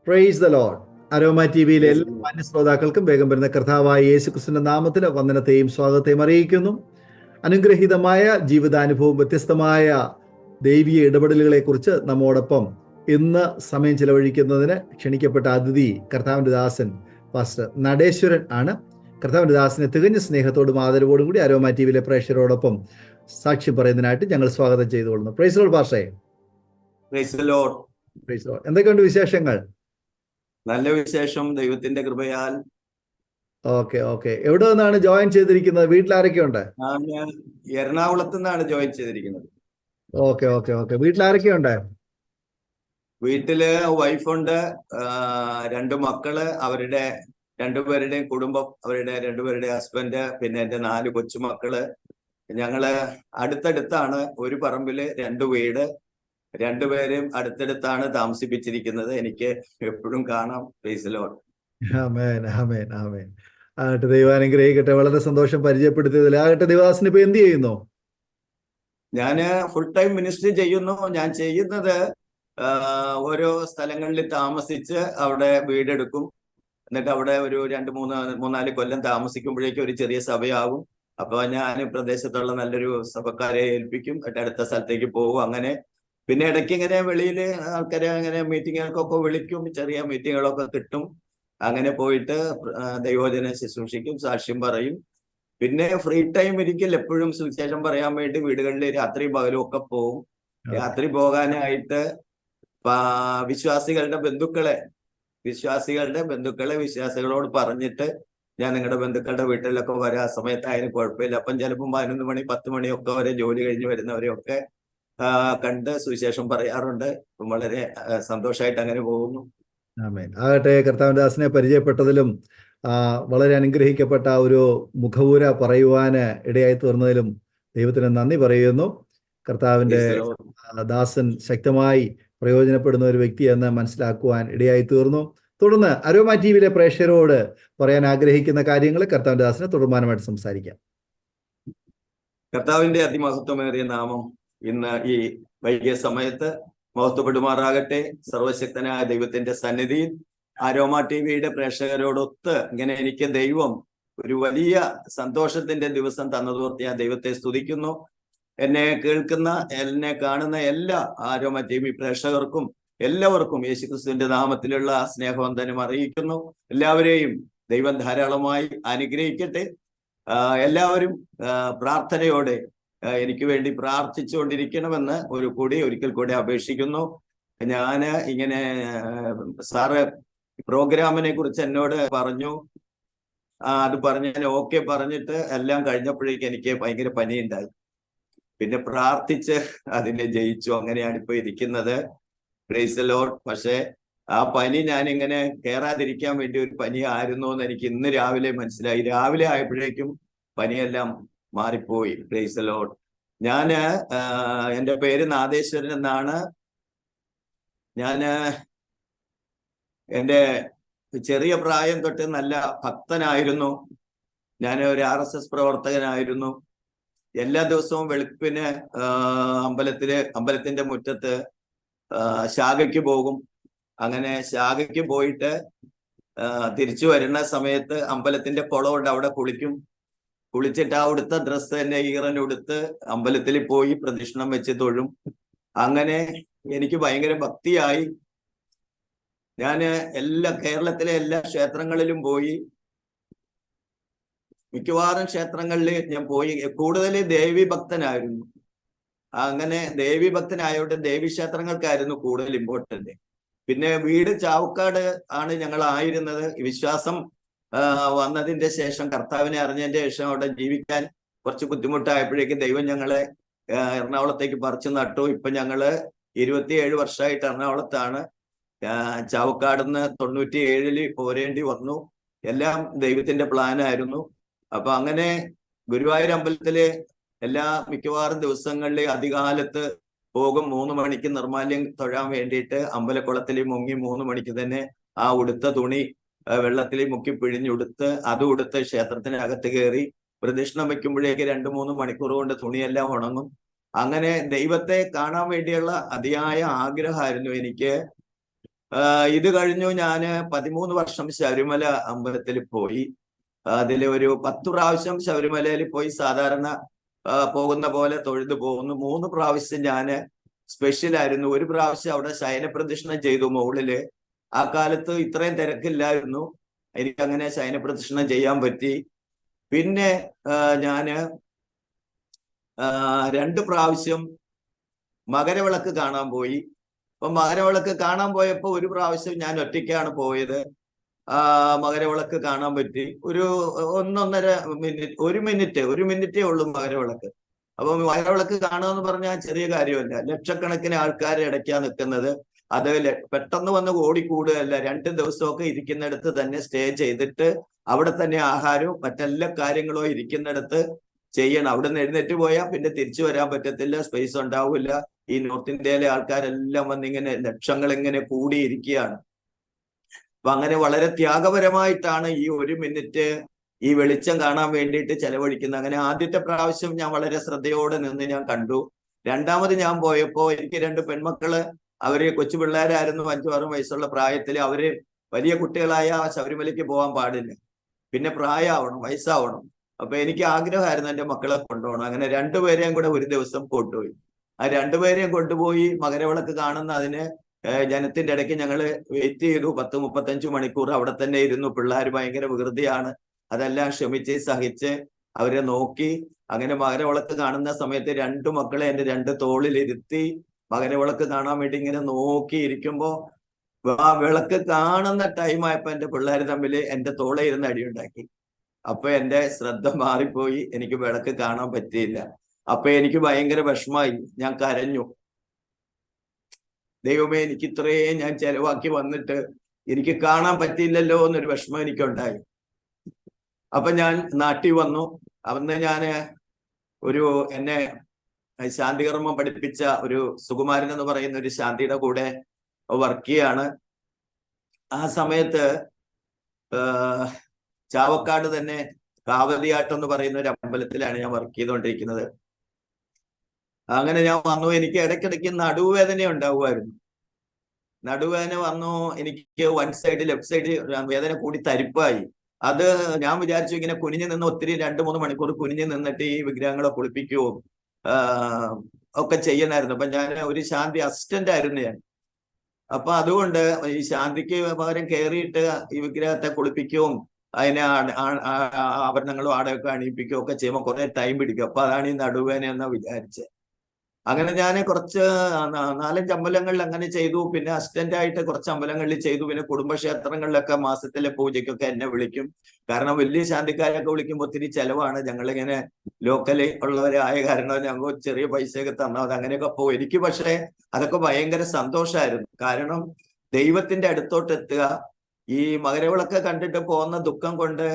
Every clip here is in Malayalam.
Praise the Lord. Aroma T വിയിലെ എല്ലാ മാന്യ ശ്രോതാക്കൾക്കും വേഗം വരുന്ന കർത്താവായ യേശുക്രിസ്തുവിന്റെ നാമത്തിൽ വന്ദനത്തെയും സ്വാഗതത്തെയും അറിയിക്കുന്നു. അനുഗ്രഹീതമായ ജീവിതാനുഭവം, വ്യത്യസ്തമായ ദൈവീയ ഇടപെടലുകളെ കുറിച്ച് നമ്മോടൊപ്പം ഇന്ന് സമയം ചിലവഴിക്കുന്നതിന് ക്ഷണിക്കപ്പെട്ട അതിഥി കർത്താവിന്റെ ദാസൻ പാസ്റ്റർ നടേശ്വരൻ ആണ്. കർത്താവിന്റെ ദാസനെ തികഞ്ഞ സ്നേഹത്തോടും ആദരവോടും കൂടി അരോമ ടി വിയിലെ പ്രേക്ഷകരോടൊപ്പം സാക്ഷ്യം പറയുന്നതിനായിട്ട് ഞങ്ങൾ സ്വാഗതം ചെയ്തുകൊള്ളുന്നു. പ്രൈസ് ലോർഡ് പാസ്റ്ററേ. Praise the Lord. Praise Lord. എന്തൊക്കെയുണ്ട് വിശേഷങ്ങൾ? നല്ല വിശേഷം, ദൈവത്തിന്റെ കൃപയാൽ. ഓക്കെ. എവിടെ നിന്നാണ് ജോയിൻ ചെയ്തിരിക്കുന്നത്? വീട്ടിൽ ആരൊക്കെയുണ്ട്? ഞാൻ എറണാകുളത്ത് നിന്നാണ് ജോയിൻ ചെയ്തിരിക്കുന്നത്. ഓക്കെ. വീട്ടിൽ ആരൊക്കെയുണ്ട്? വീട്ടില് വൈഫുണ്ട്, 2 മക്കള്, അവരുടെ 2 പേരുടെയും കുടുംബം, അവരുടെ 2 പേരുടെ ഹസ്ബൻഡ്, പിന്നെ എന്റെ 4 കൊച്ചുമക്കള്. ഞങ്ങള് അടുത്തടുത്താണ്, ഒരു പറമ്പില് 2 വീട്, 2 പേരും അടുത്തടുത്താണ് താമസിപ്പിച്ചിരിക്കുന്നത്. എനിക്ക് എപ്പോഴും കാണാം. Praise the Lord. ആമേൻ. ആകട്ടെ, ദൈവം അനുഗ്രഹിക്കട്ടെ. വളരെ സന്തോഷം പരിചയപ്പെടുത്തിയതിൽ. ആകട്ടെ, ദേവദാസൻ ഇപ്പൊ എന്ത് ചെയ്യുന്നു? ഞാന് ഫുൾ ടൈം മിനിസ്ട്രി ചെയ്യുന്നു. ഞാൻ ചെയ്യുന്നത് ഓരോ സ്ഥലങ്ങളിൽ താമസിച്ച് അവിടെ വീടെടുക്കും. എന്നിട്ട് അവിടെ ഒരു 2-3-4 കൊല്ലം താമസിക്കുമ്പോഴേക്കും ഒരു ചെറിയ സഭയാകും. അപ്പൊ ഞാൻ പ്രദേശത്തുള്ള നല്ലൊരു സഭക്കാരെ ഏൽപ്പിക്കും, അടുത്ത സ്ഥലത്തേക്ക് പോകും. അങ്ങനെ പിന്നെ ഇടയ്ക്ക് ഇങ്ങനെ വെളിയിൽ ആൾക്കാരെ അങ്ങനെ മീറ്റിങ്ങുകൾക്കൊക്കെ വിളിക്കും, ചെറിയ മീറ്റിങ്ങുകളൊക്കെ കിട്ടും. അങ്ങനെ പോയിട്ട് ദൈവവചനം ശുശ്രൂഷിക്കും, സാക്ഷ്യം പറയും. പിന്നെ ഫ്രീ ടൈം ഇരിക്കൽ എപ്പോഴും സുവിശേഷം പറയാൻ വേണ്ടി വീടുകളിൽ രാത്രി പകലും ഒക്കെ പോകും. രാത്രി പോകാനായിട്ട് വിശ്വാസികളുടെ വിശ്വാസികളോട് പറഞ്ഞിട്ട് ഞാൻ നിങ്ങളുടെ ബന്ധുക്കളുടെ വീട്ടിലൊക്കെ വരാം, ആ സമയത്തായാലും കുഴപ്പമില്ല. അപ്പം ചിലപ്പം 11 മണി 10 മണിയൊക്കെ വരെ ജോലി കഴിഞ്ഞ് വരുന്നവരെയൊക്കെ കണ്ട് സുവിശേഷം പറയാറുണ്ട്. വളരെ സന്തോഷമായിട്ട് അങ്ങനെ പോകുന്നു. ആമേൻ. ആകട്ടെ, കർത്താവിന്റെ ദാസനെ പരിചയപ്പെട്ടതിലും വളരെ അനുഗ്രഹിക്കപ്പെട്ട ഒരു മുഖവുര പറയുവാന് ഇടയായി തീർന്നതിലും ദൈവത്തിന് നന്ദി പറയുന്നു. കർത്താവിന്റെ ദാസൻ ശക്തമായി പ്രയോജനപ്പെടുന്ന ഒരു വ്യക്തി എന്ന് മനസ്സിലാക്കുവാൻ ഇടയായി തീർന്നു. തുടർന്ന് അരോമ ടി വിയിലെ പ്രേക്ഷകരോട് പറയാൻ ആഗ്രഹിക്കുന്ന കാര്യങ്ങൾ കർത്താവിന്റെ ദാസനെ തുടർമാനമായിട്ട് സംസാരിക്കാം. കർത്താവിന്റെ അതിമഹത്വമേറിയ നാമം ഇന്ന് ഈ വൈകിയ സമയത്ത് മഹത്വപ്പെടുമാറാകട്ടെ. സർവശക്തനായ ദൈവത്തിന്റെ സന്നിധിയിൽ അരോമ ടി വിയുടെ പ്രേക്ഷകരോടൊത്ത് ഇങ്ങനെ എനിക്ക് ദൈവം ഒരു വലിയ സന്തോഷത്തിന്റെ ദിവസം തന്നതോർത്ത് ഞാൻ ദൈവത്തെ സ്തുതിക്കുന്നു. എന്നെ കേൾക്കുന്ന, എന്നെ കാണുന്ന എല്ലാ അരോമ ടി വി പ്രേക്ഷകർക്കും എല്ലാവർക്കും യേശുക്രിസ്തുവിന്റെ നാമത്തിലുള്ള സ്നേഹവന്ദനം അറിയിക്കുന്നു. എല്ലാവരെയും ദൈവം ധാരാളമായി അനുഗ്രഹിക്കട്ടെ. എല്ലാവരും പ്രാർത്ഥനയോടെ എനിക്ക് വേണ്ടി പ്രാർത്ഥിച്ചുകൊണ്ടിരിക്കണമെന്ന് ഒരിക്കൽ കൂടി അപേക്ഷിക്കുന്നു. ഞാന് ഇങ്ങനെ സാറ് പ്രോഗ്രാമിനെ കുറിച്ച് എന്നോട് പറഞ്ഞു. അത് പറഞ്ഞ് ഞാൻ ഓക്കെ പറഞ്ഞിട്ട് എല്ലാം കഴിഞ്ഞപ്പോഴേക്കും എനിക്ക് ഭയങ്കര പനിയുണ്ടായി. പിന്നെ പ്രാർത്ഥിച്ച് അതിനെ ജയിച്ചു. അങ്ങനെയാണ് ഇപ്പൊ ഇരിക്കുന്നത്. Price the Lord. പക്ഷെ ആ പനി ഞാനിങ്ങനെ കയറാതിരിക്കാൻ വേണ്ടി ഒരു പനി ആയിരുന്നു എന്ന് എനിക്ക് ഇന്ന് രാവിലെ മനസ്സിലായി. രാവിലെ ആയപ്പോഴേക്കും പനിയെല്ലാം മാറിപ്പോയി. Price the Lord. ഞാന് എൻ്റെ പേര് നാദേശ്വരൻ എന്നാണ്. ഞാന് എൻ്റെ ചെറിയ പ്രായം തൊട്ട് നല്ല ഭക്തനായിരുന്നു. ഞാൻ ഒരു RSS പ്രവർത്തകനായിരുന്നു. എല്ലാ ദിവസവും വെളുപ്പിന് അമ്പലത്തിന്റെ മുറ്റത്ത് ശാഖയ്ക്ക് പോകും. അങ്ങനെ ശാഖയ്ക്ക് പോയിട്ട് തിരിച്ചു വരുന്ന സമയത്ത് അമ്പലത്തിന്റെ കുളമുണ്ട്, അവിടെ കുളിച്ചിട്ട് ആ ഉടുത്ത ഡ്രസ്സ് തന്നെ ഈറനുടുത്ത് അമ്പലത്തിൽ പോയി പ്രദക്ഷിണം വെച്ച് തൊഴും. അങ്ങനെ എനിക്ക് ഭയങ്കര ഭക്തിയായി. ഞാന് കേരളത്തിലെ എല്ലാ ക്ഷേത്രങ്ങളിലും പോയി. മിക്കവാറും ക്ഷേത്രങ്ങളിൽ ഞാൻ പോയി. കൂടുതൽ ദേവി ഭക്തനായിരുന്നു. അങ്ങനെ ദേവി ഭക്തനായോണ്ട് ദേവി ക്ഷേത്രങ്ങൾക്കായിരുന്നു കൂടുതൽ ഇമ്പോർട്ടന്റ്. പിന്നെ വീട് ചാവക്കാട് ആണ് ഞങ്ങൾ ആയിരുന്നത്. വിശ്വാസം വന്നതിന്റെ ശേഷം, കർത്താവിനെ അറിഞ്ഞതിന്റെ ശേഷം അവിടെ ജീവിക്കാൻ കുറച്ച് ബുദ്ധിമുട്ടായപ്പോഴേക്കും ദൈവം ഞങ്ങളെ എറണാകുളത്തേക്ക് പറിച്ചു നട്ടു. ഇപ്പൊ ഞങ്ങള് 27 വർഷമായിട്ട് എറണാകുളത്താണ്. ചാവക്കാട് നിന്ന് 97 പോരേണ്ടി വന്നു. എല്ലാം ദൈവത്തിന്റെ പ്ലാനായിരുന്നു. അപ്പൊ അങ്ങനെ ഗുരുവായൂർ അമ്പലത്തില് മിക്കവാറും ദിവസങ്ങളിൽ അധികാലത്ത് പോകും. 3 മണിക്ക് നിർമ്മാല്യം തൊഴാൻ വേണ്ടിയിട്ട് അമ്പലക്കുളത്തിൽ മുങ്ങി 3 മണിക്ക് തന്നെ ആ ഉടുത്ത തുണി വെള്ളത്തിൽ മുക്കി പിഴിഞ്ഞുടുത്ത് അത് ഉടുത്ത് ക്ഷേത്രത്തിനകത്ത് കയറി പ്രദക്ഷിണം വെക്കുമ്പോഴേക്ക് 2-3 മണിക്കൂർ കൊണ്ട് തുണിയെല്ലാം ഉണങ്ങും. അങ്ങനെ ദൈവത്തെ കാണാൻ വേണ്ടിയുള്ള അതിയായ ആഗ്രഹമായിരുന്നു എനിക്ക്. ഇത് കഴിഞ്ഞു ഞാന് 13 വർഷം ശബരിമല അമ്പലത്തിൽ പോയി. അതില് ഒരു 10 പ്രാവശ്യം ശബരിമലയിൽ പോയി സാധാരണ പോകുന്ന പോലെ തൊഴുതു പോകുന്നു. 3 പ്രാവശ്യം ഞാന് സ്പെഷ്യലായിരുന്നു. ഒരു പ്രാവശ്യം അവിടെ ശയന പ്രദക്ഷിണം ചെയ്തു മുകളില്. ആ കാലത്ത് ഇത്രയും തിരക്കില്ലായിരുന്നു. എനിക്ക് അങ്ങനെ ശയന പ്രദക്ഷിണം ചെയ്യാൻ പറ്റി. പിന്നെ ഞാന് 2 പ്രാവശ്യം മകരവിളക്ക് കാണാൻ പോയി. അപ്പൊ മകരവിളക്ക് കാണാൻ പോയപ്പോ ഒരു പ്രാവശ്യം ഞാൻ ഒറ്റയ്ക്കാണ് പോയത്. മകരവിളക്ക് കാണാൻ പറ്റി. ഒരു 1 മിനിറ്റേ ഉള്ളൂ മകരവിളക്ക്. അപ്പൊ മകരവിളക്ക് കാണുക പറഞ്ഞാൽ ചെറിയ കാര്യമല്ല. ലക്ഷക്കണക്കിന് ആൾക്കാർ ഇടയ്ക്കാ നിൽക്കുന്നത്. അത് പെട്ടെന്ന് വന്ന് ഓടിക്കൂടുകയല്ല. 2 ദിവസമൊക്കെ ഇരിക്കുന്നിടത്ത് തന്നെ സ്റ്റേ ചെയ്തിട്ട് അവിടെ തന്നെ ആഹാരവും മറ്റെല്ലാ കാര്യങ്ങളും ഇരിക്കുന്നിടത്ത് ചെയ്യണം. അവിടെ നിന്ന് എഴുന്നേറ്റ് പോയാൽ പിന്നെ തിരിച്ചു വരാൻ പറ്റത്തില്ല, സ്പേസ് ഉണ്ടാവില്ല. ഈ നോർത്ത് ഇന്ത്യയിലെ ആൾക്കാരെല്ലാം വന്നിങ്ങനെ ലക്ഷങ്ങൾ ഇങ്ങനെ കൂടിയിരിക്കുകയാണ്. അപ്പൊ അങ്ങനെ വളരെ ത്യാഗപരമായിട്ടാണ് ഈ 1 മിനിറ്റ് ഈ വെളിച്ചം കാണാൻ വേണ്ടിയിട്ട് ചെലവഴിക്കുന്നത്. അങ്ങനെ ആദ്യത്തെ പ്രാവശ്യം ഞാൻ വളരെ ശ്രദ്ധയോടെ നിന്ന് ഞാൻ കണ്ടു. രണ്ടാമത് ഞാൻ പോയപ്പോ എനിക്ക് 2 പെൺമക്കള്, അവര് കൊച്ചു പിള്ളേരായിരുന്നു. 5-6 വയസ്സുള്ള പ്രായത്തിൽ. അവര് വലിയ കുട്ടികളായ ശബരിമലയ്ക്ക് പോകാൻ പാടില്ല. പിന്നെ പ്രായമാവണം, വയസ്സാവണം. അപ്പൊ എനിക്ക് ആഗ്രഹമായിരുന്നു എൻ്റെ മക്കളെ കൊണ്ടുപോകണം. അങ്ങനെ 2 പേരെയും കൂടെ ഒരു ദിവസം കൊണ്ടുപോയി. ആ 2 പേരെയും കൊണ്ടുപോയി മകരവിളക്ക് കാണുന്ന അതിന് ജനത്തിന്റെ ഇടയ്ക്ക് ഞങ്ങള് വെയിറ്റ് ചെയ്തു. 10-35 മണിക്കൂർ അവിടെ തന്നെ ഇരുന്നു. പിള്ളേർ ഭയങ്കര വികൃതിയാണ്. അതെല്ലാം ക്ഷമിച്ച് സഹിച്ച് അവരെ നോക്കി. അങ്ങനെ മകരവിളക്ക് കാണുന്ന സമയത്ത് 2 മക്കളെ എൻ്റെ 2 തോളിലിരുത്തി മകരവിളക്ക് കാണാൻ വേണ്ടി ഇങ്ങനെ നോക്കി ഇരിക്കുമ്പോ ആ വിളക്ക് കാണുന്ന ടൈമായപ്പോ എൻ്റെ പിള്ളേർ തമ്മിൽ എൻ്റെ തോളെ ഇരുന്ന് അടിയുണ്ടാക്കി. അപ്പൊ എൻ്റെ ശ്രദ്ധ മാറിപ്പോയി. എനിക്ക് വിളക്ക് കാണാൻ പറ്റിയില്ല. അപ്പൊ എനിക്ക് ഭയങ്കര വിഷമായി. ഞാൻ കരഞ്ഞു. ദൈവമേ, എനിക്ക് ഇത്രയും ഞാൻ ചെലവാക്കി വന്നിട്ട് എനിക്ക് കാണാൻ പറ്റിയില്ലല്ലോ എന്നൊരു വിഷമം എനിക്കുണ്ടായി. അപ്പൊ ഞാൻ നാട്ടിൽ വന്നു. അന്ന് ഞാന് എന്നെ ശാന്തികർമ്മം പഠിപ്പിച്ച ഒരു സുകുമാരൻ എന്ന് പറയുന്ന ഒരു ശാന്തിയുടെ കൂടെ വർക്ക് ചെയ്യാണ്. ആ സമയത്ത് ചാവക്കാട് തന്നെ കാവതിയാട്ടം എന്ന് പറയുന്ന ഒരു അമ്പലത്തിലാണ് ഞാൻ വർക്ക് ചെയ്തുകൊണ്ടിരിക്കുന്നത്. അങ്ങനെ ഞാൻ വന്നു. എനിക്ക് ഇടയ്ക്കിടയ്ക്ക് നടുവേദന ഉണ്ടാവുമായിരുന്നു. നടുവേദന വന്നു. എനിക്ക് 1 സൈഡ് ലെഫ്റ്റ് സൈഡ് വേദന കൂടി തരിപ്പായി. അത് ഞാൻ വിചാരിച്ചു ഇങ്ങനെ കുനിഞ്ഞു നിന്ന് ഒത്തിരി 2-3 മണിക്കൂർ കുനിഞ്ഞു നിന്നിട്ട് ഈ വിഗ്രഹങ്ങളെ കുളിപ്പിക്കുകയോ ഒക്കെ ചെയ്യണമായിരുന്നു. അപ്പൊ ഞാൻ ഒരു ശാന്തി അസിസ്റ്റന്റ് ആയിരുന്നു ഞാൻ. അപ്പൊ അതുകൊണ്ട് ഈ ശാന്തിക്ക് പകരം കയറിയിട്ട് ഈ വിഗ്രഹത്തെ കുളിപ്പിക്കുകയും അതിനെ ആഭരണങ്ങളും ആടയൊക്കെ അണിയിപ്പിക്കുകയും ഒക്കെ ചെയ്യുമ്പോൾ കുറെ ടൈം പിടിക്കും. അപ്പൊ അതാണ് ഈ നടുവേദന എന്ന് വിചാരിച്ചത്. അങ്ങനെ ഞാൻ കുറച്ച് 4-5 അമ്പലങ്ങളിൽ അങ്ങനെ ചെയ്തു. പിന്നെ അസിസ്റ്റന്റ് ആയിട്ട് കുറച്ച് അമ്പലങ്ങളിൽ ചെയ്തു. പിന്നെ കുടുംബക്ഷേത്രങ്ങളിലൊക്കെ മാസത്തിലെ പൂജയ്ക്കൊക്കെ എന്നെ വിളിക്കും. കാരണം വലിയ ശാന്തിക്കാരൊക്കെ വിളിക്കുമ്പോൾ ഒത്തിരി ചെലവാണ്. ഞങ്ങളിങ്ങനെ ലോക്കലി ഉള്ളവരായ കാരണം ഞങ്ങൾ ചെറിയ പൈസയൊക്കെ തന്നാൽ അങ്ങനെയൊക്കെ പോകും. എനിക്ക് പക്ഷേ അതൊക്കെ ഭയങ്കര സന്തോഷമായിരുന്നു. കാരണം ദൈവത്തിന്റെ അടുത്തോട്ട് എത്തുക. ഈ മകരവിളക്ക് കണ്ടിട്ട് പോകുന്ന ദുഃഖം കൊണ്ട്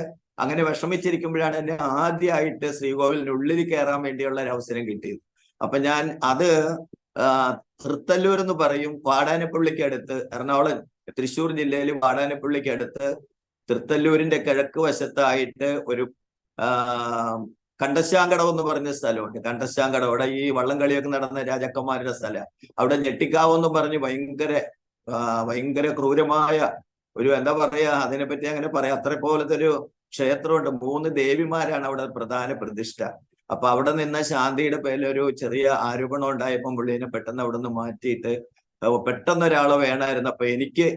അങ്ങനെ വിഷമിച്ചിരിക്കുമ്പോഴാണ് എന്നെ ആദ്യമായിട്ട് ശ്രീകോവിലിനുള്ളിൽ കയറാൻ വേണ്ടിയുള്ള ഒരു അവസരം കിട്ടിയത്. അപ്പൊ ഞാൻ അത് തൃത്തല്ലൂർ എന്ന് പറയും, വാടാനപ്പള്ളിക്ക് അടുത്ത്, എറണാകുളം തൃശ്ശൂർ ജില്ലയിൽ വാടാനപ്പള്ളിക്ക് അടുത്ത് തൃത്തല്ലൂരിന്റെ കിഴക്ക് വശത്തായിട്ട് ഒരു കണ്ടശാങ്കടം എന്ന് പറഞ്ഞ സ്ഥലമുണ്ട്. കണ്ടശാങ്കടം, അവിടെ ഈ വള്ളംകളിയൊക്കെ നടന്ന രാജാക്കന്മാരുടെ സ്ഥലം. അവിടെ ഞെട്ടിക്കാവ് എന്ന് പറഞ്ഞ് ഭയങ്കര ക്രൂരമായ ഒരു എന്താ പറയാ, അതിനെപ്പറ്റി അങ്ങനെ പറയാം, അത്ര പോലത്തെ ഒരു ക്ഷേത്രമുണ്ട്. 3 ദേവിമാരാണ് അവിടെ പ്രധാന പ്രതിഷ്ഠ. അപ്പൊ അവിടെ നിന്ന് ശാന്തിയുടെ പേരിൽ ഒരു ചെറിയ ആരോപണം ഉണ്ടായപ്പോൾ പുള്ളിനെ പെട്ടെന്ന് അവിടെ നിന്ന് മാറ്റിയിട്ട് പെട്ടെന്ന് ഒരാളെ വേണമായിരുന്നു. അപ്പൊ എനിക്ക്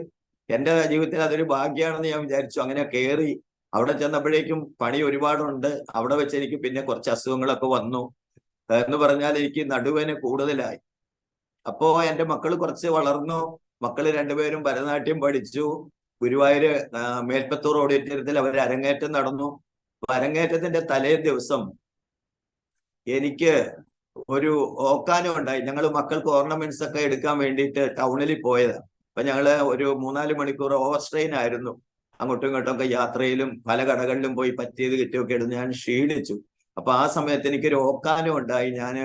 എന്റെ ജീവിതത്തിൽ അതൊരു ഭാഗ്യമാണെന്ന് ഞാൻ വിചാരിച്ചു. അങ്ങനെ കയറി അവിടെ ചെന്നപ്പോഴേക്കും പണി ഒരുപാടുണ്ട്. അവിടെ വെച്ച് എനിക്ക് പിന്നെ കുറച്ച് അസുഖങ്ങളൊക്കെ വന്നു. എന്ന് പറഞ്ഞാൽ എനിക്ക് നടുവേദന കൂടുതലായി. അപ്പോ എന്റെ മക്കൾ കുറച്ച് വളർന്നു. മക്കള് രണ്ടുപേരും ഭരതനാട്യം പഠിച്ചു. ഗുരുവായൂര് മേൽപ്പത്തൂർ ഓഡിറ്റോറിയത്തിൽ അവർ അരങ്ങേറ്റം നടന്നു. അരങ്ങേറ്റത്തിന്റെ തലേ ദിവസം എനിക്ക് ഒരു ഓക്കാനം ഉണ്ടായി. ഞങ്ങൾ മക്കൾക്ക് ഓർണമെന്റ്സ് ഒക്കെ എടുക്കാൻ വേണ്ടിയിട്ട് ടൗണിൽ പോയതാണ്. അപ്പൊ ഞങ്ങള് ഒരു 3-4 മണിക്കൂർ ഓവർ സ്ട്രെയിൻ ആയിരുന്നു. അങ്ങോട്ടും ഇങ്ങോട്ടും ഒക്കെ യാത്രയിലും പല കടകളിലും പോയി പറ്റിയത് കിട്ടിയൊക്കെ എടുത്ത് ഞാൻ ക്ഷീണിച്ചു. അപ്പൊ ആ സമയത്ത് എനിക്കൊരു ഓക്കാനം ഉണ്ടായി. ഞാൻ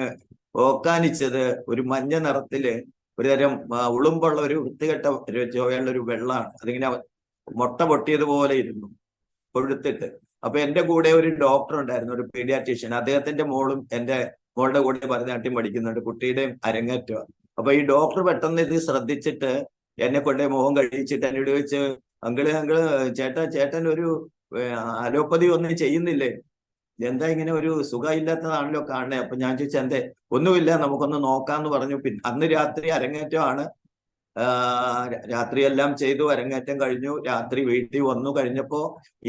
ഓക്കാനിച്ചത് ഒരു മഞ്ഞ നിറത്തില് ഒരു തരം ഉളുമ്പുള്ള ഒരു വൃത്തികെട്ട ഒരു ചോയുള്ള ഒരു വെള്ളമാണ്. അതിങ്ങനെ മുട്ട പൊട്ടിയതുപോലെ ഇരുന്നു കൊഴുത്തിട്ട്. അപ്പൊ എന്റെ കൂടെ ഒരു ഡോക്ടർ ഉണ്ടായിരുന്നു, ഒരു പീഡിയാട്രീഷ്യൻ. അദ്ദേഹത്തിന്റെ മോളും എന്റെ മോളുടെ കൂടെ ഭരതനാട്യം പഠിക്കുന്നുണ്ട്. കുട്ടിയുടെയും അരങ്ങേറ്റമാണ്. അപ്പൊ ഈ ഡോക്ടർ പെട്ടെന്ന് ഇത് ശ്രദ്ധിച്ചിട്ട് എന്നെ കൊണ്ട് മുഖം കഴിച്ചിട്ട് എന്നോട് ചോദിച്ച്, അങ്കിള് ചേട്ടൻ ഒരു അലോപ്പതി ഒന്നും ചെയ്യുന്നില്ലേ? എന്താ ഇങ്ങനെ ഒരു സുഖമില്ലാത്തതാണല്ലോ കാണണേ? അപ്പൊ ഞാൻ ചോദിച്ചു, എന്തേ? ഒന്നുമില്ല, നമുക്കൊന്ന് നോക്കാന്ന് പറഞ്ഞു. പിന്നെ അന്ന് രാത്രി അരങ്ങേറ്റമാണ്. രാത്രിയെല്ലാം ചെയ്തു, അരങ്ങേറ്റം കഴിഞ്ഞു. രാത്രി വീട്ടിൽ വന്നു കഴിഞ്ഞപ്പോ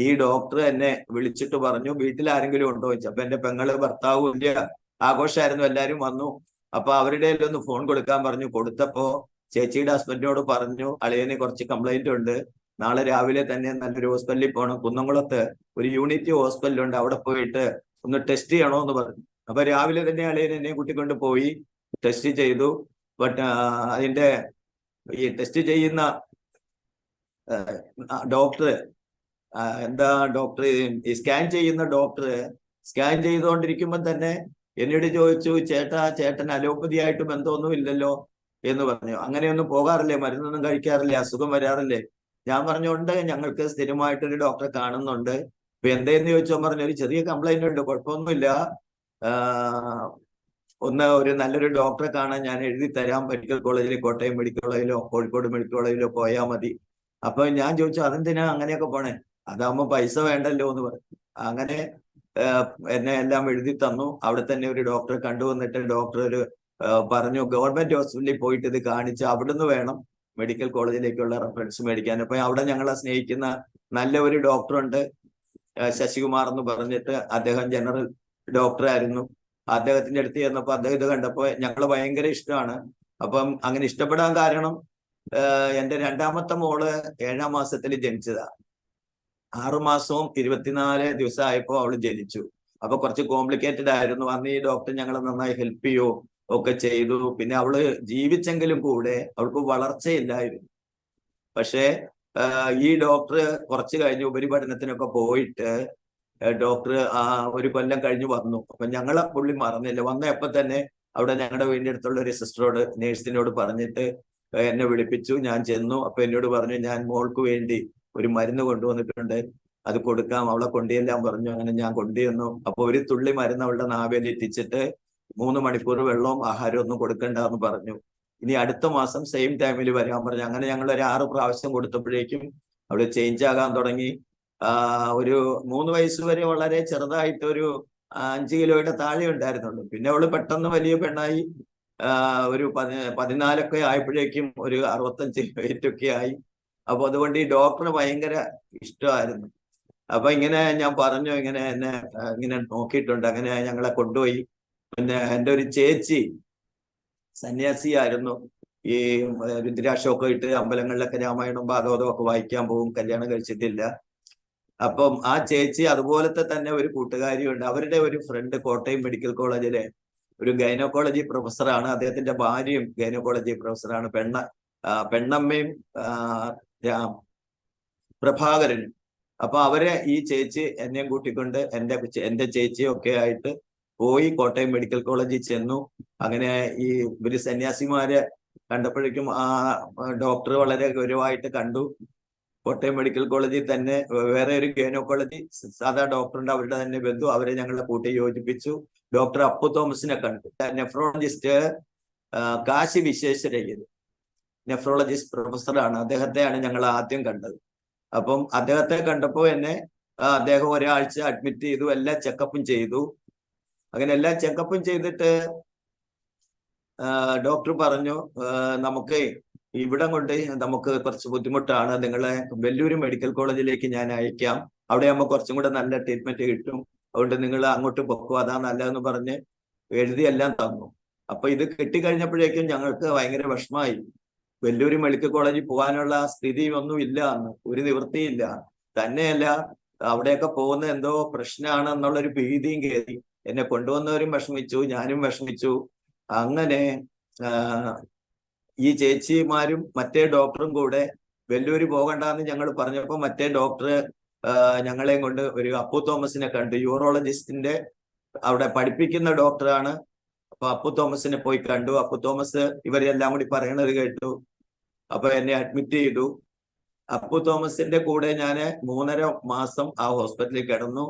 ഈ ഡോക്ടർ എന്നെ വിളിച്ചിട്ട് പറഞ്ഞു, വീട്ടിൽ ആരെങ്കിലും ഉണ്ടോ ചോദിച്ചു. അപ്പൊ എന്റെ പെങ്ങള് ഭർത്താവും വലിയ ആഘോഷമായിരുന്നു, എല്ലാരും വന്നു. അപ്പൊ അവരുടെ ഒന്ന് ഫോൺ കൊടുക്കാൻ പറഞ്ഞു. കൊടുത്തപ്പോ ചേച്ചിയുടെ ഹസ്ബൻഡിനോട് പറഞ്ഞു, അളിയന് കുറച്ച് കംപ്ലൈന്റ് ഉണ്ട്, നാളെ രാവിലെ തന്നെ നല്ലൊരു ഹോസ്പിറ്റലിൽ പോകണം, കുന്നംകുളത്ത് ഒരു യൂണിറ്റി ഹോസ്പിറ്റലുണ്ട്, അവിടെ പോയിട്ട് ഒന്ന് ടെസ്റ്റ് ചെയ്യണോന്ന് പറഞ്ഞു. അപ്പൊ രാവിലെ തന്നെ അളിയൻ എന്നെ കൂട്ടിക്കൊണ്ട് പോയി ടെസ്റ്റ് ചെയ്തു. ബട്ട് അതിന്റെ ഈ ടെസ്റ്റ് ചെയ്യുന്ന ഡോക്ടർ ഈ സ്കാൻ ചെയ്യുന്ന ഡോക്ടർ സ്കാൻ ചെയ്തുകൊണ്ടിരിക്കുമ്പോൾ തന്നെ എന്നോട് ചോദിച്ചു, ചേട്ടൻ അലോപ്പതി ആയിട്ട് ബന്ധമൊന്നും ഇല്ലല്ലോ എന്ന് പറഞ്ഞു. അങ്ങനെയൊന്നും പോകാറില്ലേ? മരുന്നൊന്നും കഴിക്കാറില്ലേ? അസുഖം വരാറില്ലേ? ഞാൻ പറഞ്ഞുകൊണ്ട് ഞങ്ങൾക്ക് സ്ഥിരമായിട്ടൊരു ഡോക്ടറെ കാണുന്നുണ്ട്. ഇപ്പൊ എന്തേന്ന് ചോദിച്ചോ പറഞ്ഞു, ഒരു ചെറിയ കംപ്ലൈന്റ് ഉണ്ട്, കുഴപ്പമൊന്നുമില്ല, ഒരു നല്ലൊരു ഡോക്ടറെ കാണാൻ ഞാൻ എഴുതി തരാം, മെഡിക്കൽ കോളേജിൽ, കോട്ടയം മെഡിക്കൽ കോളേജിലോ കോഴിക്കോട് മെഡിക്കൽ കോളേജിലോ പോയാൽ മതി. അപ്പൊ ഞാൻ ചോദിച്ചു, അതെന്തിനാ അങ്ങനെയൊക്കെ പോണേ? അതാകുമ്പോ പൈസ വേണ്ടല്ലോ എന്ന് പറഞ്ഞു. അങ്ങനെ എന്നെ എല്ലാം എഴുതി തന്നു. അവിടെ തന്നെ ഒരു ഡോക്ടറെ കണ്ടുവന്നിട്ട് ഡോക്ടർ പറഞ്ഞു, ഗവൺമെന്റ് ഹോസ്പിറ്റലിൽ പോയിട്ട് ഇത് കാണിച്ച് അവിടുന്ന് വേണം മെഡിക്കൽ കോളേജിലേക്കുള്ള റെഫറൻസ് മേടിക്കാൻ. അപ്പൊ അവിടെ ഞങ്ങളെ സ്നേഹിക്കുന്ന നല്ല ഒരു ഡോക്ടറുണ്ട്, ശശികുമാർ എന്ന് പറഞ്ഞിട്ട്. അദ്ദേഹം ജനറൽ ഡോക്ടറായിരുന്നു. അദ്ദേഹത്തിന്റെ അടുത്ത് ചെന്നപ്പോ അദ്ദേഹം ഇത് കണ്ടപ്പോ ഞങ്ങള് ഭയങ്കര ഇഷ്ടമാണ്. അപ്പം അങ്ങനെ ഇഷ്ടപ്പെടാൻ കാരണം, എന്റെ രണ്ടാമത്തെ മോള് 7-ാം മാസത്തിൽ ജനിച്ചതാ. 6 മാസവും 24 ദിവസം ആയപ്പോ അവള് ജനിച്ചു. അപ്പൊ കുറച്ച് കോംപ്ലിക്കേറ്റഡ് ആയിരുന്നു. അന്ന് ഈ ഡോക്ടർ ഞങ്ങളെ നന്നായി ഹെൽപ്പ് ചെയ്യോ ഒക്കെ ചെയ്തു. പിന്നെ അവള് ജീവിച്ചെങ്കിലും കൂടെ അവൾക്ക് വളർച്ചയില്ലായിരുന്നു. പക്ഷേ ഈ ഡോക്ടർ കുറച്ച് കഴിഞ്ഞ് ഉപരിപഠനത്തിനൊക്കെ പോയിട്ട് ഡോക്ടർ ഒരു കൊല്ലം കഴിഞ്ഞ് വന്നു. അപ്പൊ ഞങ്ങളെ പുള്ളി മറന്നില്ല. വന്നപ്പോ തന്നെ അവിടെ ഞങ്ങളുടെ വീടിന്റെ അടുത്തുള്ള ഒരു സിസ്റ്ററോട്, നേഴ്സിനോട് പറഞ്ഞിട്ട് എന്നെ വിളിപ്പിച്ചു. ഞാൻ ചെന്നു. അപ്പൊ എന്നോട് പറഞ്ഞു, ഞാൻ മോൾക്ക് വേണ്ടി ഒരു മരുന്ന് കൊണ്ടുവന്നിട്ടുണ്ട്, അത് കൊടുക്കാം, അവളെ കൊണ്ടുചെല്ലാൻ പറഞ്ഞു. അങ്ങനെ ഞാൻ കൊണ്ടുവന്നു. അപ്പൊ ഒരു തുള്ളി മരുന്ന് അവളുടെ നാവിൽ എത്തിച്ചിട്ട് 3 മണിക്കൂർ വെള്ളവും ആഹാരവും ഒന്നും കൊടുക്കണ്ടെന്ന് പറഞ്ഞു. ഇനി അടുത്ത മാസം സെയിം ടൈമിൽ വരാൻ പറഞ്ഞു. അങ്ങനെ ഞങ്ങൾ ഒരു 6 പ്രാവശ്യം കൊടുത്തപ്പോഴേക്കും അവള് ചേഞ്ച് ആകാൻ തുടങ്ങി. ഒരു 3 വയസ്സ് വരെ വളരെ ചെറുതായിട്ട് ഒരു 5 കിലോയുടെ താഴെ ഉണ്ടായിരുന്നുള്ളൂ. പിന്നെ അവള് പെട്ടെന്ന് വലിയ പെണ്ണായി. ഒരു 14 ആയപ്പോഴേക്കും ഒരു 65 വെയിറ്റൊക്കെ ആയി. അപ്പൊ അതുകൊണ്ട് ഈ ഡോക്ടറിന് ഭയങ്കര ഇഷ്ടമായിരുന്നു. അപ്പൊ ഇങ്ങനെ ഞാൻ പറഞ്ഞു, ഇങ്ങനെ എന്നെ ഇങ്ങനെ നോക്കിയിട്ടുണ്ട്. അങ്ങനെ ഞങ്ങളെ കൊണ്ടുപോയി. പിന്നെ എൻ്റെ ഒരു ചേച്ചി സന്യാസിയായിരുന്നു. ഈ രുദ്രാക്ഷമൊക്കെ ഇട്ട് അമ്പലങ്ങളിലൊക്കെ രാമായണം ഭാഗവതം ഒക്കെ വായിക്കാൻ പോകും. കല്യാണം കഴിച്ചിട്ടില്ല. അപ്പം ആ ചേച്ചി അതുപോലത്തെ തന്നെ ഒരു കൂട്ടുകാരിയുണ്ട്. അവരുടെ ഒരു ഫ്രണ്ട് കോട്ടയം മെഡിക്കൽ കോളേജിലെ ഒരു ഗൈനക്കോളജി പ്രൊഫസറാണ്. അദ്ദേഹത്തിന്റെ ഭാര്യയും ഗൈനക്കോളജി പ്രൊഫസറാണ്. പെണ്ണമ്മയും പ്രഭാകരനും. അപ്പൊ അവരെ ഈ ചേച്ചി എന്നെയും കൂട്ടിക്കൊണ്ട് എന്റെ ചേച്ചിയൊക്കെ ആയിട്ട് പോയി കോട്ടയം മെഡിക്കൽ കോളേജിൽ ചെന്നു. അങ്ങനെ ഈ ഇവര് സന്യാസിമാരെ കണ്ടപ്പോഴേക്കും ആ ഡോക്ടർ വളരെ ഗൗരവമായിട്ട് കണ്ടു. കോട്ടയം മെഡിക്കൽ കോളേജിൽ തന്നെ വേറെ ഒരു ഗൈനക്കോളജി സാധാ ഡോക്ടറുണ്ട്, അവരുടെ തന്നെ ബന്ധു. അവരെ ഞങ്ങളെ കൂട്ടി യോജിപ്പിച്ചു. ഡോക്ടർ അപ്പു തോമസിനെ കണ്ടു. നെഫ്രോളജിസ്റ്റ് കാശി വിശ്വേശ്വരയ്യർ, നെഫ്രോളജിസ്റ്റ് പ്രൊഫസറാണ്. അദ്ദേഹത്തെയാണ് ഞങ്ങൾ ആദ്യം കണ്ടത്. അപ്പം അദ്ദേഹത്തെ കണ്ടപ്പോൾ എന്നെ അദ്ദേഹം ഒരാഴ്ച അഡ്മിറ്റ് ചെയ്തു, എല്ലാ ചെക്കപ്പും ചെയ്തു. അങ്ങനെ എല്ലാ ചെക്കപ്പും ചെയ്തിട്ട് ഡോക്ടർ പറഞ്ഞു, നമുക്ക് ഇവിടം കൊണ്ട് നമുക്ക് കുറച്ച് ബുദ്ധിമുട്ടാണ്, നിങ്ങളെ വെല്ലൂർ മെഡിക്കൽ കോളേജിലേക്ക് ഞാൻ അയക്കാം, അവിടെ ആകുമ്പോൾ കുറച്ചും കൂടെ നല്ല ട്രീറ്റ്മെന്റ് കിട്ടും, അതുകൊണ്ട് നിങ്ങൾ അങ്ങോട്ട് പൊക്കോ, അതാ നല്ലതെന്ന് പറഞ്ഞ് എഴുതിയെല്ലാം തന്നു. അപ്പൊ ഇത് കിട്ടിക്കഴിഞ്ഞപ്പോഴേക്കും ഞങ്ങൾക്ക് ഭയങ്കര വിഷമായി. വെല്ലൂർ മെഡിക്കൽ കോളേജിൽ പോകാനുള്ള സ്ഥിതി ഒന്നും ഇല്ല, അന്ന് ഒരു നിവൃത്തിയില്ല. തന്നെയല്ല അവിടെയൊക്കെ പോകുന്ന എന്തോ പ്രശ്നമാണ് എന്നുള്ളൊരു ഭീതിയും കയറി. എന്നെ കൊണ്ടുവന്നവരും വിഷമിച്ചു, ഞാനും വിഷമിച്ചു. അങ്ങനെ ഈ ചേച്ചിമാരും മറ്റേ ഡോക്ടറും കൂടെ വെല്ലൂര് പോകണ്ടെന്ന് ഞങ്ങൾ പറഞ്ഞപ്പോൾ മറ്റേ ഡോക്ടർ ഞങ്ങളെയും കൊണ്ട് ഒരു അപ്പു തോമസിനെ കണ്ടു. യൂറോളജിസ്റ്റിന്റെ അവിടെ പഠിപ്പിക്കുന്ന ഡോക്ടറാണ്. അപ്പൊ അപ്പു തോമസിനെ പോയി കണ്ടു. അപ്പു തോമസ് ഇവരെല്ലാം കൂടി പറയണത് കേട്ടു. അപ്പൊ എന്നെ അഡ്മിറ്റ് ചെയ്തു. അപ്പു തോമസിന്റെ കൂടെ ഞാൻ 3.5 മാസം ആ ഹോസ്പിറ്റലിൽ കിടന്നു.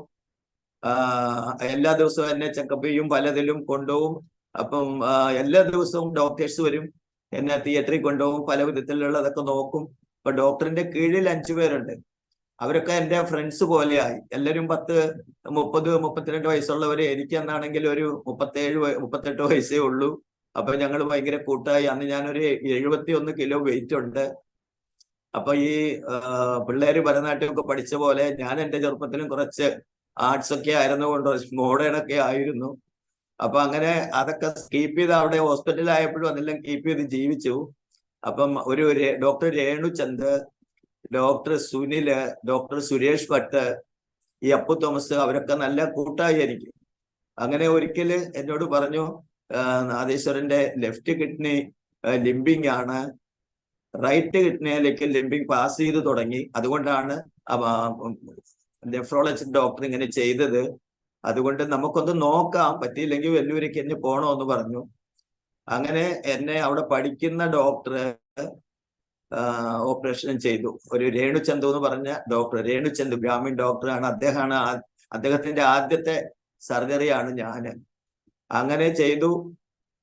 എല്ലാ ദിവസവും എന്നെ ചെക്കപ്പ് ചെയ്യും, പലതിലും കൊണ്ടുപോകും. അപ്പം എല്ലാ ദിവസവും ഡോക്ടേഴ്സ് വരും, എന്നെ തിയേറ്ററിൽ കൊണ്ടുപോകും, പല വിധത്തിലുള്ളതൊക്കെ നോക്കും. അപ്പൊ ഡോക്ടറിന്റെ കീഴിൽ 5 പേരുണ്ട്. അവരൊക്കെ എൻ്റെ ഫ്രണ്ട്സ് പോലെയായി. എല്ലാവരും 10, 30, 32 വയസ്സുള്ളവര്. എനിക്ക് എന്നാണെങ്കിൽ ഒരു 37, 38 വയസ്സേ ഉള്ളൂ. അപ്പൊ ഞങ്ങൾ ഭയങ്കര കൂട്ടായി. അന്ന് ഞാനൊരു 71 കിലോ വെയിറ്റ് ഉണ്ട്. അപ്പൊ ഈ പിള്ളേര് ഭരതനാട്യമൊക്കെ പഠിച്ച പോലെ ഞാൻ എൻ്റെ ചെറുപ്പത്തിലും കുറച്ച് ആർട്സ് ഒക്കെ ആയിരുന്നുകൊണ്ട് മോഡേൺ ഒക്കെ ആയിരുന്നു. അപ്പൊ അങ്ങനെ അതൊക്കെ കീപ്പ് ചെയ്ത് അവിടെ ഹോസ്പിറ്റലായപ്പോഴും അതെല്ലാം കീപ്പ് ചെയ്ത് ജീവിച്ചു. അപ്പം ഒരു doctor Renuchand, doctor Sunil, doctor Suresh Bhatt, ഈ അപ്പു തോമസ്, അവരൊക്കെ നല്ല കൂട്ടായി എനിക്ക്. അങ്ങനെ ഒരിക്കല് എന്നോട് പറഞ്ഞു, നാദേശ്വരന്റെ ലെഫ്റ്റ് കിഡ്നി ലിംബിങ് ആണ്, റൈറ്റ് കിഡ്നിയിലേക്ക് ലിംബിങ് പാസ് ചെയ്ത് തുടങ്ങി, അതുകൊണ്ടാണ് നെഫ്രോളജിസ്റ്റ് ഡോക്ടർ ഇങ്ങനെ ചെയ്തത്, അതുകൊണ്ട് നമുക്കൊന്ന് നോക്കാം, പറ്റിയില്ലെങ്കിൽ വെല്ലൂരേക്ക് എന്നെ പോകണമെന്ന് പറഞ്ഞു. അങ്ങനെ എന്നെ അവിടെ പഠിക്കുന്ന ഡോക്ടർ ഓപ്പറേഷൻ ചെയ്തു. ഒരു രേണുചന്ദ് എന്ന് പറഞ്ഞ ഡോക്ടർ, രേണുചന്ദ് ഗ്രാമീൺ ഡോക്ടറാണ്. അദ്ദേഹത്തിന്റെ ആദ്യത്തെ സർജറിയാണ് ഞാന്. അങ്ങനെ ചെയ്തു.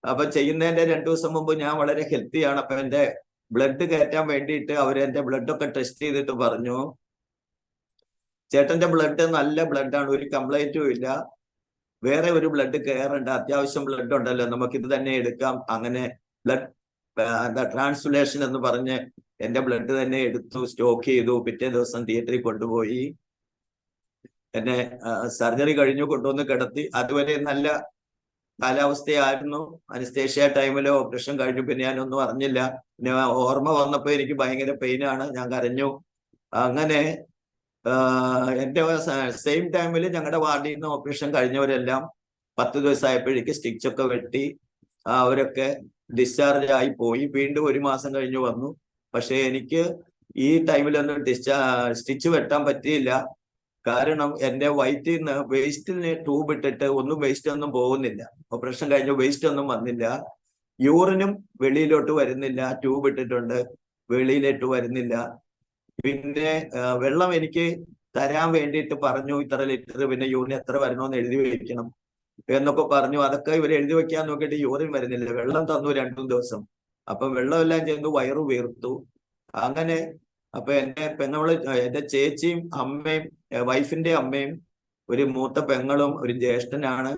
അപ്പൊ ചെയ്യുന്നതിന്റെ 2 ദിവസം മുമ്പ് ഞാൻ വളരെ ഹെൽത്തിയാണ്. അപ്പൊ എന്റെ ബ്ലഡ് കയറ്റാൻ വേണ്ടിയിട്ട് അവരെന്റെ ബ്ലഡൊക്കെ ടെസ്റ്റ് ചെയ്തിട്ട് പറഞ്ഞു, ചേട്ടന്റെ ബ്ലഡ് നല്ല ബ്ലഡാണ്, ഒരു കംപ്ലൈന്റും ഇല്ല, വേറെ ഒരു ബ്ലഡ് കയറണ്ട, അത്യാവശ്യം ബ്ലഡ് ഉണ്ടല്ലോ, നമുക്കിത് തന്നെ എടുക്കാം. അങ്ങനെ ബ്ലഡ് ട്രാൻസ്ഫ്യൂഷൻ എന്ന് പറഞ്ഞ് എന്റെ ബ്ലഡ് തന്നെ എടുത്തു, സ്റ്റോക്ക് ചെയ്തു. പിറ്റേ ദിവസം തിയേറ്ററിൽ കൊണ്ടുപോയി എന്നെ സർജറി കഴിഞ്ഞു കൊണ്ടുവന്ന് കിടത്തി. അതുവരെ നല്ല കാലാവസ്ഥയായിരുന്നു. അനസ്തേഷ്യ ടൈമില് ഓപ്പറേഷൻ കഴിഞ്ഞു. പിന്നെ ഞാനൊന്നും അറിഞ്ഞില്ല. പിന്നെ ഓർമ്മ വന്നപ്പോ എനിക്ക് ഭയങ്കര പെയിനാണ്, ഞാൻ കരഞ്ഞു. അങ്ങനെ എന്റെ സെയിം ടൈമിൽ ഞങ്ങളുടെ വാർഡിൽ നിന്ന് ഓപ്പറേഷൻ കഴിഞ്ഞവരെല്ലാം 10 ദിവസമായപ്പോഴേക്ക് സ്റ്റിച്ചൊക്കെ വെട്ടി അവരൊക്കെ ഡിസ്ചാർജ് ആയി പോയി. വീണ്ടും 1 മാസം കഴിഞ്ഞു വന്നു. പക്ഷെ എനിക്ക് ഈ ടൈമിലൊന്നും സ്റ്റിച്ച് വെട്ടാൻ പറ്റിയില്ല. കാരണം എന്റെ വയറ്റിൽ നിന്ന് വേസ്റ്റിന് ട്യൂബ് ഇട്ടിട്ട് വേസ്റ്റ് ഒന്നും പോകുന്നില്ല. ഓപ്പറേഷൻ കഴിഞ്ഞ വേസ്റ്റ് ഒന്നും വന്നില്ല. യൂറിനും വെളിയിലോട്ട് വരുന്നില്ല, ട്യൂബ് ഇട്ടിട്ടുണ്ട്, വെളിയിലോട്ട് വരുന്നില്ല. പിന്നെ വെള്ളം എനിക്ക് തരാൻ വേണ്ടിയിട്ട് പറഞ്ഞു, ഇത്ര ലിറ്റർ, പിന്നെ യൂറിൻ എത്ര വരണമെന്ന് എഴുതി വെക്കണം എന്നൊക്കെ പറഞ്ഞു. അതൊക്കെ ഇവർ എഴുതി വെക്കാൻ നോക്കിയിട്ട് യൂറിൻ വരുന്നില്ല. വെള്ളം തന്നു 2 ദിവസം. അപ്പൊ വെള്ളമെല്ലാം ചെയ്തു, വയറു വീർത്തു. അങ്ങനെ അപ്പൊ എന്റെ പെങ്ങള്, എന്റെ ചേച്ചിയും അമ്മയും, വൈഫിന്റെ അമ്മയും, ഒരു മൂത്ത പെങ്ങളും ഒരു ജ്യേഷ്ഠനാണ്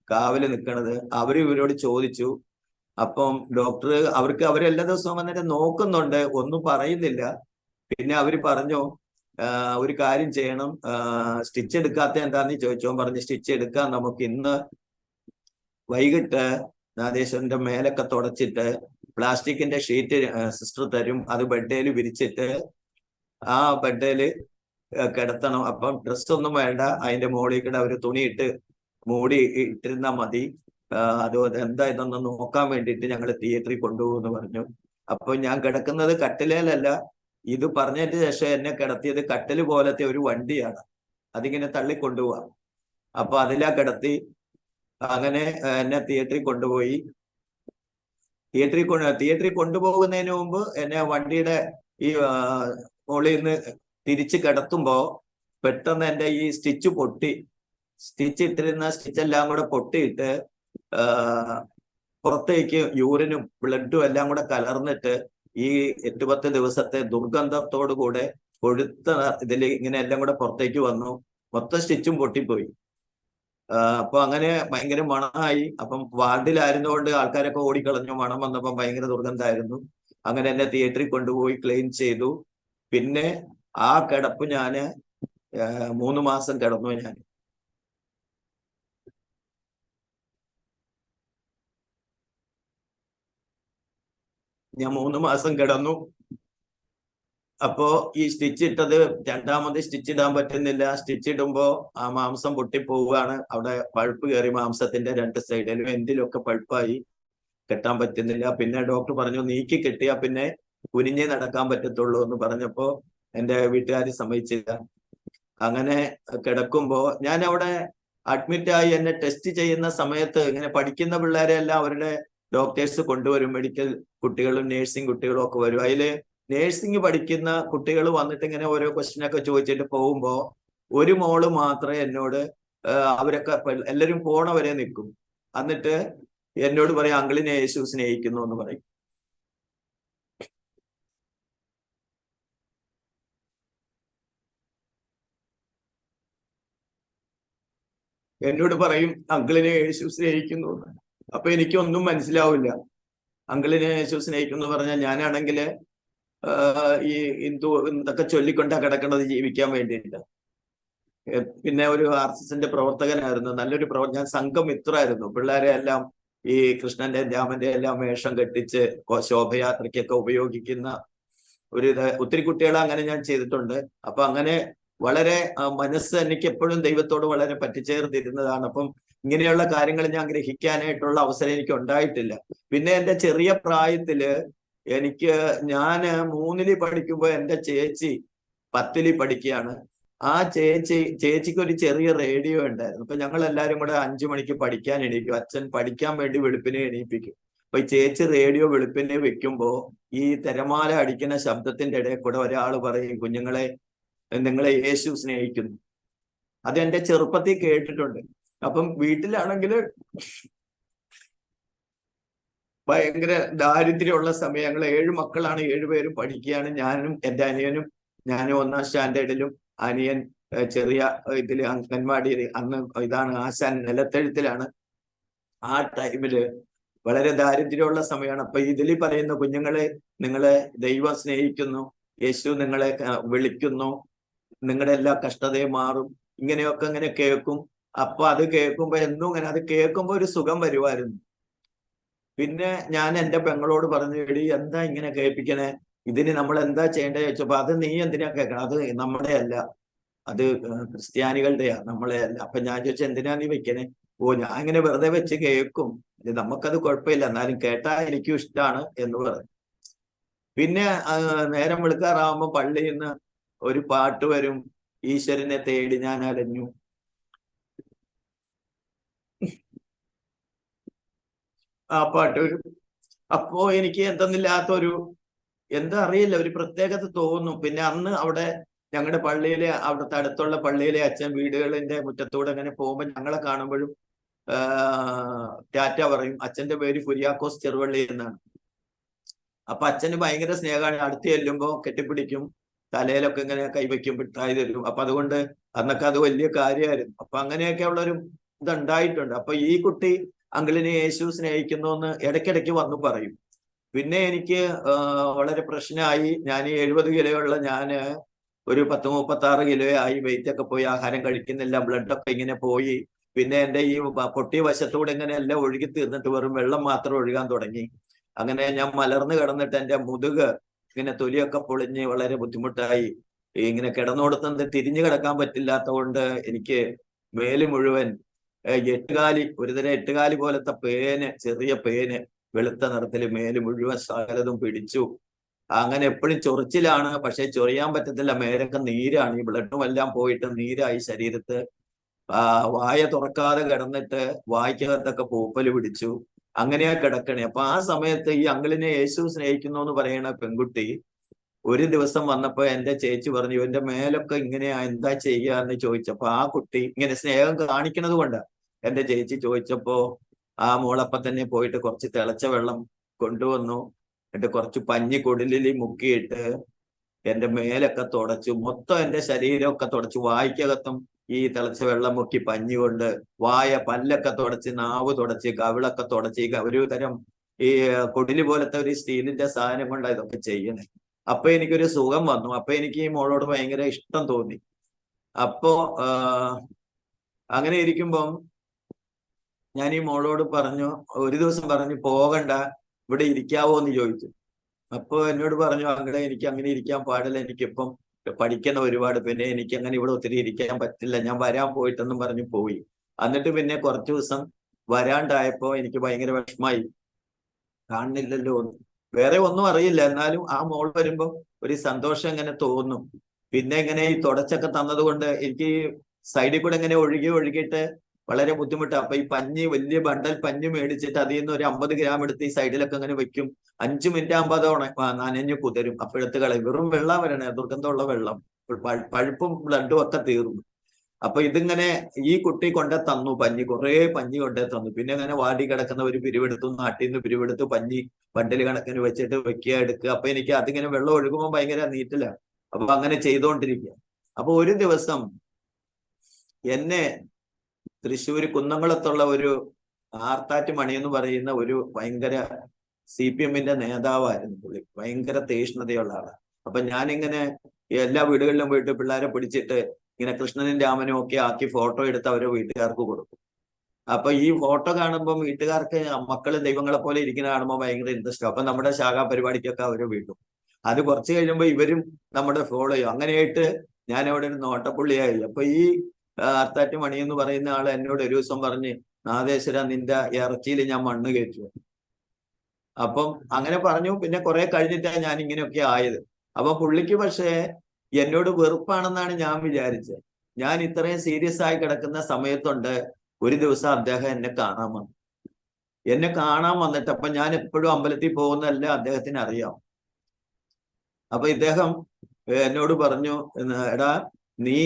കാവല് നിൽക്കണത്. അവര് ഇവരോട് ചോദിച്ചു. അപ്പം ഡോക്ടർ അവരെല്ലാ ദിവസവും വന്നിട്ട് നോക്കുന്നുണ്ട്, ഒന്നും പറയുന്നില്ല. പിന്നെ അവര് പറഞ്ഞു, ഒരു കാര്യം ചെയ്യണം, സ്റ്റിച്ച് എടുക്കാത്ത എന്താന്ന് ചോദിച്ചോ. പറഞ്ഞ് സ്റ്റിച്ച് എടുക്കാൻ നമുക്ക് ഇന്ന് വൈകിട്ട് നാദേശ്വരന്റെ മേലൊക്കെ തുടച്ചിട്ട് പ്ലാസ്റ്റിക്കിന്റെ ഷീറ്റ് സിസ്റ്റർ തരും, അത് ബെഡേൽ വിരിച്ചിട്ട് ആ ബെഡേല് കിടത്തണം. അപ്പം ഡ്രസ്സൊന്നും വേണ്ട, അതിന്റെ മുകളിൽ കൂടെ ഒരു തുണിയിട്ട് മൂടി ഇട്ടിരുന്നാ മതി. അത് എന്താ ഇതൊന്ന് നോക്കാൻ വേണ്ടിയിട്ട് ഞങ്ങൾ തിയേറ്ററിൽ കൊണ്ടുപോകുമെന്ന് പറഞ്ഞു. അപ്പൊ ഞാൻ കിടക്കുന്നത് കട്ടിലേലല്ല. ഇത് പറഞ്ഞതിന് ശേഷം എന്നെ കിടത്തിയത് കട്ടില് പോലത്തെ ഒരു വണ്ടിയാണ്, അതിങ്ങനെ തള്ളിക്കൊണ്ടുപോവാം. അപ്പൊ അതിലാ കിടത്തി. അങ്ങനെ എന്നെ തിയേറ്ററിൽ കൊണ്ടുപോയി. തിയേറ്ററിൽ കൊണ്ടുപോകുന്നതിന് മുമ്പ് എന്നെ വണ്ടിയുടെ ഈ മുകളിൽ നിന്ന് തിരിച്ച് കിടത്തുമ്പോ പെട്ടെന്ന് എന്റെ ഈ സ്റ്റിച്ച് പൊട്ടി. സ്റ്റിച്ച് ഇട്ടിരുന്ന സ്റ്റിച്ചെല്ലാം കൂടെ പൊട്ടിയിട്ട് പുറത്തേക്ക് യൂറിനും ബ്ലഡും എല്ലാം കൂടെ കലർന്നിട്ട് ഈ 8-10 ദിവസത്തെ ദുർഗന്ധത്തോടു കൂടെ കൊഴുത്ത ഇതിൽ ഇങ്ങനെ എല്ലാം കൂടെ പുറത്തേക്ക് വന്നു. മൊത്തം സ്റ്റിച്ചും പൊട്ടിപ്പോയി. അപ്പൊ അങ്ങനെ ഭയങ്കര മണമായി. അപ്പം വാർഡിലായിരുന്നുകൊണ്ട് ആൾക്കാരൊക്കെ ഓടിക്കളഞ്ഞു. മണം വന്നപ്പം ഭയങ്കര ദുർഗന്ധമായിരുന്നു. അങ്ങനെ എന്നെ തിയേറ്ററിൽ കൊണ്ടുപോയി ക്ലീൻ ചെയ്തു. പിന്നെ ആ കിടപ്പ് ഞാന് 3 മാസം കിടന്നു. ഞാൻ 3 മാസം കിടന്നു. അപ്പോ ഈ സ്റ്റിച്ച് ഇട്ടത് രണ്ടാമത് സ്റ്റിച്ച് ഇടാൻ പറ്റുന്നില്ല. സ്റ്റിച്ച് ഇടുമ്പോ ആ മാംസം പൊട്ടിപ്പോവുകയാണ്. അവിടെ പഴുപ്പ് കയറി മാംസത്തിന്റെ 2 സൈഡിലും എന്തിലൊക്കെ പഴുപ്പായി. കെട്ടാൻ പറ്റുന്നില്ല. പിന്നെ ഡോക്ടർ പറഞ്ഞു നീക്കി കെട്ടിയാ പിന്നെ കുനിഞ്ഞേ നടക്കാൻ പറ്റത്തുള്ളൂ എന്ന് പറഞ്ഞപ്പോ എന്റെ വീട്ടുകാർ സമ്മതിച്ചില്ല. അങ്ങനെ കിടക്കുമ്പോ ഞാൻ അവിടെ അഡ്മിറ്റായി. എന്നെ ടെസ്റ്റ് ചെയ്യുന്ന സമയത്ത് ഇങ്ങനെ പഠിക്കുന്ന പിള്ളേരെ എല്ലാം അവരുടെ ഡോക്ടേഴ്സ് കൊണ്ടുവരും. മെഡിക്കൽ കുട്ടികളും നേഴ്സിംഗ് കുട്ടികളും ഒക്കെ വരും. അതില് നേഴ്സിംഗ് പഠിക്കുന്ന കുട്ടികൾ വന്നിട്ട് ഇങ്ങനെ ഓരോ ക്വസ്റ്റ്യനൊക്കെ ചോദിച്ചിട്ട് പോകുമ്പോ ഒരു മോള് മാത്രമേ എന്നോട് അവരൊക്കെ എല്ലാവരും പോണവരെ നിൽക്കും. എന്നിട്ട് എന്നോട് പറയും അങ്കിളിനെ യേശു സ്നേഹിക്കുന്നു എന്ന് പറയും. എന്നോട് പറയും അങ്കിളിനെ യേശു സ്നേഹിക്കുന്നു. അപ്പൊ എനിക്കൊന്നും മനസ്സിലാവില്ല. അങ്കിളിനെ യേശു സ്നേഹിക്കുന്നു പറഞ്ഞാൽ ഞാനാണെങ്കിൽ ഈ ഹിന്ദു ഇതൊക്കെ ചൊല്ലിക്കൊണ്ടാ കിടക്കുന്നത് ജീവിക്കാൻ വേണ്ടിയിട്ട്. പിന്നെ ഒരു ആർഎസ്എസിന്റെ പ്രവർത്തകനായിരുന്നു. നല്ലൊരു ഞാൻ സംഘമിത്രമായിരുന്നു. പിള്ളേരെ എല്ലാം ഈ കൃഷ്ണന്റെ രാമന്റെ എല്ലാം വേഷം കെട്ടിച്ച് ശോഭയാത്രയ്ക്കൊക്കെ ഉപയോഗിക്കുന്ന ഒത്തിരി കുട്ടികളെ അങ്ങനെ ഞാൻ ചെയ്തിട്ടുണ്ട്. അപ്പൊ അങ്ങനെ വളരെ മനസ്സ് എനിക്ക് എപ്പോഴും ദൈവത്തോട് വളരെ പറ്റിച്ചേർന്നിരുന്നതാണ്. അപ്പം ഇങ്ങനെയുള്ള കാര്യങ്ങൾ ഞാൻ ഗ്രഹിക്കാനായിട്ടുള്ള അവസരം എനിക്ക് ഉണ്ടായിട്ടില്ല. പിന്നെ എന്റെ ചെറിയ പ്രായത്തില് ഞാന് 3-ൽ പഠിക്കുമ്പോ എന്റെ ചേച്ചി 10-ൽ പഠിക്കുകയാണ്. ആ ചേച്ചിക്ക് ഒരു ചെറിയ റേഡിയോ ഉണ്ടായിരുന്നു. അപ്പൊ ഞങ്ങൾ എല്ലാവരും കൂടെ 5 മണിക്ക് പഠിക്കാൻ എണീക്കും. അച്ഛൻ പഠിക്കാൻ വേണ്ടി വെളുപ്പിനെ എണീപ്പിക്കും. അപ്പൊ ഈ ചേച്ചി റേഡിയോ വെളുപ്പിനെ വെക്കുമ്പോ ഈ തിരമാല അടിക്കുന്ന ശബ്ദത്തിന്റെ ഇടയിൽ കൂടെ ഒരാൾ പറയും കുഞ്ഞുങ്ങളെ നിങ്ങളെ യേശു സ്നേഹിക്കുന്നു. അത് എന്റെ ചെറുപ്പത്തിൽ കേട്ടിട്ടുണ്ട്. അപ്പം വീട്ടിലാണെങ്കിൽ ഭയങ്കര ദാരിദ്ര്യമുള്ള സമയം. ഞങ്ങൾ 7 മക്കളാണ്. 7 പേരും പഠിക്കുകയാണ്. ഞാനും എന്റെ അനിയനും. ഞാനും 1-ാം സ്റ്റാൻഡേർഡിലും അനിയൻ ചെറിയ ഇതില് അംഗൻവാടിയിൽ. അന്ന് ഇതാണ് ആശാൻ നിലത്തെഴുത്തിലാണ്. ആ ടൈമില് വളരെ ദാരിദ്ര്യമുള്ള സമയമാണ്. അപ്പൊ ഇതിൽ പറയുന്ന കുഞ്ഞുങ്ങളെ നിങ്ങളെ ദൈവം സ്നേഹിക്കുന്നു, യേശു നിങ്ങളെ വിളിക്കുന്നു, നിങ്ങളുടെ എല്ലാ കഷ്ടതയും മാറും, ഇങ്ങനെയൊക്കെ ഇങ്ങനെ കേൾക്കും. അപ്പൊ അത് കേൾക്കുമ്പോ എന്നും ഇങ്ങനെ അത് കേൾക്കുമ്പോ ഒരു സുഖം വരുമായിരുന്നു. പിന്നെ ഞാൻ എന്റെ പെങ്ങളോട് പറഞ്ഞു എടി എന്താ ഇങ്ങനെ കേൾപ്പിക്കണേ, ഇതിന് നമ്മൾ എന്താ ചെയ്യേണ്ടത് ചോദിച്ചപ്പോ അത് നീ എന്തിനാ കേൾക്കണം, അത് നമ്മുടെ അല്ല, അത് ക്രിസ്ത്യാനികളുടെയാ, നമ്മളെ അല്ല. അപ്പൊ ഞാൻ ചോദിച്ചു എന്തിനാ നീ വെക്കണേ? ഓ ഞാൻ ഇങ്ങനെ വെറുതെ വെച്ച് കേൾക്കും, നമുക്കത് കുഴപ്പമില്ല, എന്നാലും കേട്ടാ എനിക്കും ഇഷ്ടമാണ് എന്ന് പറഞ്ഞു. പിന്നെ നേരം വെളുക്കാറാവുമ്പോ പള്ളിയിൽ നിന്ന് ഒരു പാട്ട് വരും, ഈശ്വരനെ തേടി ഞാൻ അലഞ്ഞു. ആ പാട്ട് വരും. അപ്പോ എനിക്ക് എന്തെന്നില്ലാത്തൊരു എന്താ അറിയില്ല, ഒരു പ്രത്യേകത തോന്നും. പിന്നെ അന്ന് അവിടെ ഞങ്ങളുടെ പള്ളിയിലെ അവിടുത്തെ അടുത്തുള്ള പള്ളിയിലെ അച്ഛൻ വീടുകളിന്റെ മുറ്റത്തൂടെ അങ്ങനെ പോകുമ്പോൾ ഞങ്ങളെ കാണുമ്പോഴും ടാറ്റ പറയും. അച്ഛന്റെ പേര് കുര്യാക്കോസ് ചെറുവള്ളി എന്നാണ്. അപ്പൊ അച്ഛന് ഭയങ്കര സ്നേഹമാണ്. അടുത്ത് ചെല്ലുമ്പോ കെട്ടിപ്പിടിക്കും, തലയിലൊക്കെ ഇങ്ങനെ കൈവയ്ക്കും, മിഠായി തരും. അപ്പൊ അതുകൊണ്ട് അന്നൊക്കെ അത് വലിയ കാര്യമായിരുന്നു. അപ്പൊ അങ്ങനെയൊക്കെ ഉള്ളൊരു ഇതുണ്ടായിട്ടുണ്ട്. അപ്പൊ ഈ കുട്ടി അങ്കിളിനെ യേശു സ്നേഹിക്കുന്നു എന്ന് ഇടയ്ക്കിടയ്ക്ക് വന്നു പറയും. പിന്നെ എനിക്ക് വളരെ പ്രശ്നമായി. ഞാൻ 70 കിലോ ഉള്ള ഞാന് ഒരു 10-36 കിലോ ആയി. വെയിറ്റ് ഒക്കെ പോയി, ആഹാരം കഴിക്കുന്നില്ല, ബ്ലഡൊക്കെ ഇങ്ങനെ പോയി. പിന്നെ എന്റെ ഈ പൊട്ടിയ വശത്തൂടെ ഇങ്ങനെ എല്ലാം ഒഴുകി തീർന്നിട്ട് വെറും വെള്ളം മാത്രം ഒഴുകാൻ തുടങ്ങി. അങ്ങനെ ഞാൻ മലർന്നു കിടന്നിട്ട് എന്റെ മുതുക് ഇങ്ങനെ തൊലിയൊക്കെ പൊളിഞ്ഞ് വളരെ ബുദ്ധിമുട്ടായി. ഇങ്ങനെ കിടന്നോടത്തുനിന്ന് തിരിഞ്ഞു കിടക്കാൻ പറ്റില്ലാത്ത കൊണ്ട് എനിക്ക് മേല് മുഴുവൻ ഒരുതരം 8 കാലി പോലത്തെ പേന്, ചെറിയ പേന്, വെളുത്ത നിറത്തില് മേല് മുഴുവൻ സകലതും പിടിച്ചു. അങ്ങനെ എപ്പോഴും ചൊറിച്ചിലാണ്, പക്ഷെ ചൊറിയാൻ പറ്റത്തില്ല, മേലൊക്കെ നീരാണ്, ഈ ബ്ലഡും എല്ലാം പോയിട്ട് നീരായി ശരീരത്ത്. വായ തുറക്കാതെ കിടന്നിട്ട് വായ്ക്കകത്തൊക്കെ പൂപ്പല് പിടിച്ചു. അങ്ങനെയാ കിടക്കണേ. അപ്പൊ ആ സമയത്ത് ഈ അങ്കിളിനെ യേശു സ്നേഹിക്കുന്നു എന്ന് പറയുന്ന പെൺകുട്ടി ഒരു ദിവസം വന്നപ്പോ എന്റെ ചേച്ചി പറഞ്ഞു ഇവന്റെ മേലൊക്കെ ഇങ്ങനെയാ, എന്താ ചെയ്യാന്ന് ചോദിച്ചപ്പോ ആ കുട്ടി ഇങ്ങനെ സ്നേഹം കാണിക്കണത് കൊണ്ട് എന്റെ ചേച്ചി ചോദിച്ചപ്പോ ആ മോളപ്പ തന്നെ പോയിട്ട് കുറച്ച് തിളച്ച വെള്ളം കൊണ്ടുവന്നു. എന്നിട്ട് കുറച്ച് പഞ്ഞി കുടലിൽ മുക്കിയിട്ട് എന്റെ മേലൊക്കെ തുടച്ചു, മൊത്തം എന്റെ ശരീരമൊക്കെ തുടച്ചു, വായ്ക്കകത്തും ഈ തിളച്ച വെള്ളം മുക്കി പഞ്ഞി കൊണ്ട് പല്ലൊക്കെ തുടച്ച്, നാവ് തുടച്ച്, കവിളൊക്കെ തുടച്ച്, ഒരു തരം ഈ കൊടില് പോലത്തെ ഒരു സ്റ്റീലിന്റെ സാധനം കൊണ്ടാണ് ഇതൊക്കെ ചെയ്യുന്നത്. അപ്പൊ എനിക്കൊരു സുഖം വന്നു. അപ്പൊ എനിക്ക് ഈ മോളോട് ഭയങ്കര ഇഷ്ടം തോന്നി. അപ്പോ അങ്ങനെ ഇരിക്കുമ്പം ഞാൻ ഈ മോളോട് പറഞ്ഞു, ഒരു ദിവസം പറഞ്ഞു, പോകണ്ട, ഇവിടെ ഇരിക്കാവോ എന്ന് ചോദിച്ചു. അപ്പൊ എന്നോട് പറഞ്ഞു, അങ്ങനെ എനിക്ക് അങ്ങനെ ഇരിക്കാൻ പാടില്ല, എനിക്കിപ്പം പഠിക്കണം ഒരുപാട്, പിന്നെ എനിക്ക് അങ്ങനെ ഇവിടെ ഒത്തിരി ഇരിക്കാൻ പറ്റില്ല, ഞാൻ വരാൻ പോയിട്ടെന്നും പറഞ്ഞു പോയി. എന്നിട്ട് പിന്നെ കുറച്ചു ദിവസം വരാണ്ടായപ്പോ എനിക്ക് ഭയങ്കര വിഷമായി, കാണുന്നില്ലല്ലോ. വേറെ ഒന്നും അറിയില്ല, എന്നാലും ആ മോൾ വരുമ്പോ ഒരു സന്തോഷം ഇങ്ങനെ തോന്നും. പിന്നെ ഇങ്ങനെ ഈ തുടച്ചൊക്കെ തന്നത് കൊണ്ട് എനിക്ക് സൈഡിൽ കൂടെ ഇങ്ങനെ ഒഴുകിയിട്ട് വളരെ ബുദ്ധിമുട്ടാണ്. അപ്പൊ ഈ പഞ്ഞി, വലിയ ബണ്ടൽ പഞ്ഞി മേടിച്ചിട്ട് അതിൽ നിന്ന് ഒരു 50 ഗ്രാം എടുത്ത് ഈ സൈഡിലൊക്കെ ഇങ്ങനെ വെക്കും. 5 മിനിറ്റ് ആകുമ്പോൾ അത് നനഞ്ഞു കുതിരും. അപ്പോഴത്തെ കളയും. വെറും വെള്ളം വരണേ, ദുർഗന്ധമുള്ള വെള്ളം, പഴുപ്പും ബ്ലഡും ഒക്കെ തീർന്നു. അപ്പൊ ഇതിങ്ങനെ ഈ കുട്ടി കൊണ്ടേ തന്നു പഞ്ഞി, കുറെ പഞ്ഞി കൊണ്ടേ തന്നു. പിന്നെ അങ്ങനെ വാടി കിടക്കുന്ന ഒരു പിരിവെടുത്തു, നാട്ടിൽ നിന്ന് പിരിവെടുത്ത് പഞ്ഞി ബണ്ടൽ കണക്കിന് വെച്ചിട്ട് വെക്കുക, എടുക്കുക. അപ്പൊ എനിക്ക് അതിങ്ങനെ വെള്ളം ഒഴുകുമ്പോൾ ഭയങ്കര നീറ്റില്ല. അപ്പൊ അങ്ങനെ ചെയ്തുകൊണ്ടിരിക്കുക. അപ്പൊ ഒരു ദിവസം എന്നെ തൃശ്ശൂർ കുന്നംകുളത്തുള്ള ഒരു ആർത്താറ്റ് മണി എന്ന് പറയുന്ന ഒരു ഭയങ്കര CPM-ന്റെ നേതാവായിരുന്നു പുള്ളി. ഭയങ്കര തീഷ്ണതയുള്ള ആളാണ്. അപ്പൊ ഞാനിങ്ങനെ എല്ലാ വീടുകളിലും പോയിട്ട് പിള്ളേരെ പിടിച്ചിട്ട് ഇങ്ങനെ കൃഷ്ണനും രാമനും ഒക്കെ ആക്കി ഫോട്ടോ എടുത്ത് അവരെ വീട്ടുകാർക്ക് കൊടുക്കും. അപ്പൊ ഈ ഫോട്ടോ കാണുമ്പോൾ വീട്ടുകാർക്ക് മക്കള് ദൈവങ്ങളെ പോലെ ഇരിക്കുന്ന കാണുമ്പോൾ ഭയങ്കര ഇൻട്രസ്റ്റ്. അപ്പൊ നമ്മുടെ ശാഖാ പരിപാടിക്കൊക്കെ അവരെ വീട്ടും. അത് കുറച്ച് കഴിയുമ്പോൾ ഇവരും നമ്മുടെ ഫോളോ ചെയ്യും. അങ്ങനെയായിട്ട് ഞാൻ അവിടെ ഒരു നോട്ടപ്പുള്ളിയായി. അപ്പൊ ഈ ആർത്താറ്റ് മണി എന്ന് പറയുന്ന ആള് എന്നോട് ഒരു ദിവസം പറഞ്ഞ്, നാദേശ്വര, നിന്റെ ഇറച്ചിയിൽ ഞാൻ മണ്ണ് കയറ്റുക. അപ്പം അങ്ങനെ പറഞ്ഞു. പിന്നെ കുറെ കഴിഞ്ഞിട്ടാണ് ഞാൻ ഇങ്ങനെയൊക്കെ ആയത്. അപ്പൊ പുള്ളിക്ക് പക്ഷേ എന്നോട് വെറുപ്പാണെന്നാണ് ഞാൻ വിചാരിച്ചത്. ഞാൻ ഇത്രയും സീരിയസ് ആയി കിടക്കുന്ന സമയത്തുണ്ട് ഒരു ദിവസം അദ്ദേഹം എന്നെ കാണാൻ വന്നു. അപ്പൊ ഞാൻ എപ്പോഴും അമ്പലത്തിൽ പോകുന്നതല്ല അദ്ദേഹത്തിന് അറിയാം. അപ്പൊ ഇദ്ദേഹം എന്നോട് പറഞ്ഞു, എടാ, നീ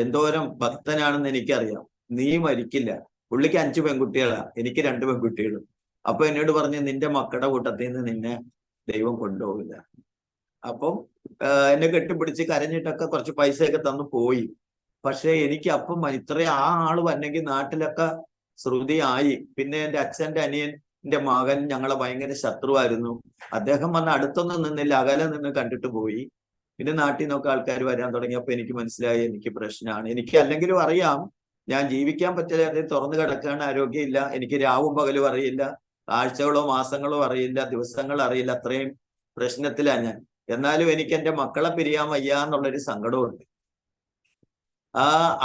എന്തോരം ഭക്തനാണെന്ന് എനിക്കറിയാം, നീ മരിക്കില്ല. പുള്ളിക്ക് 5 പെൺകുട്ടികളാ, എനിക്ക് 2 പെൺകുട്ടികളും. അപ്പൊ എന്നോട് പറഞ്ഞു, നിന്റെ മക്കളുടെ കൂട്ടത്തിൽ നിന്ന് നിന്നെ ദൈവം കൊണ്ടുപോകില്ല. അപ്പം എന്നെ കെട്ടിപ്പിടിച്ച് കരഞ്ഞിട്ടൊക്കെ കുറച്ച് പൈസയൊക്കെ തന്നു പോയി. പക്ഷെ എനിക്ക് അപ്പം ഇത്രയും ആ ആള് വന്നെങ്കിൽ നാട്ടിലൊക്കെ ശ്രുതി ആയി. പിന്നെ എൻ്റെ അച്ഛൻ്റെ അനിയന്റെ മകൻ ഞങ്ങളെ ഭയങ്കര ശത്രുവായിരുന്നു. അദ്ദേഹം വന്ന് അടുത്തൊന്നും നിന്നില്ല, അകലെ നിന്ന് കണ്ടിട്ട് പോയി. പിന്നെ നാട്ടിൽ നിന്നൊക്കെ ആൾക്കാർ വരാൻ തുടങ്ങിയപ്പോൾ എനിക്ക് മനസ്സിലായി എനിക്ക് പ്രശ്നമാണ്. എനിക്ക് അല്ലെങ്കിലും അറിയാം ഞാൻ ജീവിക്കാൻ പറ്റില്ല, അത് തുറന്നു കിടക്കുകയാണ്, ആരോഗ്യമില്ല, എനിക്ക് രാവും പകലും അറിയില്ല, ആഴ്ചകളോ മാസങ്ങളോ അറിയില്ല, ദിവസങ്ങൾ അറിയില്ല, അത്രയും പ്രശ്നത്തിലാണ് ഞാൻ. എന്നാലും എനിക്ക് എൻ്റെ മക്കളെ പിരിയാൻ വയ്യ എന്നുള്ളൊരു സങ്കടമുണ്ട്.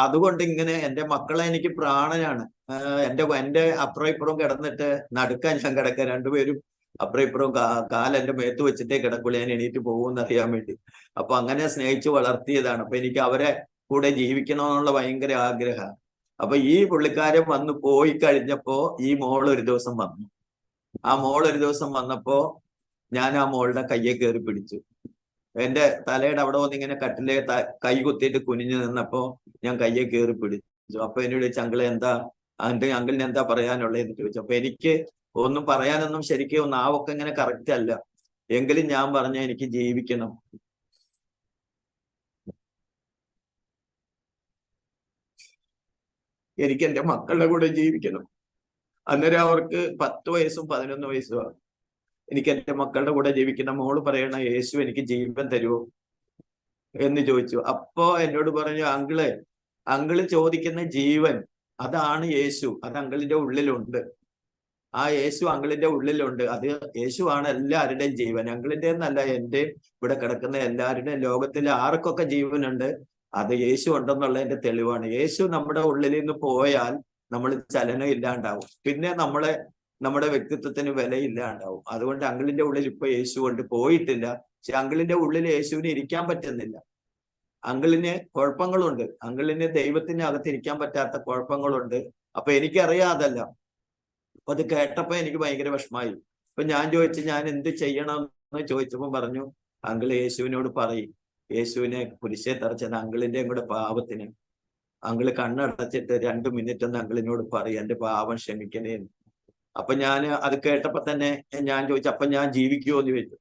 അതുകൊണ്ട് ഇങ്ങനെ എൻ്റെ മക്കളെ എനിക്ക് പ്രാണനാണ്. എൻ്റെ അപ്പുറം ഇപ്പുറം കിടന്നിട്ട് നടുക്കാൻ ഞാൻ കിടക്കുക. രണ്ടുപേരും അപ്പുറം ഇപ്പുറം കാലെന്റെ മേത്ത് വെച്ചിട്ടേ കിടക്കുള്ളൂ, ഞാൻ എണീറ്റ് പോകുമെന്ന് അറിയാൻ വേണ്ടി. അപ്പൊ അങ്ങനെ സ്നേഹിച്ച് വളർത്തിയതാണ്. അപ്പൊ എനിക്ക് അവരെ കൂടെ ജീവിക്കണമെന്നുള്ള ഭയങ്കര ആഗ്രഹമാണ്. അപ്പൊ ഈ പുള്ളിക്കാരൻ വന്ന് പോയി കഴിഞ്ഞപ്പോ ഈ മോൾ ഒരു ദിവസം വന്നു. ആ മോൾ ഒരു ദിവസം വന്നപ്പോ ഞാൻ ആ മോളുടെ കയ്യെ കയറി പിടിച്ചു. എന്റെ തലയുടെ അവിടെ വന്ന് ഇങ്ങനെ കട്ടിലെ കൈ കുത്തിയിട്ട് കുനിഞ്ഞു നിന്നപ്പോ ഞാൻ കയ്യെ കയറി പിടിച്ചു. അപ്പൊ എന്നോട് ചോദിച്ചു, അങ്കിളെ എന്താ, അങ്കിളിന് എന്താ പറയാനുള്ളതെന്ന് ചോദിച്ചു. അപ്പൊ എനിക്ക് ഒന്നും പറയാനൊന്നും ശരിക്കും നാവൊക്കെ ഇങ്ങനെ കറക്റ്റ് അല്ല. എങ്കിലും ഞാൻ പറഞ്ഞ എനിക്ക് ജീവിക്കണം, എനിക്ക് എൻ്റെ മക്കളുടെ കൂടെ ജീവിക്കണം. അന്നേരം അവർക്ക് 10 വയസ്സും 11 വയസ്സുമാണ്. എനിക്ക് എൻ്റെ മക്കളുടെ കൂടെ ജീവിക്കണം. മോള് പറയണ, യേശു എനിക്ക് ജീവൻ തരുമോ എന്ന് ചോദിച്ചു. അപ്പോ എന്നോട് പറഞ്ഞു, അങ്കിള് ചോദിക്കുന്ന ജീവൻ, അതാണ് യേശു, അത് അങ്കിളിന്റെ ഉള്ളിലുണ്ട്. ആ യേശു അങ്കിളിന്റെ ഉള്ളിലുണ്ട്. അത് യേശുവാണ് എല്ലാവരുടെയും ജീവൻ, അങ്കിളിന്റെ എന്നല്ല, എന്റെയും ഇവിടെ കിടക്കുന്ന എല്ലാവരുടെയും. ലോകത്തിൽ ആർക്കൊക്കെ ജീവനുണ്ട് അത് യേശു ഉണ്ടെന്നുള്ളതിന്റെ തെളിവാണ്. യേശു നമ്മുടെ ഉള്ളിൽ നിന്ന് പോയാൽ നമ്മൾ ചലനം ഇല്ലാണ്ടാവും. പിന്നെ നമ്മുടെ വ്യക്തിത്വത്തിന് വിലയില്ലാണ്ടാവും. അതുകൊണ്ട് അങ്കിളിന്റെ ഉള്ളിൽ ഇപ്പൊ യേശു കൊണ്ട് പോയിട്ടില്ല. പക്ഷെ അങ്കിളിന്റെ ഉള്ളിൽ യേശുവിന് ഇരിക്കാൻ പറ്റുന്നില്ല. അങ്കിളിന് കുഴപ്പങ്ങളുണ്ട്, അങ്കിളിന് ദൈവത്തിന് അകത്തിരിക്കാൻ പറ്റാത്ത കുഴപ്പങ്ങളുണ്ട്. അപ്പൊ എനിക്കറിയാം അതല്ല. അപ്പൊ അത് കേട്ടപ്പോ എനിക്ക് ഭയങ്കര വിഷമായി. അപ്പൊ ഞാൻ ചോദിച്ചു, ഞാൻ എന്ത് ചെയ്യണം എന്ന് ചോദിച്ചപ്പോ പറഞ്ഞു, അങ്കിൾ യേശുവിനോട് പറയും, യേശുവിനെ കുരിശേ തറച്ചത് അങ്കിളിന്റെ കൂടെ പാപത്തിന്. അങ്കിള് കണ്ണടച്ചിട്ട് 2 മിനിറ്റ് ഒന്ന് അങ്കിളിനോട് പറയും, എന്റെ പാപം ക്ഷമിക്കണേ. അപ്പൊ ഞാൻ അത് കേട്ടപ്പോ തന്നെ ഞാൻ ചോദിച്ചു, അപ്പൊ ഞാൻ ജീവിക്കുമോ എന്ന് ചോദിച്ചു.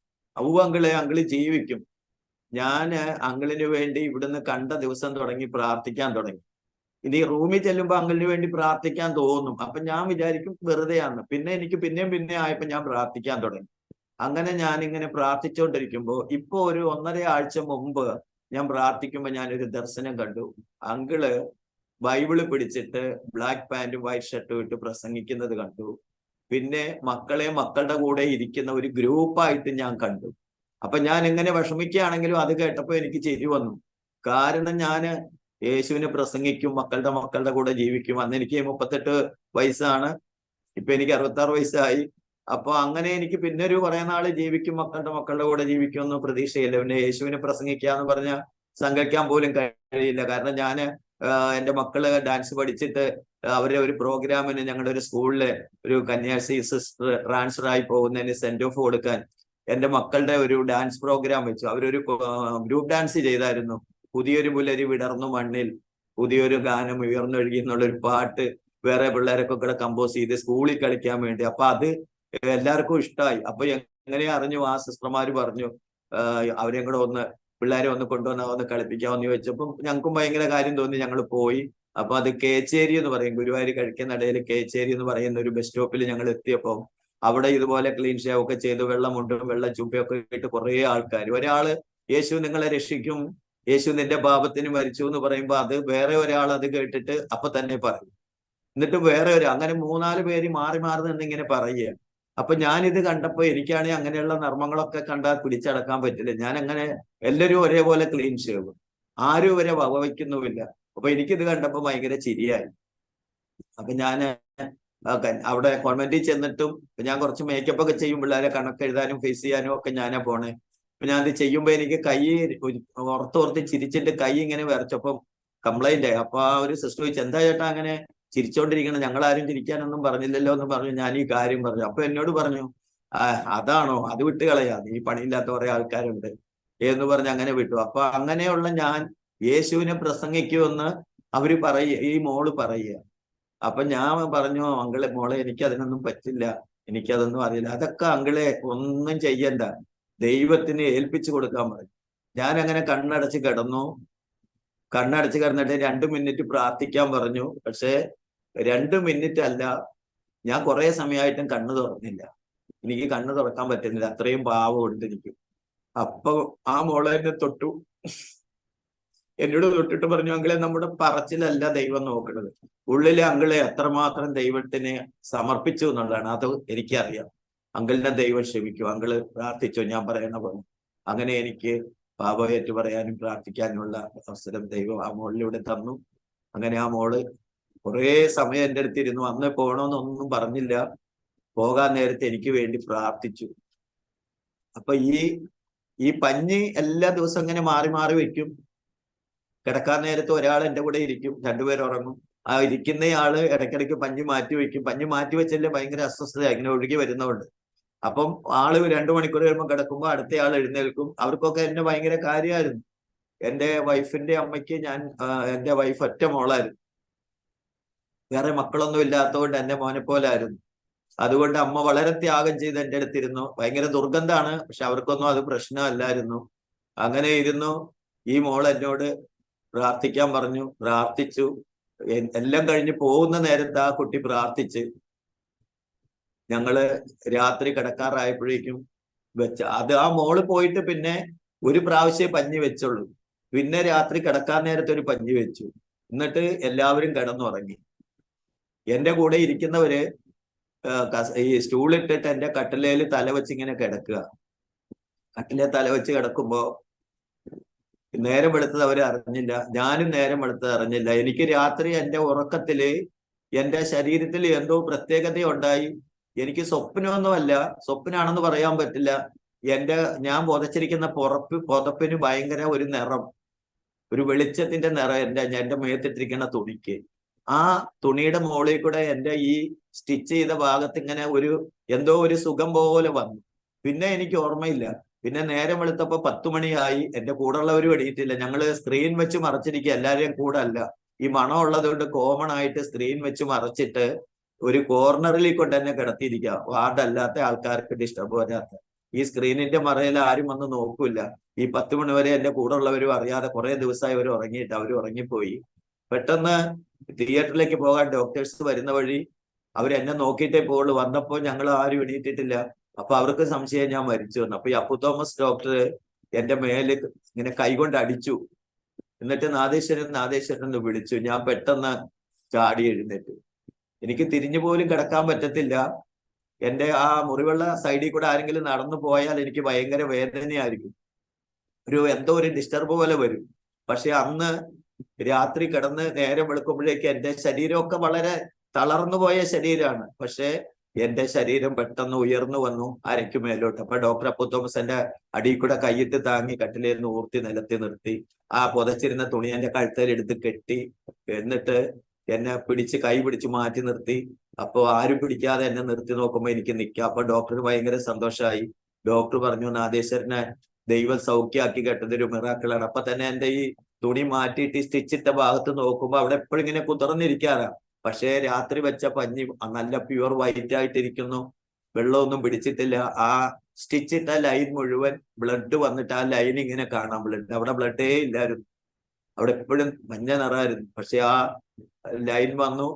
അങ്കിള് ജീവിക്കും, ഞാന് അങ്കിളിന് വേണ്ടി ഇവിടുന്ന് കണ്ട ദിവസം തുടങ്ങി പ്രാർത്ഥിക്കാൻ തുടങ്ങി. ഇനി റൂമിൽ ചെല്ലുമ്പോ അങ്കിളിന് വേണ്ടി പ്രാർത്ഥിക്കാൻ തോന്നും. അപ്പൊ ഞാൻ വിചാരിക്കും വെറുതെയാണ്. പിന്നെ എനിക്ക് പിന്നെയും ആയപ്പോ ഞാൻ പ്രാർത്ഥിക്കാൻ തുടങ്ങി. അങ്ങനെ ഞാനിങ്ങനെ പ്രാർത്ഥിച്ചുകൊണ്ടിരിക്കുമ്പോ ഇപ്പൊ ഒരു 1.5 ആഴ്ച മുമ്പ് ഞാൻ പ്രാർത്ഥിക്കുമ്പോ ഞാനൊരു ദർശനം കണ്ടു. അങ്കിള് ബൈബിള് പിടിച്ചിട്ട് ബ്ലാക്ക് പാന്റും വൈറ്റ് ഷർട്ടും ഇട്ട് പ്രസംഗിക്കുന്നത് കണ്ടു. പിന്നെ മക്കളുടെ കൂടെ ഇരിക്കുന്ന ഒരു ഗ്രൂപ്പായിട്ട് ഞാൻ കണ്ടു. അപ്പൊ ഞാൻ എങ്ങനെ വിഷമിക്കുകയാണെങ്കിലും അത് കേട്ടപ്പോ എനിക്ക് ചിരി വന്നു. കാരണം ഞാന് യേശുവിനെ പ്രസംഗിക്കും, മക്കളുടെ കൂടെ ജീവിക്കും. അന്ന് എനിക്ക് 38 വയസ്സാണ്, ഇപ്പൊ എനിക്ക് 66 വയസ്സായി. അപ്പൊ അങ്ങനെ എനിക്ക് പിന്നെ ഒരു കുറെ നാള് ജീവിക്കും, മക്കളുടെ കൂടെ ജീവിക്കുമെന്ന് പ്രതീക്ഷയില്ല. പിന്നെ യേശുവിനെ പ്രസംഗിക്കുക എന്ന് പറഞ്ഞാൽ സങ്കല്പിക്കാൻ പോലും കഴിയില്ല. കാരണം ഞാന് എന്റെ മക്കള് ഡാൻസ് പഠിച്ചിട്ട് അവരുടെ ഒരു പ്രോഗ്രാമിന് ഞങ്ങളുടെ ഒരു സ്കൂളിലെ ഒരു കന്യാസ്ത്രീ സിസ്റ്റർ ട്രാൻസ്ഫർ ആയി പോകുന്നതിന് സെന്റ് ഓഫ് കൊടുക്കാൻ എന്റെ മക്കളുടെ ഒരു ഡാൻസ് പ്രോഗ്രാം വെച്ചു. അവരൊരു ഗ്രൂപ്പ് ഡാൻസ് ചെയ്തായിരുന്നു. പുതിയൊരു പുലരി വിടർന്നു മണ്ണിൽ, പുതിയൊരു ഗാനം ഉയർന്നൊഴുകി എന്നുള്ളൊരു പാട്ട് വേറെ പിള്ളേരൊക്കെ കൂടെ കമ്പോസ് ചെയ്ത് സ്കൂളിൽ കളിക്കാൻ വേണ്ടി. അപ്പൊ അത് എല്ലാവർക്കും ഇഷ്ടമായി. അപ്പൊ എങ്ങനെ അറിഞ്ഞു? ആ സിസ്റ്റർമാര് പറഞ്ഞു അവരെയും കൂടെ പിള്ളേരെ കൊണ്ടുവന്ന് കളിപ്പിക്കാമെന്ന് ചോദിച്ചപ്പം ഞങ്ങൾക്കും ഭയങ്കര കാര്യം തോന്നി. ഞങ്ങൾ പോയി. അപ്പൊ അത് കേച്ചേരി എന്ന് പറയും, ഗുരുവായൂർ കഴിക്കുന്നിടയിൽ കേച്ചേരി എന്ന് പറയുന്ന ഒരു ബസ് സ്റ്റോപ്പിൽ ഞങ്ങൾ എത്തിയപ്പോൾ അവിടെ ഇതുപോലെ ക്ലീൻ ഷേവ് ഒക്കെ ചെയ്ത് വെള്ളമുണ്ടും വെള്ള ചുപ്പയൊക്കെ ഇട്ട് കുറെ ആൾക്കാർ. ഒരാള് യേശു നിങ്ങളെ രക്ഷിക്കും, യേശു നിന്റെ പാപത്തിന് മരിച്ചു എന്ന് പറയുമ്പോൾ അത് വേറെ ഒരാൾ അത് കേട്ടിട്ട് അപ്പൊ തന്നെ പറയും. എന്നിട്ട് വേറെ അങ്ങനെ 3-4 പേര് മാറി മാറി നിന്നിങ്ങനെ പറയുക. അപ്പൊ ഞാനിത് കണ്ടപ്പോ എനിക്കാണെങ്കിൽ അങ്ങനെയുള്ള നർമ്മങ്ങളൊക്കെ കണ്ടാൽ പിടിച്ചടക്കാൻ പറ്റില്ല. ഞാൻ അങ്ങനെ എല്ലാവരും ഒരേപോലെ ക്ലീൻ ഷേവ്, ആരും വരെ വകവയ്ക്കുന്നുമില്ല. അപ്പൊ എനിക്കിത് കണ്ടപ്പോ ഭയങ്കര ചിരിയായി. അപ്പൊ ഞാൻ അവിടെ കോൺവെന്റിൽ ചെന്നിട്ടും ഞാൻ കുറച്ച് മേക്കപ്പ് ഒക്കെ ചെയ്യും. പിള്ളേരെ കണക്കെഴുതാനും ഫേസ് ചെയ്യാനും ഒക്കെ ഞാനാ പോണേ. അപ്പൊ ഞാൻ അത് ചെയ്യുമ്പോ എനിക്ക് കൈ ഓർത്തോർത്ത് ചിരിച്ചിട്ട് കൈ ഇങ്ങനെ വിറച്ചപ്പം കംപ്ലൈന്റ് ആയി. അപ്പൊ ആ ഒരു സിസ്റ്റർ ചോദിച്ചു, എന്താ ചേട്ടാ അങ്ങനെ ചിരിച്ചോണ്ടിരിക്കണം, ഞങ്ങളാരും ചിരിക്കാനൊന്നും പറഞ്ഞില്ലല്ലോ എന്ന് പറഞ്ഞു. ഞാൻ ഈ കാര്യം പറഞ്ഞു. അപ്പൊ എന്നോട് പറഞ്ഞു, അതാണോ, അത് വിട്ട് കളയാ, നീ പണിയില്ലാത്ത കുറെ ആൾക്കാരുണ്ട് എന്ന് പറഞ്ഞ് അങ്ങനെ വിട്ടു. അപ്പൊ അങ്ങനെയുള്ള ഞാൻ യേശുവിനെ പ്രസംഗിക്കുമെന്ന് അവര് ഈ മോള് പറയുക. അപ്പൊ ഞാൻ പറഞ്ഞു, അങ്കിളെ മോളെ എനിക്ക് അതിനൊന്നും പറ്റില്ല, എനിക്കതൊന്നും അറിയില്ല. അതൊക്കെ അങ്കിളെ ഒന്നും ചെയ്യണ്ട, ദൈവത്തിന് ഏൽപ്പിച്ചു കൊടുക്കാൻ പറഞ്ഞു. ഞാൻ അങ്ങനെ കണ്ണടച്ച് കിടന്നിട്ട് 2 മിനിറ്റ് പ്രാർത്ഥിക്കാൻ പറഞ്ഞു. പക്ഷെ 2 മിനിറ്റ് അല്ല, ഞാൻ കുറെ സമയമായിട്ടും കണ്ണ് തുറന്നില്ല. എനിക്ക് കണ്ണ് തുറക്കാൻ പറ്റുന്നില്ല, അത്രയും പാവമുണ്ട് എനിക്ക്. അപ്പൊ ആ മോളെ എന്നെ തൊട്ടു, എന്നോട് തൊട്ടിട്ട് പറഞ്ഞു, അങ്കിളെ നമ്മുടെ പറച്ചിലല്ല ദൈവം നോക്കുന്നത്, ഉള്ളിലെ അങ്കിളെ എത്രമാത്രം ദൈവത്തിന് സമർപ്പിച്ചു എന്നുള്ളതാണ്. അത് എനിക്കറിയാം. അങ്കിളിനെ ദൈവം ക്ഷമിക്കും, അങ്കിള് പ്രാർത്ഥിച്ചോ ഞാൻ പറയണ പോലെ. അങ്ങനെ എനിക്ക് പാപമേറ്റു പറയാനും പ്രാർത്ഥിക്കാനുള്ള അവസരം ദൈവം ആ മോളിലൂടെ തന്നു. അങ്ങനെ ആ മോള് കുറേ സമയം എൻ്റെ അടുത്തിരുന്നു. അന്ന് പോകണമെന്നൊന്നും പറഞ്ഞില്ല. പോകാൻ നേരത്തെ എനിക്ക് വേണ്ടി പ്രാർത്ഥിച്ചു. അപ്പൊ ഈ പഞ്ഞി എല്ലാ ദിവസവും ഇങ്ങനെ മാറി മാറി വെക്കും. കിടക്കാൻ നേരത്ത് ഒരാൾ എൻ്റെ കൂടെ ഇരിക്കും, 2 പേർ ഉറങ്ങും. ആ ഇരിക്കുന്നയാള് ഇടയ്ക്കിടയ്ക്ക് പഞ്ഞി മാറ്റി വെക്കും. പഞ്ഞി മാറ്റി വെച്ചല്ലേ ഭയങ്കര അസ്വസ്ഥത, ഇങ്ങനെ ഒഴുകി വരുന്നതുകൊണ്ട്. അപ്പം ആള് 2 മണിക്കൂർ കഴിയുമ്പോൾ കിടക്കുമ്പോൾ അടുത്ത ആൾ എഴുന്നേൽക്കും. അവർക്കൊക്കെ എന്നെ ഭയങ്കര കാര്യമായിരുന്നു. എൻ്റെ വൈഫിന്റെ അമ്മയ്ക്ക് എൻ്റെ വൈഫ് ഒറ്റ മോളായിരുന്നു, വേറെ മക്കളൊന്നും ഇല്ലാത്തതുകൊണ്ട് എന്റെ മോനെ പോലായിരുന്നു. അതുകൊണ്ട് അമ്മ വളരെ ത്യാഗം ചെയ്ത് എൻ്റെ അടുത്തിരുന്നു. ഭയങ്കര ദുർഗന്ധാണ്, പക്ഷെ അവർക്കൊന്നും അത് പ്രശ്നമല്ലായിരുന്നു. അങ്ങനെ ഇരുന്നു. ഈ മോൾ എന്നോട് പ്രാർത്ഥിക്കാൻ പറഞ്ഞു, പ്രാർത്ഥിച്ചു. എല്ലാം കഴിഞ്ഞ് പോകുന്ന നേരത്ത് ആ കുട്ടി പ്രാർത്ഥിച്ച് ഞങ്ങള് രാത്രി കിടക്കാറായപ്പോഴേക്കും ആ മോള് പോയിട്ട് പിന്നെ ഒരു പ്രാവശ്യം പഞ്ഞി വെച്ചുള്ളൂ. പിന്നെ രാത്രി കിടക്കാൻ നേരത്തെ ഒരു പഞ്ഞി വെച്ചു. എന്നിട്ട് എല്ലാവരും കിടന്നുറങ്ങി. എൻ്റെ കൂടെ ഇരിക്കുന്നവര് ഈ സ്റ്റൂളിട്ടിട്ട് എൻ്റെ കട്ടിലേൽ തല വെച്ച് ഇങ്ങനെ കിടക്കുക. കട്ടിലെ തല വെച്ച് കിടക്കുമ്പോ നേരം വെളുത്തത് അവർ അറിഞ്ഞില്ല, ഞാനും നേരം വെളുത്തത് അറിഞ്ഞില്ല. എനിക്ക് രാത്രി എൻ്റെ ഉറക്കത്തില് എൻ്റെ ശരീരത്തിൽ എന്തോ പ്രത്യേകത ഉണ്ടായി. എനിക്ക് സ്വപ്നമൊന്നുമല്ല, സ്വപ്നാണെന്ന് പറയാൻ പറ്റില്ല. ഞാൻ പുതച്ചിരിക്കുന്ന പുതപ്പിന് ഭയങ്കര ഒരു നിറം, ഒരു വെളിച്ചത്തിന്റെ നിറം എൻ്റെ മേത്തിട്ടിരിക്കുന്ന തുണിക്ക്. ആ തുണിയുടെ മുകളിൽ കൂടെ എൻ്റെ ഈ സ്റ്റിച്ച് ചെയ്ത ഭാഗത്ത് ഇങ്ങനെ എന്തോ ഒരു സുഖം പോലെ വന്നു. പിന്നെ എനിക്ക് ഓർമ്മയില്ല. പിന്നെ നേരം വെളുത്തപ്പോ 10 മണിയായി. എൻ്റെ കൂടെ ഉള്ളവരും എണീറ്റില്ല. ഞങ്ങള് സ്ക്രീൻ വെച്ച് മറച്ചിരിക്കുക, എല്ലാവരെയും കൂടെ അല്ല. ഈ മണം ഉള്ളത് കൊണ്ട് കോമൺ ആയിട്ട് സ്ക്രീൻ വെച്ച് മറച്ചിട്ട് ഒരു കോർണറിൽ കൊണ്ട് എന്നെ കിടത്തിയിരിക്കുക, വാർഡല്ലാത്ത ആൾക്കാർക്ക് ഡിസ്റ്റർബ് വരാത്ത. ഈ സ്ക്രീനിന്റെ മറയിൽ ആരും വന്ന് നോക്കൂല. ഈ 10 മണി വരെ എന്റെ കൂടെ ഉള്ളവരും അറിയാതെ കുറെ ദിവസമായി അവർ ഉറങ്ങിയിട്ട് അവർ ഉറങ്ങിപ്പോയി. പെട്ടെന്ന് തിയേറ്ററിലേക്ക് പോകാൻ ഡോക്ടേഴ്സ് വരുന്ന വഴി അവരെന്നെ നോക്കിയിട്ടേ പോകുള്ളൂ. വന്നപ്പോൾ ഞങ്ങൾ ആരും എണീറ്റിട്ടില്ല. അപ്പൊ അവർക്ക് സംശയം ഞാൻ മരിച്ചു വന്നു. അപ്പൊ ഈ അപ്പു തോമസ് ഡോക്ടർ എന്റെ മേല് ഇങ്ങനെ കൈകൊണ്ട് അടിച്ചു. എന്നിട്ട് നാദേശ്വരൻ നാദേശ്വരൻ എന്ന് വിളിച്ചു. ഞാൻ പെട്ടെന്ന് ചാടി എഴുന്നേറ്റു. എനിക്ക് തിരിഞ്ഞു പോലും കിടക്കാൻ പറ്റത്തില്ല. എന്റെ ആ മുറിവുള്ള സൈഡിൽ കൂടെ ആരെങ്കിലും നടന്നു പോയാൽ എനിക്ക് ഭയങ്കര വേദനയായിരിക്കും. എന്തോ ഒരു ഡിസ്റ്റർബ് പോലെ വരും. പക്ഷെ അന്ന് രാത്രി കിടന്ന് നേരം വെളുക്കുമ്പോഴേക്ക് എന്റെ ശരീരമൊക്കെ വളരെ തളർന്നു പോയ ശരീരമാണ്. പക്ഷെ എന്റെ ശരീരം പെട്ടെന്ന് ഉയർന്നു വന്നു അരയ്ക്ക് മേലോട്ട്. അപ്പൊ ഡോക്ടർ അപ്പു തോമസ് എന്റെ അടിയിൽ കൂടെ കൈയിട്ട് താങ്ങി കട്ടിലേന്ന് ഊർത്തി നിലത്തി നിർത്തി. ആ പുതച്ചിരുന്ന തുണി എന്റെ കഴുത്തേൽ എടുത്ത് കെട്ടി. എന്നിട്ട് എന്നെ പിടിച്ച് കൈ പിടിച്ച് മാറ്റി നിർത്തി. അപ്പൊ ആരും പിടിക്കാതെ എന്നെ നിർത്തി നോക്കുമ്പോ എനിക്ക് നിൽക്കാം. അപ്പൊ ഡോക്ടറിന് ഭയങ്കര സന്തോഷമായി. ഡോക്ടർ പറഞ്ഞു, നാദേശ്വരനെ ദൈവം സൗഖ്യമാക്കി കേട്ടതൊരു മിറാക്കിളാണ്. അപ്പൊ തന്നെ എന്റെ ഈ തുണി മാറ്റിയിട്ട് സ്റ്റിച്ചിട്ട ഭാഗത്ത് നോക്കുമ്പോ അവിടെ എപ്പോഴും ഇങ്ങനെ കുതിർന്നിരിക്കാറാ. പക്ഷേ രാത്രി വെച്ച പഞ്ഞി നല്ല പ്യുവർ വൈറ്റ് ആയിട്ടിരിക്കുന്നു. വെള്ളമൊന്നും പിടിച്ചിട്ടില്ല. ആ സ്റ്റിച്ചിട്ട ലൈൻ മുഴുവൻ ബ്ലഡ് വന്നിട്ട് ആ ലൈൻ ഇങ്ങനെ കാണാം. അവിടെ ബ്ലഡേ ഇല്ലായിരുന്നു. അവിടെ എപ്പോഴും മഞ്ഞ നിറായിരുന്നു. പക്ഷെ ആ ലൈൻ വന്നു.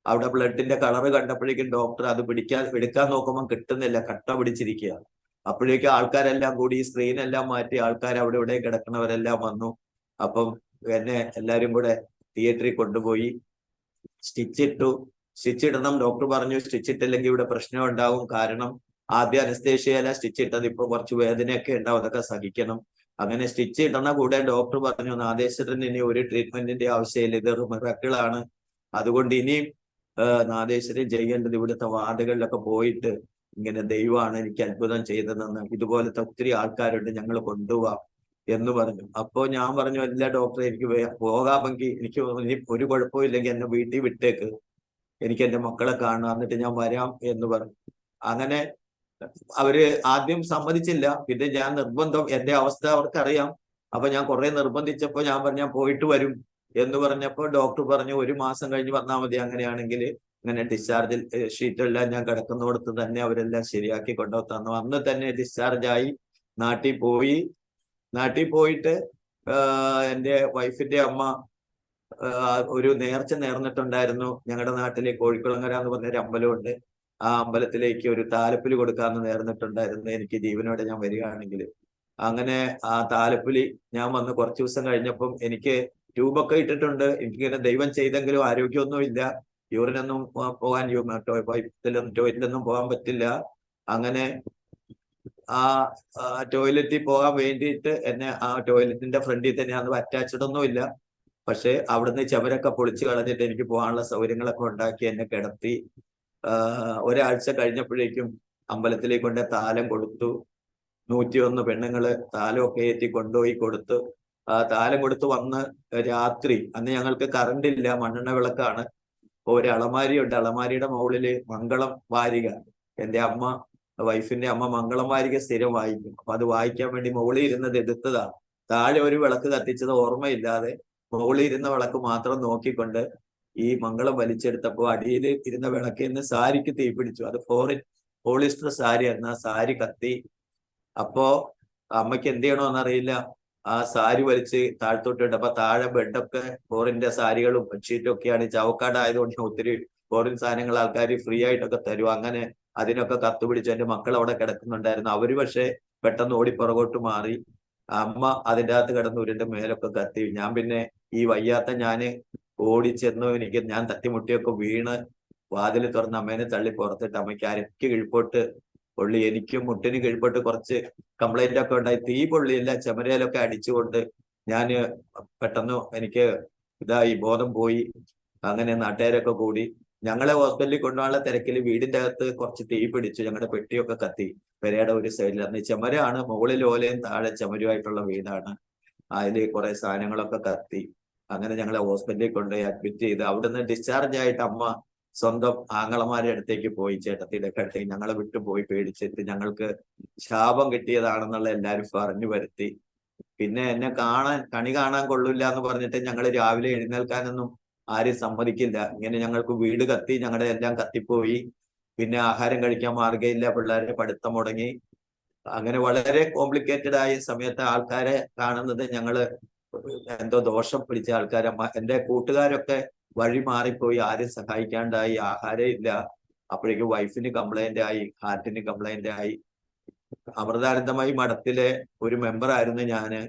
അവിടെ ബ്ലഡിന്റെ കളറ് കണ്ടപ്പോഴേക്കും ഡോക്ടർ അത് എടുക്കാൻ നോക്കുമ്പോൾ കിട്ടുന്നില്ല, കട്ട പിടിച്ചിരിക്കുക. അപ്പോഴേക്കും ആൾക്കാരെല്ലാം കൂടി സ്ക്രീനെല്ലാം മാറ്റി ആൾക്കാർ അവിടെ ഇവിടെ കിടക്കുന്നവരെല്ലാം വന്നു. അപ്പം എന്നെ എല്ലാരും കൂടെ തിയേറ്ററിൽ കൊണ്ടുപോയി സ്റ്റിച്ച് ഇടണം. ഡോക്ടർ പറഞ്ഞു സ്റ്റിച്ച് ഇട്ടില്ലെങ്കിൽ ഇവിടെ പ്രശ്നം ഉണ്ടാവും. കാരണം ആദ്യ അനസ്തേഷ്യയില സ്റ്റിച്ച് ഇട്ടത്. ഇപ്പൊ കുറച്ച് വേദനയൊക്കെ ഉണ്ടാവും, അതൊക്കെ സഹിക്കണം. അങ്ങനെ സ്റ്റിച്ച് ഇടണ കൂടെ ഡോക്ടർ പറഞ്ഞു, നാദേശ്വരൻ ഇനി ഒരു ട്രീറ്റ്മെന്റിന്റെ ആവശ്യമില്ല, ഇതൊരു മിറാക്കിളാണ്. അതുകൊണ്ട് ഇനിയും നാദേശ്വരൻ ചെയ്യേണ്ടത് ഇവിടുത്തെ വാർഡുകളിലൊക്കെ പോയിട്ട് ഇങ്ങനെ ദൈവമാണ് എനിക്ക് അത്ഭുതം ചെയ്തതെന്ന്, ഇതുപോലത്തെ ഒത്തിരി ആൾക്കാരുണ്ട്, ഞങ്ങൾ കൊണ്ടുപോവാം എന്ന് പറഞ്ഞു. അപ്പോ ഞാൻ പറഞ്ഞു, എല്ലാ ഡോക്ടറെ എനിക്ക് പോകാമെങ്കിൽ എനിക്ക് ഒരു കുഴപ്പമില്ലെങ്കിൽ എന്നെ വീട്ടിൽ വിട്ടേക്ക്, എനിക്ക് എന്റെ മക്കളെ കാണാം, എന്നിട്ട് ഞാൻ വരാം എന്ന് പറഞ്ഞു. അങ്ങനെ അവര് ആദ്യം സമ്മതിച്ചില്ല. പിന്നെ ഞാൻ നിർബന്ധം, എന്റെ അവസ്ഥ അവർക്കറിയാം. അപ്പൊ ഞാൻ കുറെ നിർബന്ധിച്ചപ്പോ ഞാൻ പറഞ്ഞു ഞാൻ പോയിട്ട് വരും എന്ന് പറഞ്ഞപ്പോൾ ഡോക്ടർ പറഞ്ഞു 1 മാസം കഴിഞ്ഞ് വന്നാൽ മതി. അങ്ങനെയാണെങ്കിൽ ഇങ്ങനെ ഡിസ്ചാർജ് ഷീറ്റെല്ലാം ഞാൻ കിടക്കുന്നിടത്ത് തന്നെ അവരെല്ലാം ശരിയാക്കി കൊണ്ടു തന്നു. അന്ന് തന്നെ ഡിസ്ചാർജായി നാട്ടിൽ പോയിട്ട് എൻ്റെ വൈഫിന്റെ അമ്മ ഒരു നേർച്ച നേർന്നിട്ടുണ്ടായിരുന്നു. ഞങ്ങളുടെ നാട്ടിലെ കോഴിക്കുളങ്ങര എന്ന് പറഞ്ഞൊരു അമ്പലമുണ്ട്. ആ അമ്പലത്തിലേക്ക് ഒരു താലപ്പൊലി കൊടുക്കാമെന്ന് നേർന്നിട്ടുണ്ടായിരുന്നു, എനിക്ക് ജീവനോടെ ഞാൻ വരികയാണെങ്കിൽ. അങ്ങനെ ആ താലപ്പൊലി ഞാൻ വന്ന് കുറച്ചു ദിവസം കഴിഞ്ഞപ്പം എനിക്ക് ട്യൂബൊക്കെ ഇട്ടിട്ടുണ്ട്. എനിക്കിങ്ങനെ ദൈവം ചെയ്തെങ്കിലും ആരോഗ്യമൊന്നും ഇല്ല. യൂറിനൊന്നും പോകാൻ ടോയ്ലറ്റിലൊന്നും പോകാൻ പറ്റില്ല. അങ്ങനെ ആ ടോയ്ലറ്റിൽ പോകാൻ വേണ്ടിയിട്ട് എന്നെ ആ ടോയ്ലറ്റിന്റെ ഫ്രണ്ടിൽ തന്നെ അന്ന് അറ്റാച്ച്ഡ് ഒന്നും ഇല്ല. പക്ഷെ അവിടുന്ന് ചവരൊക്കെ പൊളിച്ചു കളഞ്ഞിട്ട് എനിക്ക് പോകാനുള്ള സൗകര്യങ്ങളൊക്കെ ഉണ്ടാക്കി എന്നെ കിടത്തി. ഒരാഴ്ച കഴിഞ്ഞപ്പോഴേക്കും അമ്പലത്തിലേക്ക് കൊണ്ട് താലം കൊടുത്തു. 101 പെണ്ണുങ്ങള് താലമൊക്കെ ഏറ്റി കൊണ്ടുപോയി കൊടുത്തു. താലം കൊടുത്ത് വന്ന് രാത്രി, അന്ന് ഞങ്ങൾക്ക് കറണ്ട് ഇല്ല, മണ്ണെണ്ണ വിളക്കാണ്. അപ്പൊ ഒരു അളമാരിയുണ്ട്, അളമാരിയുടെ മുകളില് മംഗളം വാരിക, എന്റെ വൈഫിന്റെ അമ്മ മംഗളം വാരിക സ്ഥിരം വായിക്കും. അപ്പൊ അത് വായിക്കാൻ വേണ്ടി മുകളിൽ ഇരുന്നത് എടുത്തതാ. താഴെ ഒരു വിളക്ക് കത്തിച്ചത് ഓർമ്മയില്ലാതെ മുകളിൽ ഇരുന്ന വിളക്ക് മാത്രം നോക്കിക്കൊണ്ട് ഈ മംഗളം വലിച്ചെടുത്തപ്പോ അടിയിൽ ഇരുന്ന വിളക്കിൽ നിന്ന് സാരിക്ക് തീ പിടിച്ചു. അത് പോളിസ്റ്റർ സാരിയായിരുന്നു. ആ സാരി കത്തി. അപ്പോ അമ്മയ്ക്ക് എന്ത് ചെയ്യണമെന്നറിയില്ല. ആ സാരി വലിച്ച് താഴ്ത്തോട്ടിട്ട്, അപ്പൊ താഴെ ബെഡൊക്കെ ഫോറിന്റെ സാരികളും ബെഡ്ഷീറ്റും ഒക്കെയാണ്. ചവക്കാട് ആയതുകൊണ്ട് ഒത്തിരി ഫോറിൻ സാധനങ്ങൾ ആൾക്കാർ ഫ്രീ ആയിട്ടൊക്കെ തരും. അങ്ങനെ അതിനൊക്കെ കത്തുപിടിച്ച് എന്റെ മക്കൾ അവിടെ കിടക്കുന്നുണ്ടായിരുന്നു. അവര് പക്ഷെ പെട്ടെന്ന് ഓടി പുറകോട്ട് മാറി. അമ്മ അതിൻ്റെ അകത്ത് കിടന്ന് ഉരുണ്ട് മേലൊക്കെ കത്തി. ഞാൻ പിന്നെ ഈ വയ്യാത്ത ഞാന് ഓടിച്ചെന്നു. ഞാൻ തട്ടിമുട്ടിയൊക്കെ വീണ് വാതിൽ തുറന്ന് അമ്മേനെ തള്ളി പുറത്തിട്ട് അമ്മയ്ക്ക് അരയ്ക്ക് കീഴ്പോട്ട് പൊള്ളി. എനിക്കും മുട്ടിന് കീഴ്പോട്ട് കുറച്ച് കംപ്ലൈന്റ് ഒക്കെ ഉണ്ടായി. തീ പൊള്ളിയില്ല, ചെമരയിലൊക്കെ അടിച്ചുകൊണ്ട് ഞാന് പെട്ടെന്ന് എനിക്ക് ബോധം പോയി. അങ്ങനെ നാട്ടുകാരൊക്കെ കൂടി ഞങ്ങളെ ഹോസ്പിറ്റലിൽ കൊണ്ടുപോകാനുള്ള തിരക്കിൽ വീടിന്റെ അകത്ത് കുറച്ച് തീ പിടിച്ചു. ഞങ്ങളുടെ പെട്ടിയൊക്കെ കത്തി പെരയുടെ ഒരു സൈഡിൽ. അന്ന് ചെമരാണ്, മുകളിൽ ഓലയും താഴെ ചെമരുമായിട്ടുള്ള വീടാണ്. അതില് കുറെ സാധനങ്ങളൊക്കെ കത്തി. അങ്ങനെ ഞങ്ങളെ ഹോസ്പിറ്റലിൽ കൊണ്ടുപോയി അഡ്മിറ്റ് ചെയ്ത് അവിടുന്ന് ഡിസ്ചാർജ് ആയിട്ട് അമ്മ സ്വന്തം ആങ്ങളമാരുടെ അടുത്തേക്ക് പോയി, ചേട്ടത്തിയുടെ അടുത്തേക്ക്. ഞങ്ങളെ വിട്ടുപോയി പേടിച്ചിട്ട്. ഞങ്ങൾക്ക് ശാപം കിട്ടിയതാണെന്നുള്ള എല്ലാരും പറഞ്ഞു വരുത്തി. പിന്നെ എന്നെ കണി കാണാൻ കൊള്ളില്ല എന്ന് പറഞ്ഞിട്ട് ഞങ്ങൾ രാവിലെ എഴുന്നേൽക്കാനൊന്നും ആരും സമ്മതിക്കില്ല. ഇങ്ങനെ ഞങ്ങൾക്ക് വീട് കത്തി, ഞങ്ങളുടെ എല്ലാം കത്തിപ്പോയി. പിന്നെ ആഹാരം കഴിക്കാൻ മാർഗമില്ല, പിള്ളേരുടെ പഠിത്തം മുടങ്ങി. അങ്ങനെ വളരെ കോംപ്ലിക്കേറ്റഡ് ആയ സമയത്ത് ആൾക്കാരെ കാണുന്നത് ഞങ്ങള് എന്തോ ദോഷം പിടിച്ച ആൾക്കാരെ, എന്റെ കൂട്ടുകാരൊക്കെ വഴി മാറിപ്പോയി, ആരും സഹായിക്കാണ്ടായി, ആഹാരം ഇല്ല. അപ്പോഴേക്കും വൈഫിന് കംപ്ലൈന്റ് ആയി, ഹാർട്ടിന് കംപ്ലൈന്റ് ആയി. അമൃതാനന്ദമയി മഠത്തിലെ ഒരു മെമ്പർ ആയിരുന്നു ഞാന്.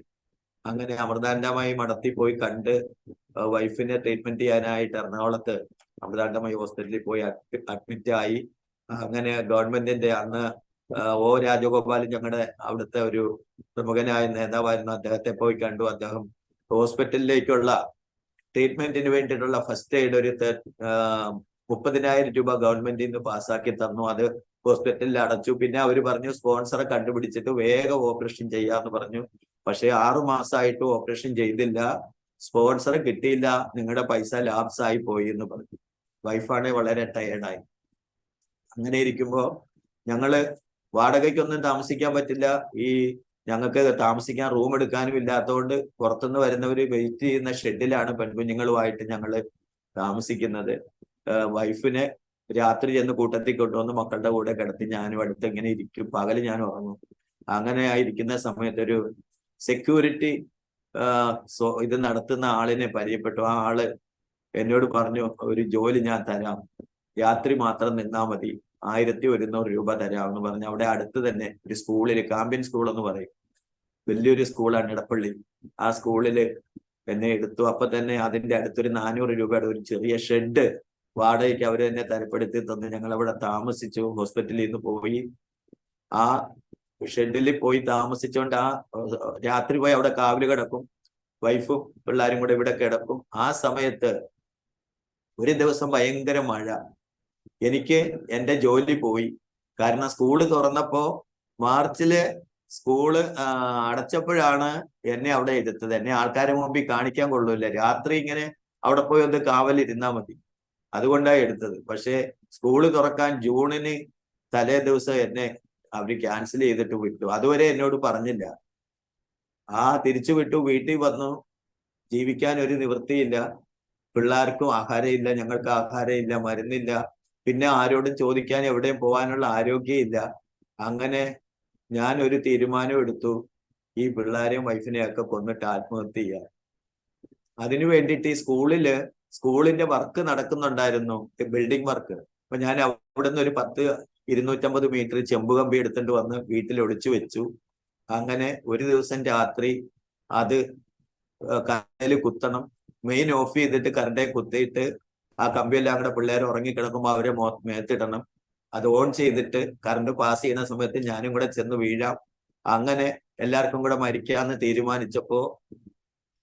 അങ്ങനെ അമൃതാനന്ദമയി മഠത്തിൽ പോയി കണ്ട് വൈഫിനെ ട്രീറ്റ്മെന്റ് ചെയ്യാനായിട്ട് എറണാകുളത്ത് അമൃതാനന്ദമയി ഹോസ്പിറ്റലിൽ പോയി അഡ്മിറ്റ് ആയി. അങ്ങനെ ഗവൺമെന്റിന്റെ അന്ന് ഒ രാജഗോപാലൻ ഞങ്ങളുടെ അവിടുത്തെ ഒരു പ്രമുഖനായ നേതാവായിരുന്നു, അദ്ദേഹത്തെ പോയി കണ്ടു. അദ്ദേഹം ഹോസ്പിറ്റലിലേക്കുള്ള ട്രീറ്റ്മെന്റിന് വേണ്ടിയിട്ടുള്ള ഫസ്റ്റ് എയ്ഡ് ഒരു 30,000 രൂപ ഗവൺമെന്റിൽ നിന്ന് പാസ്സാക്കി തന്നു. അത് ഹോസ്പിറ്റലിൽ അടച്ചു. പിന്നെ അവർ പറഞ്ഞു സ്പോൺസറെ കണ്ടുപിടിച്ചിട്ട് വേഗം ഓപ്പറേഷൻ ചെയ്യാന്ന് പറഞ്ഞു. പക്ഷെ 6 മാസമായിട്ട് ഓപ്പറേഷൻ ചെയ്തില്ല, സ്പോൺസറെ കിട്ടിയില്ല, നിങ്ങളുടെ പൈസ ലാപ്സ് ആയി പോയി എന്ന് പറഞ്ഞു. വൈഫാണെ വളരെ ടയേർഡായി. അങ്ങനെ ഇരിക്കുമ്പോ ഞങ്ങള് വാടകയ്ക്കൊന്നും താമസിക്കാൻ പറ്റില്ല, ഞങ്ങൾക്ക് താമസിക്കാൻ റൂം എടുക്കാനും ഇല്ലാത്തതുകൊണ്ട് പുറത്തുനിന്ന് വരുന്നവര് വെയിറ്റ് ചെയ്യുന്ന ഷെഡിലാണ് പെൺകുഞ്ഞുങ്ങളുമായിട്ട് ഞങ്ങള് താമസിക്കുന്നത്. വൈഫിനെ രാത്രി ചെന്ന് കൂട്ടത്തിൽ കൊണ്ടുവന്ന് മക്കളുടെ കൂടെ കിടത്തി ഞാനും അടുത്ത് ഇങ്ങനെ ഇരിക്കും, പകല് ഞാൻ ഉറങ്ങും. അങ്ങനെ ആയിരിക്കുന്ന സമയത്ത് ഒരു സെക്യൂരിറ്റി ഇത് നടത്തുന്ന ആളിനെ പരിചയപ്പെട്ടു. ആ ആള് എന്നോട് പറഞ്ഞു, ഒരു ജോലി ഞാൻ തരാം, രാത്രി മാത്രം നിന്നാ മതി, 1,100 രൂപ തരാമെന്ന് പറഞ്ഞു. അവിടെ അടുത്ത് തന്നെ ഒരു സ്കൂളില്, കാമ്പ്യൻ സ്കൂൾ എന്ന് പറയും, വലിയൊരു സ്കൂളാണ് ഇടപ്പള്ളി. ആ സ്കൂളില് എന്നെ എടുത്തു. അപ്പൊ തന്നെ അതിന്റെ അടുത്തൊരു 400 രൂപയുടെ ഒരു ചെറിയ ഷെഡ് വാടകയ്ക്ക് അവർ തന്നെ തരപ്പെടുത്തി തന്നു. ഞങ്ങൾ അവിടെ താമസിച്ചു. ഹോസ്പിറ്റലിൽ നിന്ന് പോയി ആ ഷെഡിൽ പോയി താമസിച്ചുകൊണ്ട് രാത്രി പോയി അവിടെ കാവല് കിടക്കും. വൈഫും പിള്ളേരും കൂടെ ഇവിടെ കിടക്കും. ആ സമയത്ത് ഒരു ദിവസം ഭയങ്കര മഴ. എനിക്ക് എന്റെ ജോലി പോയി. കാരണം സ്കൂള് തുറന്നപ്പോ മാർച്ചില് സ്കൂള് അടച്ചപ്പോഴാണ് എന്നെ അവിടെ എടുത്തത്. എന്നെ ആൾക്കാരെ മുമ്പിൽ കാണിക്കാൻ കൊള്ളൂല, രാത്രി ഇങ്ങനെ അവിടെ പോയി ഒന്ന് കാവലിരുന്നാ മതി, അതുകൊണ്ടാണ് എടുത്തത്. പക്ഷെ സ്കൂള് തുറക്കാൻ ജൂണിന് തലേ ദിവസം എന്നെ അവര് ക്യാൻസൽ ചെയ്തിട്ട് വിട്ടു. അതുവരെ എന്നോട് പറഞ്ഞില്ല. തിരിച്ചു വിട്ടു. വീട്ടിൽ വന്നു. ജീവിക്കാൻ ഒരു നിവൃത്തിയില്ല, പിള്ളേർക്കും ആഹാരമില്ല, ഞങ്ങൾക്ക് ആഹാരമില്ല, മരുന്നില്ല, പിന്നെ ആരോടും ചോദിക്കാൻ എവിടെയും പോകാനുള്ള ആരോഗ്യമില്ല. അങ്ങനെ ഞാൻ ഒരു തീരുമാനം എടുത്തു, ഈ പിള്ളേരെയും വൈഫിനെയും ഒക്കെ കൊന്നിട്ട് ആത്മഹത്യ ചെയ്യാം. അതിനു വേണ്ടിയിട്ട് ഈ സ്കൂളിന്റെ വർക്ക് നടക്കുന്നുണ്ടായിരുന്നു, ബിൽഡിംഗ് വർക്ക്. അപ്പൊ ഞാൻ അവിടെ നിന്ന് ഒരു 250 മീറ്റർ ചെമ്പ് കമ്പി എടുത്തിട്ട് വന്ന് വീട്ടിൽ ഒളിച്ചു വെച്ചു. അങ്ങനെ ഒരു ദിവസം രാത്രി അത് കറണ്ടിൽ കുത്തണം, മെയിൻ ഓഫ് ചെയ്തിട്ട് കറണ്ടെ കുത്തിയിട്ട് ആ കമ്പിയെല്ലാം കൂടെ പിള്ളേർ ഉറങ്ങിക്കിടക്കുമ്പോൾ അവരെ മേത്തിടണം. അത് ഓൺ ചെയ്തിട്ട് കറണ്ട് പാസ് ചെയ്യുന്ന സമയത്ത് ഞാനും കൂടെ ചെന്ന് വീഴാം. അങ്ങനെ എല്ലാവർക്കും കൂടെ മരിക്കാന്ന് തീരുമാനിച്ചപ്പോ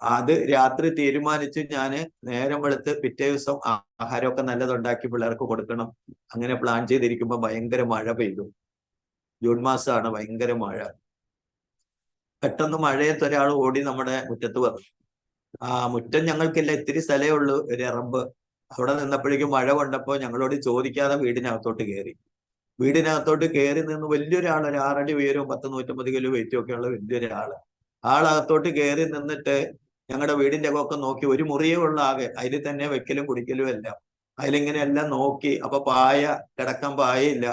അത് രാത്രി തീരുമാനിച്ചു. ഞാന് നേരം വെളുത്ത് പിറ്റേ ദിവസം ആഹാരമൊക്കെ നല്ലതുണ്ടാക്കി പിള്ളേർക്ക് കൊടുക്കണം. അങ്ങനെ പ്ലാൻ ചെയ്തിരിക്കുമ്പോ ഭയങ്കര മഴ പെയ്തു. ജൂൺ മാസമാണ്, ഭയങ്കര മഴ. പെട്ടെന്ന് മഴയത്ത് ഒരാൾ ഓടി നമ്മുടെ മുറ്റത്ത് വന്നു. മുറ്റം ഞങ്ങൾക്കില്ല, ഇത്തിരി സ്ഥലമേ ഉള്ളൂ, ഒരു എറമ്പ്. അവിടെ നിന്നപ്പോഴേക്കും മഴ കൊണ്ടപ്പോ ഞങ്ങളോട് ചോദിക്കാതെ വീടിനകത്തോട്ട് കയറി. വീടിനകത്തോട്ട് കയറി നിന്ന് വലിയൊരാൾ, ഒരു 6 അടി ഉയരവും 150 കിലോ വെയിറ്റും ഒക്കെ ഉള്ള വലിയൊരാള്. ആളകത്തോട്ട് കയറി നിന്നിട്ട് ഞങ്ങളുടെ വീടിന്റെ ഒക്കെ നോക്കി. ഒരു മുറിയേ ഉള്ള ആകെ, അതിൽ തന്നെ വെക്കലും കുടിക്കലും എല്ലാം. അതിലിങ്ങനെ എല്ലാം നോക്കി. അപ്പൊ കിടക്കാൻ പായയില്ല,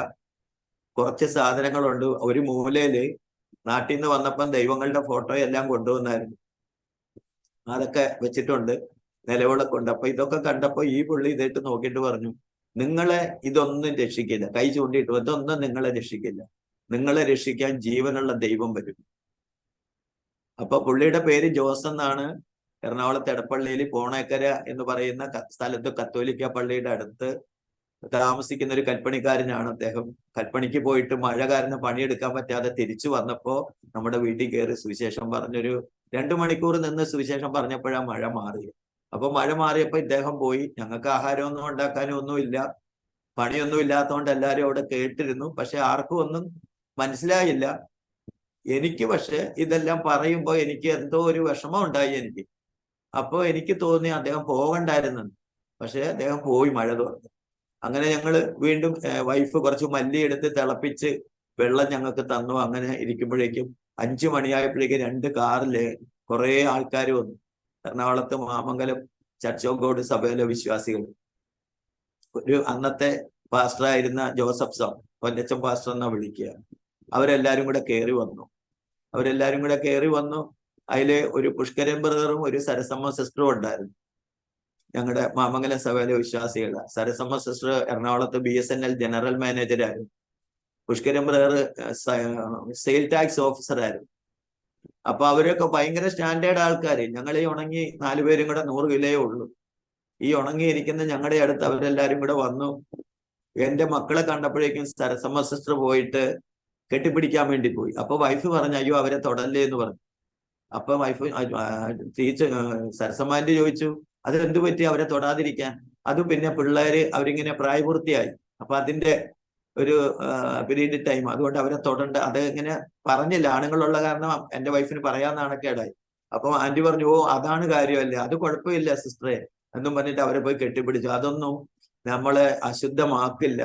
കുറച്ച് സാധനങ്ങളുണ്ട്. ഒരു മൂലയില് നാട്ടിൽ നിന്ന് വന്നപ്പം ദൈവങ്ങളുടെ ഫോട്ടോ എല്ലാം കൊണ്ടുവന്നായിരുന്നു, അതൊക്കെ വെച്ചിട്ടുണ്ട്, നിലവിളക്ക് ഉണ്ട്. അപ്പൊ ഇതൊക്കെ കണ്ടപ്പോ ഈ പുള്ളി ഇതായിട്ട് നോക്കിയിട്ട് പറഞ്ഞു, നിങ്ങളെ ഇതൊന്നും രക്ഷിക്കില്ല. കൈ ചൂണ്ടിയിട്ട്, ഇതൊന്നും നിങ്ങളെ രക്ഷിക്കില്ല, നിങ്ങളെ രക്ഷിക്കാൻ ജീവനുള്ള ദൈവം വരും. അപ്പൊ പുള്ളിയുടെ പേര് ജോസ് എന്നാണ്. എറണാകുളത്ത് എടപ്പള്ളിയിൽ പോണേക്കര എന്ന് പറയുന്ന സ്ഥലത്ത് കത്തോലിക്ക പള്ളിയുടെ അടുത്ത് താമസിക്കുന്ന ഒരു കൽപ്പണിക്കാരനാണ് അദ്ദേഹം. കൽപ്പണിക്ക് പോയിട്ട് മഴ കാരണം പണിയെടുക്കാൻ പറ്റാതെ തിരിച്ചു വന്നപ്പോ നമ്മുടെ വീട്ടിൽ കയറി സുവിശേഷം പറഞ്ഞൊരു 2 മണിക്കൂർ നിന്ന് സുവിശേഷം പറഞ്ഞപ്പോഴാണ് മഴ മാറിയത്. അപ്പൊ മഴ മാറിയപ്പോ ഇദ്ദേഹം പോയി. ഞങ്ങൾക്ക് ആഹാരമൊന്നും ഉണ്ടാക്കാനും ഒന്നുമില്ല, പണിയൊന്നും ഇല്ലാത്തതുകൊണ്ട് എല്ലാവരും അവിടെ കേട്ടിരുന്നു. പക്ഷെ ആർക്കും ഒന്നും മനസ്സിലായില്ല. എനിക്ക് പക്ഷെ ഇതെല്ലാം പറയുമ്പോ എനിക്ക് എന്തോ ഒരു വിഷമം ഉണ്ടായി എനിക്ക്. അപ്പൊ എനിക്ക് തോന്നി അദ്ദേഹം പോകണ്ടായിരുന്നു. പക്ഷെ അദ്ദേഹം പോയി, മഴ തുറന്നു. അങ്ങനെ ഞങ്ങള് വീണ്ടും വൈഫ് കുറച്ച് മല്ലി എടുത്ത് തിളപ്പിച്ച് വെള്ളം ഞങ്ങൾക്ക് തന്നു. അങ്ങനെ ഇരിക്കുമ്പോഴേക്കും 5 മണിയായപ്പോഴേക്കും 2 കാറില് കുറെ ആൾക്കാർ വന്നു. എറണാകുളത്ത് മാമംഗലം ചർച്ച് ഓഫ് ഗോഡ് സഭയിലെ വിശ്വാസികൾ. ഒരു അന്നത്തെ പാസ്റ്ററായിരുന്ന ജോസഫ് സാം, പൊന്നച്ചൻ പാസ്റ്റർ എന്നാ വിളിക്കുക, അവരെല്ലാരും കൂടെ കയറി വന്നു. അതില് ഒരു പുഷ്കരൻ ബ്രദറും ഒരു സരസമ്മ സിസ്റ്ററും ഉണ്ടായിരുന്നു, ഞങ്ങളുടെ മാമംഗലം സഭയിലെ വിശ്വാസികളുടെ. സരസമ്മ സിസ്റ്റർ എറണാകുളത്ത് BSNL ജനറൽ മാനേജരായിരുന്നു. Pushkaran brother sale tax officer ആയിരുന്നു. അപ്പൊ അവരൊക്കെ ഭയങ്കര സ്റ്റാൻഡേർഡ് ആൾക്കാർ. ഞങ്ങൾ ഈ ഉണങ്ങി 4 പേരും കൂടെ 100 കിലോയേ ഉള്ളൂ. ഈ ഉണങ്ങിയിരിക്കുന്ന ഞങ്ങളുടെ അടുത്ത് അവരെല്ലാരും കൂടെ വന്നു. എന്റെ മക്കളെ കണ്ടപ്പോഴേക്കും സരസമ്മ സിസ്റ്റർ പോയിട്ട് കെട്ടിപ്പിടിക്കാൻ വേണ്ടി പോയി. അപ്പൊ വൈഫ് പറഞ്ഞു, അയ്യോ അവരെ തൊടല്ലേ എന്ന് പറഞ്ഞു. അപ്പൊ വൈഫ് ടീച്ചർ സരസമ്മാന്റെ ചോദിച്ചു, അതെന്ത് പറ്റി അവരെ തൊടാതിരിക്കാൻ? അതും പിന്നെ പിള്ളേര് അവരിങ്ങനെ പ്രായപൂർത്തിയായി, അപ്പൊ അതിന്റെ ഒരു പീരീഡ് ടൈം, അതുകൊണ്ട് അവരെ തൊടണ്ട. അത് ഇങ്ങനെ പറഞ്ഞില്ല, ആണുങ്ങളുള്ള കാരണം എന്റെ വൈഫിന് പറയാൻ നാണക്കേടായി. അപ്പൊ ആന്റി പറഞ്ഞു, ഓ അതാണ് കാര്യമല്ലേ, അത് കുഴപ്പമില്ല സിസ്റ്ററെ എന്നും പറഞ്ഞിട്ട് അവരെ പോയി കെട്ടിപ്പിടിച്ചു. അതൊന്നും നമ്മളെ അശുദ്ധമാക്കില്ല.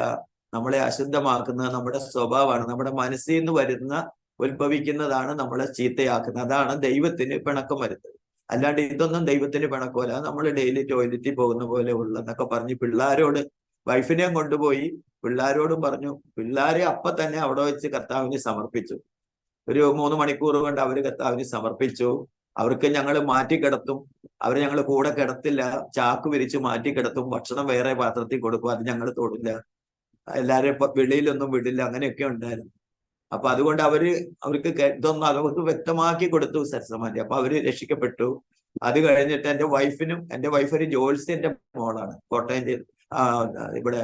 നമ്മളെ അശുദ്ധമാക്കുന്നത് നമ്മുടെ സ്വഭാവമാണ്, നമ്മുടെ മനസ്സിൽ നിന്ന് ഉത്ഭവിക്കുന്നതാണ് നമ്മളെ ചീത്തയാക്കുന്നത്. അതാണ് ദൈവത്തിന് പിണക്കം വരുന്നത്. അല്ലാണ്ട് ഇതൊന്നും ദൈവത്തിന് പിണക്കമല്ല. നമ്മൾ ഡെയിലി ടോയ്ലറ്റിൽ പോകുന്ന പോലെ ഉള്ളതെന്നൊക്കെ പറഞ്ഞ് പിള്ളേരോട്, വൈഫിനെയും കൊണ്ടുപോയി പിള്ളേരോടും പറഞ്ഞു. പിള്ളേരെ അപ്പൊ തന്നെ അവിടെ വെച്ച് കർത്താവിന് സമർപ്പിച്ചു. ഒരു 3 മണിക്കൂർ കൊണ്ട് അവര് കർത്താവിന് സമർപ്പിച്ചു. അവർക്ക് ഞങ്ങൾ മാറ്റി കിടത്തും, അവരെ ഞങ്ങൾ കൂടെ കിടത്തില്ല, ചാക്ക് വിരിച്ച് മാറ്റി കിടത്തും, ഭക്ഷണം വേറെ പാത്രത്തിൽ കൊടുക്കും, അത് ഞങ്ങൾ തൊടില്ല, എല്ലാവരും വെളിയിലൊന്നും വിടില്ല, അങ്ങനെയൊക്കെ ഉണ്ടായിരുന്നു. അപ്പൊ അതുകൊണ്ട് അവർക്ക് ഇതൊന്നും അവർക്ക് വ്യക്തമാക്കി കൊടുത്തു സരസമാറ്റി. അപ്പൊ അവര് രക്ഷിക്കപ്പെട്ടു. അത് കഴിഞ്ഞിട്ട് എന്റെ വൈഫ് ഒരു ജോത്സ്യന്റെ മോളാണ്. കോട്ടയം ഇവിടെ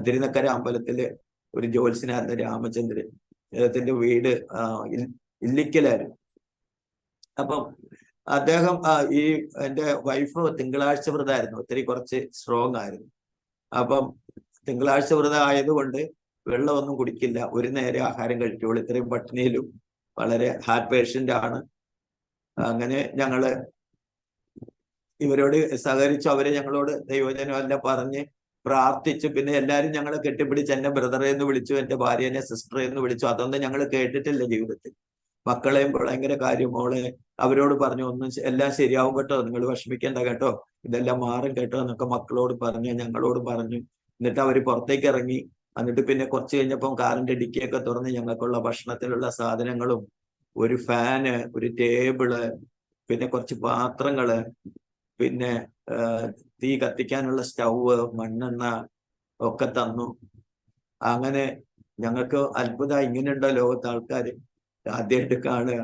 തിരുനക്കര അമ്പലത്തില് ഒരു ജോത്സ്യനായിരുന്നു രാമചന്ദ്രൻ. അദ്ദേഹത്തിന്റെ വീട് ഇല്ലിക്കലായിരുന്നു. അപ്പം അദ്ദേഹം ഈ എന്റെ വൈഫ് തിങ്കളാഴ്ച വ്രതമായിരുന്നു, ഒത്തിരി കുറച്ച് സ്ട്രോങ് ആയിരുന്നു. അപ്പം തിങ്കളാഴ്ച വ്രതം ആയതുകൊണ്ട് വെള്ളമൊന്നും കുടിക്കില്ല, ഒരു നേരെ ആഹാരം കഴിക്കുള്ളൂ. ഇത്രയും പട്ടിണിയിലും വളരെ ഹാർട്ട് പേഷ്യന്റ് ആണ്. അങ്ങനെ ഞങ്ങള് ഇവരോട് സഹകരിച്ചു. അവരെ ഞങ്ങളോട് ദൈവജനം എല്ലാം പറഞ്ഞ് പ്രാർത്ഥിച്ചു. പിന്നെ എല്ലാരും ഞങ്ങളെ കെട്ടിപ്പിടിച്ച് എന്നെ ബ്രദറെ എന്ന് വിളിച്ചു, എന്റെ ഭാര്യനെ സിസ്റ്ററെ എന്ന് വിളിച്ചു. അതൊന്നും ഞങ്ങൾ കേട്ടിട്ടില്ല ജീവിതത്തിൽ. മക്കളെയും ഭയങ്കര കാര്യം, മോളെ അവരോട് പറഞ്ഞു, ഒന്നും എല്ലാം ശരിയാവും കേട്ടോ, നിങ്ങൾ വിഷമിക്കേണ്ട കേട്ടോ, ഇതെല്ലാം മാറും കേട്ടോ എന്നൊക്കെ മക്കളോട് പറഞ്ഞു, ഞങ്ങളോട് പറഞ്ഞു. എന്നിട്ട് അവര് പുറത്തേക്ക് ഇറങ്ങി. എന്നിട്ട് പിന്നെ കുറച്ച് കഴിഞ്ഞപ്പം കാറിന്റെ ഡിക്കിയൊക്കെ തുറന്ന് ഞങ്ങൾക്കുള്ള ഭക്ഷണത്തിലുള്ള സാധനങ്ങളും, ഒരു ഫാന്, ഒരു ടേബിള്, പിന്നെ കുറച്ച് പാത്രങ്ങള്, പിന്നെ തീ കത്തിക്കാനുള്ള സ്റ്റൗവ്, മണ്ണെണ്ണ ഒക്കെ തന്നു. അങ്ങനെ ഞങ്ങൾക്ക് അത്ഭുതം, ഇങ്ങനെയുണ്ടോ ലോകത്ത് ആൾക്കാർ, ആദ്യമായിട്ട് കാണുക.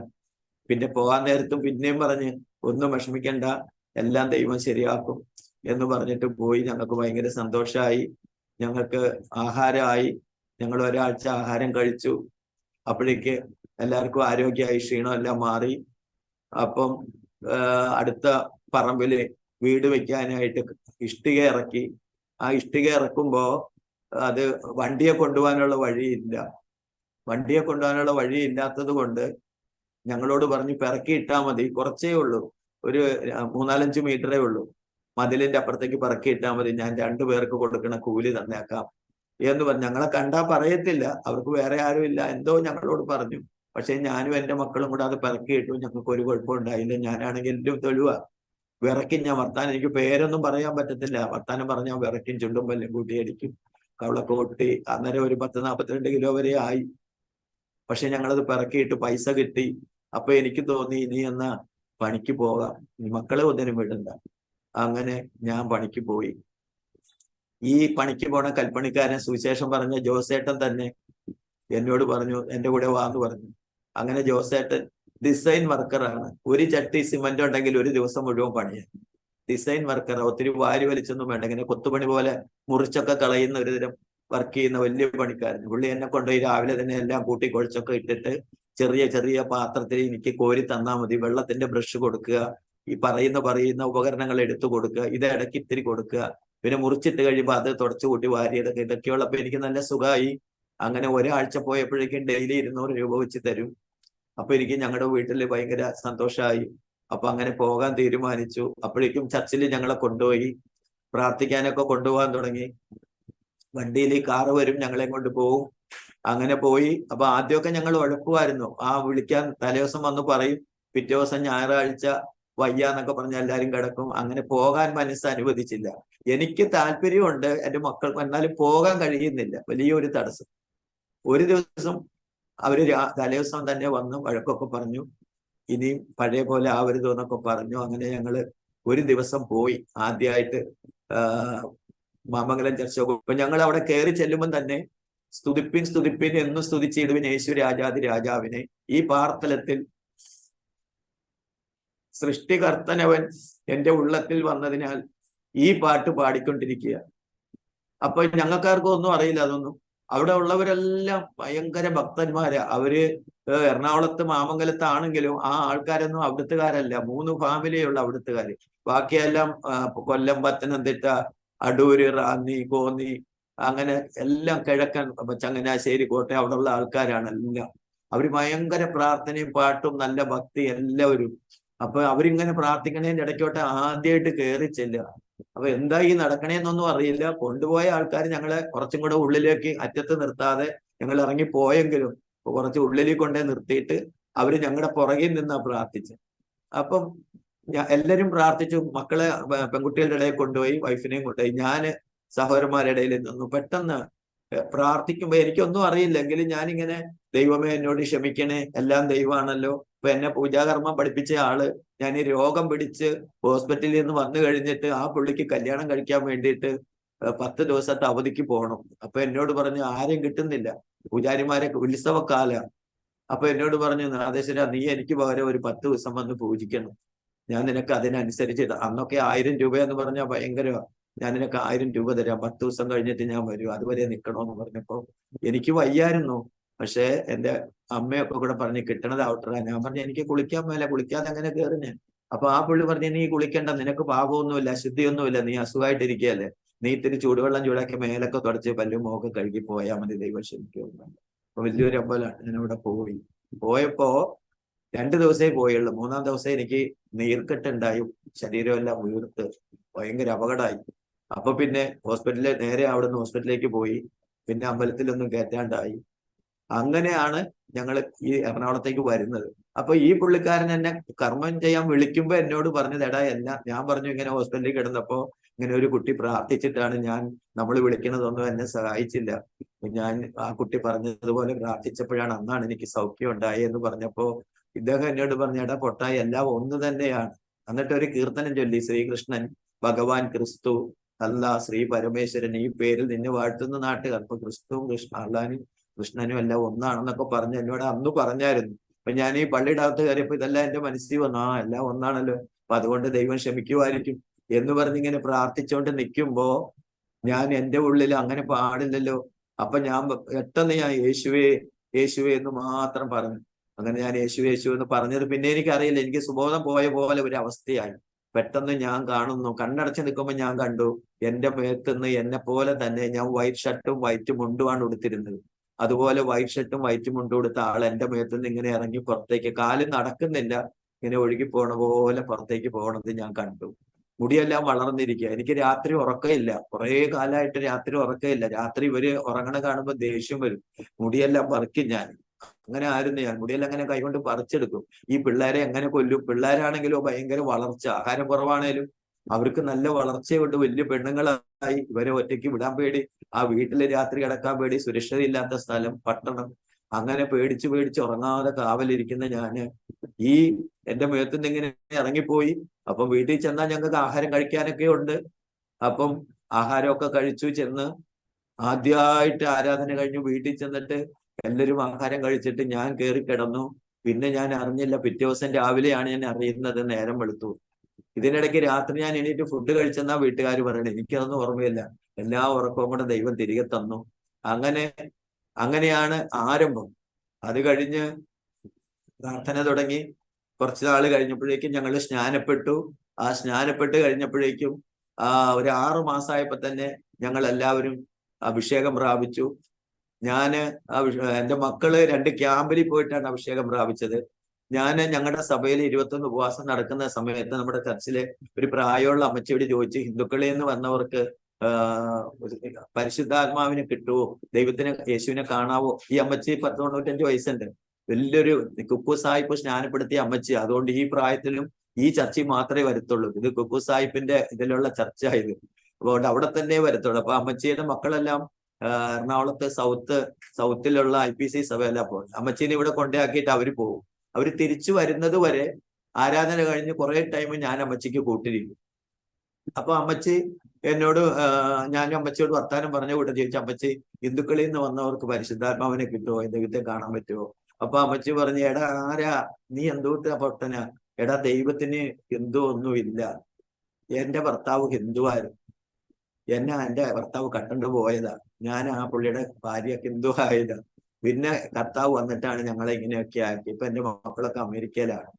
പിന്നെ പോകാൻ നേരത്തും പിന്നെയും പറഞ്ഞ്, ഒന്നും വിഷമിക്കണ്ട, എല്ലാം ദൈവം ശരിയാക്കും എന്ന് പറഞ്ഞിട്ട് പോയി. ഞങ്ങൾക്ക് ഭയങ്കര സന്തോഷമായി. ഞങ്ങൾക്ക് ആഹാരമായി. ഞങ്ങൾ ഒരാഴ്ച ആഹാരം കഴിച്ചു. അപ്പോഴേക്ക് എല്ലാവർക്കും ആരോഗ്യമായി, ക്ഷീണം എല്ലാം മാറി. അപ്പം അടുത്ത പറമ്പില് വീട് വെക്കാനായിട്ട് ഇഷ്ടിക ഇറക്കി. ആ ഇഷ്ടിക ഇറക്കുമ്പോ അത് വണ്ടിയെ കൊണ്ടുപോകാനുള്ള വഴിയില്ലാത്തത് കൊണ്ട് ഞങ്ങളോട് പറഞ്ഞു, പിറക്കി ഇട്ടാൽ മതി, കുറച്ചേ ഉള്ളൂ, ഒരു 3-4 മീറ്ററേ ഉള്ളൂ, മതിലിന്റെ അപ്പുറത്തേക്ക് പിറക്കി ഇട്ടാൽ മതി, ഞാൻ 2 പേർക്ക് കൊടുക്കണ കൂലി തന്നേക്കാം എന്ന് പറഞ്ഞു. ഞങ്ങളെ കണ്ടാ പറയത്തില്ല, അവർക്ക് വേറെ ആരും ഇല്ല, എന്തോ ഞങ്ങളോട് പറഞ്ഞു. പക്ഷെ ഞാനും എന്റെ മക്കളും കൂടെ അത് പിറക്കിയിട്ടു. ഞങ്ങൾക്ക് ഒരു കുഴപ്പമുണ്ടായില്ല. ഞാനാണെങ്കിൽ എല്ലാം തെളിവാ, വിറയ്ക്കും ഞാൻ. എനിക്ക് പേരൊന്നും പറയാൻ പറ്റത്തില്ല, വർത്താനം പറഞ്ഞാൽ വിറയ്ക്കും, ചുണ്ടും പല്ലും കൂട്ടിയടിക്കും, കവളൊക്കെ ഒട്ടി. അന്നേരം ഒരു 10-42 കിലോ വരെ ആയി. പക്ഷെ ഞങ്ങളത് പിറക്കിയിട്ട് പൈസ കിട്ടി. അപ്പൊ എനിക്ക് തോന്നി, ഇനി എന്നാ പണിക്ക് പോകാം, മക്കളെ ഒന്നിനും വിടണ്ട. അങ്ങനെ ഞാൻ പണിക്ക് പോയി. ഈ പണിക്ക് പോണ കൽപ്പണിക്കാരൻ, സുവിശേഷം പറഞ്ഞ ജോസേട്ടൻ തന്നെ എന്നോട് പറഞ്ഞു, എന്റെ കൂടെ വാന്ന് പറഞ്ഞു. അങ്ങനെ ജോസേട്ടൻ ഡിസൈൻ വർക്കറാണ്. ഒരു ചട്ടി സിമന്റ് ഉണ്ടെങ്കിൽ ഒരു ദിവസം മുഴുവൻ പണിയാണ്. ഡിസൈൻ വർക്കറാണ്, ഒത്തിരി വാരി വലിച്ചൊന്നും വേണ്ട, ഇങ്ങനെ കൊത്തുപണി പോലെ മുറിച്ചൊക്കെ കളയുന്ന ഒരു തരം വർക്ക് ചെയ്യുന്ന വലിയ പണിക്കാരൻ. പുള്ളി എന്നെ കൊണ്ടുപോയി രാവിലെ തന്നെ എല്ലാം കൂട്ടി കുഴച്ചൊക്കെ ഇട്ടിട്ട് ചെറിയ ചെറിയ പാത്രത്തിൽ എനിക്ക് കോരി തന്നാൽ മതി. വെള്ളത്തിന്റെ ബ്രഷ് കൊടുക്കുക, ഈ പറയുന്ന ഉപകരണങ്ങൾ എടുത്തു കൊടുക്കുക, ഇത് ഇടയ്ക്ക് ഇത്തിരി കൊടുക്കുക, പിന്നെ മുറിച്ചിട്ട് കഴിയുമ്പോൾ അത് തുടച്ചു കൂട്ടി വാരിയതൊക്കെ, ഇതൊക്കെയുള്ളപ്പോൾ എനിക്ക് നല്ല സുഖമായി. അങ്ങനെ ഒരാഴ്ച പോയപ്പോഴേക്കും ഡെയിലി 200 രൂപ വെച്ച് തരും. അപ്പൊ എനിക്ക് ഞങ്ങളുടെ വീട്ടിൽ ഭയങ്കര സന്തോഷമായി. അപ്പൊ അങ്ങനെ പോകാൻ തീരുമാനിച്ചു. അപ്പോഴേക്കും ചർച്ചിൽ ഞങ്ങളെ കൊണ്ടുപോയി, പ്രാർത്ഥിക്കാനൊക്കെ കൊണ്ടുപോകാൻ തുടങ്ങി. വണ്ടിയിൽ കാറ് വരും, ഞങ്ങളെ കൊണ്ട് പോകും. അങ്ങനെ പോയി. അപ്പൊ ആദ്യമൊക്കെ ഞങ്ങൾ ഉഴപ്പുമായിരുന്നു. വിളിക്കാൻ തലേദിവസം വന്ന് പറയും, പിറ്റേ ദിവസം ഞായറാഴ്ച വയ്യാന്നൊക്കെ പറഞ്ഞ് എല്ലാരും കിടക്കും. അങ്ങനെ പോകാൻ മനസ്സ് അനുവദിച്ചില്ല. എനിക്ക് താല്പര്യമുണ്ട് എന്റെ മക്കൾക്ക്, എന്നാലും പോകാൻ കഴിയുന്നില്ല, വലിയൊരു തടസ്സം. ഒരു ദിവസം അവര് തലേദിവസം തന്നെ വന്ന് വഴക്കൊക്കെ പറഞ്ഞു, ഇനിയും പഴയ പോലെ ആവരുത് എന്നൊക്കെ പറഞ്ഞു. അങ്ങനെ ഞങ്ങള് ഒരു ദിവസം പോയി ആദ്യമായിട്ട് മാമംഗലം ചർച്ച. അപ്പൊ ഞങ്ങൾ അവിടെ കയറി ചെല്ലുമ്പോൾ തന്നെ സ്തുതിപ്പിൻ സ്തുതിപ്പിൻ എന്നും സ്തുതിച്ചിടുവിൻ യേശു രാജാതി രാജാവിനെ, ഈ പാർത്തലത്തിൽ സൃഷ്ടികർത്തനവൻ എന്റെ ഉള്ളത്തിൽ വന്നതിനാൽ ഈ പാട്ട് പാടിക്കൊണ്ടിരിക്കുക. അപ്പൊ ഞങ്ങൾക്കാർക്കും ഒന്നും അറിയില്ല അതൊന്നും. അവിടെ ഉള്ളവരെല്ലാം ഭയങ്കര ഭക്തന്മാരാ. അവര് എറണാകുളത്ത് മാമംഗലത്താണെങ്കിലും ആ ആൾക്കാരൊന്നും അവിടുത്തുകാരല്ല. 3 ഫാമിലിയുള്ള അവിടുത്തുകാര്. ബാക്കിയെല്ലാം കൊല്ലം, പത്തനംതിട്ട, അടൂര്, റാന്നി, കോന്നി, അങ്ങനെ എല്ലാം കിഴക്കൻ ചങ്ങനാശ്ശേരി, കോട്ടയം അവിടെ ഉള്ള ആൾക്കാരാണ് എല്ലാം. അവര് ഭയങ്കര പ്രാർത്ഥനയും പാട്ടും നല്ല ഭക്തി എല്ലാവരും. അപ്പൊ അവരിങ്ങനെ പ്രാർത്ഥിക്കണേന്റെ ഇടയ്ക്കോട്ടെ ആദ്യമായിട്ട് കയറി ചെല്ലുക. അപ്പൊ എന്താ ഈ നടക്കണേന്നൊന്നും അറിയില്ല. കൊണ്ടുപോയ ആൾക്കാർ ഞങ്ങളെ കുറച്ചും കൂടെ ഉള്ളിലേക്ക് അറ്റത്ത് നിർത്താതെ ഞങ്ങൾ ഇറങ്ങി പോയെങ്കിലും കുറച്ച് ഉള്ളിലേക്ക് കൊണ്ടേ നിർത്തിയിട്ട് അവര് ഞങ്ങളുടെ പുറകിൽ നിന്നാ പ്രാർത്ഥിച്ചത്. അപ്പം എല്ലാരും പ്രാർത്ഥിച്ചു. മക്കളെ പെൺകുട്ടികളുടെ ഇടയിൽ കൊണ്ടുപോയി, വൈഫിനെയും കൊണ്ടുപോയി. ഞാൻ സഹോദരന്മാരുടെ ഇടയിൽ നിന്നു. പെട്ടെന്ന് പ്രാർത്ഥിക്കുമ്പോ എനിക്കൊന്നും അറിയില്ലെങ്കിലും ഞാനിങ്ങനെ, ദൈവമേ എന്നോട് ക്ഷമിക്കണേ, എല്ലാം ദൈവമാണല്ലോ. ഇപ്പൊ എന്നെ പൂജാകർമ്മം പഠിപ്പിച്ച ആള്, ഞാൻ ഈ രോഗം പിടിച്ച് ഹോസ്പിറ്റലിൽ നിന്ന് വന്നു കഴിഞ്ഞിട്ട് ആ പുള്ളിക്ക് കല്യാണം കഴിക്കാൻ വേണ്ടിയിട്ട് 10 ദിവസത്തെ അവധിക്ക് പോകണം. അപ്പൊ എന്നോട് പറഞ്ഞു ആരെയും കിട്ടുന്നില്ല, പൂജാരിമാരെ ഉത്സവക്കാല. അപ്പൊ എന്നോട് പറഞ്ഞു, നാദേശ്വര നീ എനിക്ക് പകരം ഒരു 10 ദിവസം വന്ന് പൂജിക്കണം, ഞാൻ നിനക്ക് അതിനനുസരിച്ച് അന്നൊക്കെ 1000 രൂപ എന്ന് പറഞ്ഞാൽ ഭയങ്കരമാണ്. ഞാൻ നിനക്ക് 1000 രൂപ തരാം, 10 ദിവസം കഴിഞ്ഞിട്ട് ഞാൻ വരും, അതുവരെ നിൽക്കണമെന്ന് പറഞ്ഞപ്പോ എനിക്ക് വയ്യായിരുന്നു. പക്ഷെ എന്റെ അമ്മയൊക്കെ കൂടെ പറഞ്ഞ് കിട്ടണതാവട്ടെ. ഞാൻ പറഞ്ഞു എനിക്ക് കുളിക്കാൻ മേല, കുളിക്കാതെ അങ്ങനെ കയറി ഞാൻ. അപ്പൊ ആ പുള്ളി പറഞ്ഞു നീ കുളിക്കണ്ട, നിനക്ക് പാപമൊന്നുമില്ല, ശുദ്ധിയൊന്നുമില്ല, നീ അസുഖമായിട്ടിരിക്കുകയല്ലേ, നീ ഇത്തിരി ചൂടുവെള്ളം ചൂടാക്കി മേലൊക്കെ തുടച്ച് പല്ലും മോക്കെ കഴുകി പോയാൽ മതി, ദൈവം ക്ഷമിക്കുമെന്ന്. അപ്പൊ വലിയൊരു അമ്പലമാണ്. ഞാനവിടെ പോയപ്പോ 2 ദിവസമേ പോയുള്ളൂ. 3-ാം ദിവസം എനിക്ക് നീർക്കെട്ടുണ്ടായി, ശരീരമെല്ലാം വീർത്ത് ഭയങ്കര അപകടമായി. അപ്പൊ പിന്നെ നേരെ അവിടുന്ന് ഹോസ്പിറ്റലിലേക്ക് പോയി. പിന്നെ അമ്പലത്തിലൊന്നും കയറ്റാണ്ടായി. അങ്ങനെയാണ് ഞങ്ങൾ ഈ എറണാകുളത്തേക്ക് വരുന്നത്. അപ്പൊ ഈ പുള്ളിക്കാരൻ എന്നെ കർമ്മം ചെയ്യാൻ വിളിക്കുമ്പോ എന്നോട് പറഞ്ഞത്, എടാ എല്ലാം ഞാൻ പറഞ്ഞു ഇങ്ങനെ ഹോസ്പിറ്റലിൽ കിടന്നപ്പോ ഇങ്ങനെ ഒരു കുട്ടി പ്രാർത്ഥിച്ചിട്ടാണ് നമ്മൾ വിളിക്കുന്നതൊന്നും എന്നെ സഹായിച്ചില്ല, ഞാൻ ആ കുട്ടി പറഞ്ഞതുപോലെ പ്രാർത്ഥിച്ചപ്പോഴാണ്, അന്നാണ് എനിക്ക് സൗഖ്യം ഉണ്ടായി എന്ന് പറഞ്ഞപ്പോ ഇദ്ദേഹം എന്നോട് പറഞ്ഞു, എടാ പൊട്ടായി, എല്ലാം ഒന്ന് തന്നെയാണ്. എന്നിട്ട് ഒരു കീർത്തനം ചൊല്ലി, ശ്രീകൃഷ്ണൻ, ഭഗവാൻ, ക്രിസ്തു, അല്ലാ, ശ്രീ പരമേശ്വരൻ, ഈ പേരിൽ നിന്നെ വാഴ്ത്തുന്ന നാട്ടുകാർ. അപ്പൊ ക്രിസ്തുവും അള്ളാനും കൃഷ്ണനും എല്ലാം ഒന്നാണെന്നൊക്കെ പറഞ്ഞ് എന്നോട് അന്ന് പറഞ്ഞായിരുന്നു. അപ്പൊ ഞാൻ ഈ പള്ളിയുടെ അകത്ത് കയറിയപ്പോ ഇതെല്ലാം എന്റെ മനസ്സിൽ വന്നു, ആ എല്ലാം ഒന്നാണല്ലോ, അപ്പൊ അതുകൊണ്ട് ദൈവം ക്ഷമിക്കുമായിരിക്കും എന്ന് പറഞ്ഞിങ്ങനെ പ്രാർത്ഥിച്ചുകൊണ്ട് നിൽക്കുമ്പോ ഞാൻ എന്റെ ഉള്ളിൽ അങ്ങനെ പാടില്ലല്ലോ. അപ്പൊ ഞാൻ പെട്ടെന്ന് ഞാൻ യേശുവേ യേശുവേ എന്ന് മാത്രം പറഞ്ഞു. അങ്ങനെ ഞാൻ യേശു യേശു എന്ന് പറഞ്ഞത് പിന്നെ എനിക്കറിയില്ല, എനിക്ക് സുബോധം പോയ പോലെ ഒരു അവസ്ഥയായി. പെട്ടെന്ന് ഞാൻ കാണുന്നു, കണ്ണടച്ച് നിൽക്കുമ്പോൾ ഞാൻ കണ്ടു എന്റെ മേത്തുനിന്ന് എന്നെ പോലെ തന്നെ, ഞാൻ വൈറ്റ് ഷർട്ടും വൈറ്റ് മുണ്ടുമാണ് ഉടുത്തിരുന്നത്, അതുപോലെ വൈറ്റ് ഷർട്ടും വൈറ്റ് മുണ്ടും കൊടുത്ത ആൾ എന്റെ മേത്തുനിന്ന് ഇങ്ങനെ ഇറങ്ങി പുറത്തേക്ക്, കാല് നടക്കുന്നില്ല, ഇങ്ങനെ ഒഴുകി പോണ പോലെ പുറത്തേക്ക് പോകണത് ഞാൻ കണ്ടു. മുടിയെല്ലാം വളർന്നിരിക്കുക. എനിക്ക് രാത്രി ഉറക്കമില്ല, കുറേ കാലമായിട്ട് രാത്രി ഉറക്കമില്ല. രാത്രി ഇവര് ഉറങ്ങണ കാണുമ്പോൾ ദേഷ്യം വരും, മുടിയെല്ലാം പറിക്കും ഞാൻ. അങ്ങനെ ആയിരുന്നു ഞാൻ, മുടിയെല്ലാം അങ്ങനെ കൈകൊണ്ട് പറിച്ചെടുക്കും. ഈ പിള്ളേരെ എങ്ങനെ കൊല്ലും? പിള്ളേരാണെങ്കിലോ ഭയങ്കര വളർച്ച, ആഹാരം കുറവാണേലും അവർക്ക് നല്ല വളർച്ചയുണ്ട്, വലിയ പെണ്ണുങ്ങളായി. ഇവരെ ഒറ്റയ്ക്ക് വിടാൻ പേടി, ആ വീട്ടില് രാത്രി കിടക്കാൻ പേടി, സുരക്ഷിതയില്ലാത്ത സ്ഥലം, പട്ടണം. അങ്ങനെ പേടിച്ച് ഉറങ്ങാതെ കാവലിരിക്കുന്ന ഞാന് ഈ എന്റെ മേത്തുനിന്ന് ഇങ്ങനെ ഇറങ്ങിപ്പോയി. അപ്പം വീട്ടിൽ ചെന്നാൽ ഞങ്ങൾക്ക് ആഹാരം കഴിക്കാനൊക്കെ ഉണ്ട്. അപ്പം ആഹാരമൊക്കെ കഴിച്ചു ചെന്ന് ആദ്യമായിട്ട് ആരാധന കഴിഞ്ഞു വീട്ടിൽ ചെന്നിട്ട് എല്ലാവരും ആഹാരം കഴിച്ചിട്ട് ഞാൻ കയറി കിടന്നു. പിന്നെ ഞാൻ അറിഞ്ഞില്ല, പിറ്റേ ദിവസം രാവിലെയാണ് ഞാൻ അറിയുന്നത് നേരം വെളുത്തു. ഇതിനിടയ്ക്ക് രാത്രി ഞാൻ എണീറ്റ് ഫുഡ് കഴിച്ചെന്നാ വീട്ടുകാർ പറയണേ, എനിക്കതൊന്നും ഓർമ്മയില്ല. എല്ലാ ഉറക്കവും കൂടെ ദൈവം തിരികെ തന്നു. അങ്ങനെയാണ് ആരംഭം. അത് കഴിഞ്ഞ് പ്രാർത്ഥന തുടങ്ങി. കുറച്ച് നാൾ കഴിഞ്ഞപ്പോഴേക്കും ഞങ്ങൾ സ്നാനപ്പെട്ടു. ആ സ്നാനപ്പെട്ട് കഴിഞ്ഞപ്പോഴേക്കും ഒരു 6 മാസമായപ്പോ തന്നെ ഞങ്ങൾ എല്ലാവരും അഭിഷേകം പ്രാപിച്ചു. എൻ്റെ മക്കള് 2 ക്യാമ്പിൽ പോയിട്ടാണ് അഭിഷേകം പ്രാപിച്ചത്. ഞങ്ങളുടെ സഭയിൽ 21 ഉപവാസം നടക്കുന്ന സമയത്ത് നമ്മുടെ ചർച്ചിലെ ഒരു പ്രായമുള്ള അമ്മച്ചിയോട് ചോദിച്ചു, ഹിന്ദുക്കളിൽ നിന്ന് വന്നവർക്ക് പരിശുദ്ധാത്മാവിനെ കിട്ടുമോ, യേശുവിനെ കാണാവോ? ഈ അമ്മച്ചി 95 വയസ്സുണ്ട്, വലിയൊരു കുക്കു സാഹിബ് സ്നാനപ്പെടുത്തിയ അമ്മച്ചി. അതുകൊണ്ട് ഈ പ്രായത്തിലും ഈ ചർച്ചിൽ മാത്രമേ വരത്തുള്ളൂ. ഇത് കുക്കു സാഹിബിന്റെ ഇതിലുള്ള ചർച്ച ഇത്, അതുകൊണ്ട് അവിടെ തന്നെ വരത്തുള്ളൂ. അപ്പൊ അമ്മച്ചിയുടെ മക്കളെല്ലാം എറണാകുളത്ത് സൗത്തിലുള്ള IPC സഭയല്ല. അപ്പോൾ അമ്മച്ചീനെ ഇവിടെ കൊണ്ടാക്കിയിട്ട് അവര് പോകും. അവര് തിരിച്ചു വരുന്നത് വരെ ആരാധന കഴിഞ്ഞ് കുറെ ടൈം ഞാൻ അമ്മച്ചിക്ക് കൂട്ടിരിക്കും. അപ്പൊ അമ്മച്ചി എന്നോട് ഞാനും അമ്മച്ചിയോട് വർത്താനം പറഞ്ഞ കൂട്ടം ചോദിച്ചു, അമ്മച്ചി ഹിന്ദുക്കളിൽ നിന്ന് വന്നവർക്ക് പരിശുദ്ധാത്മാവിനെ കിട്ടുമോ, ദൈവത്തെ കാണാൻ പറ്റുമോ? അപ്പൊ അമ്മച്ചി പറഞ്ഞു, എടാ ആരാ നീ എന്തോട്ട് പൊട്ടനാ, എടാ ദൈവത്തിന് ഹിന്ദു ഒന്നുമില്ല. എന്റെ ഭർത്താവ് ഹിന്ദുവായിരുന്നു, എന്റെ ഭർത്താവ് കട്ടണ്ട് പോയതാ, ഞാൻ ആ പുള്ളിയുടെ ഭാര്യ ഹിന്ദു ആയതാ. പിന്നെ കർത്താവ് വന്നിട്ടാണ് ഞങ്ങളെ ഇങ്ങനെയൊക്കെ ആക്കി. ഇപ്പൊ എന്റെ മക്കളൊക്കെ അമേരിക്കയിലാണ്.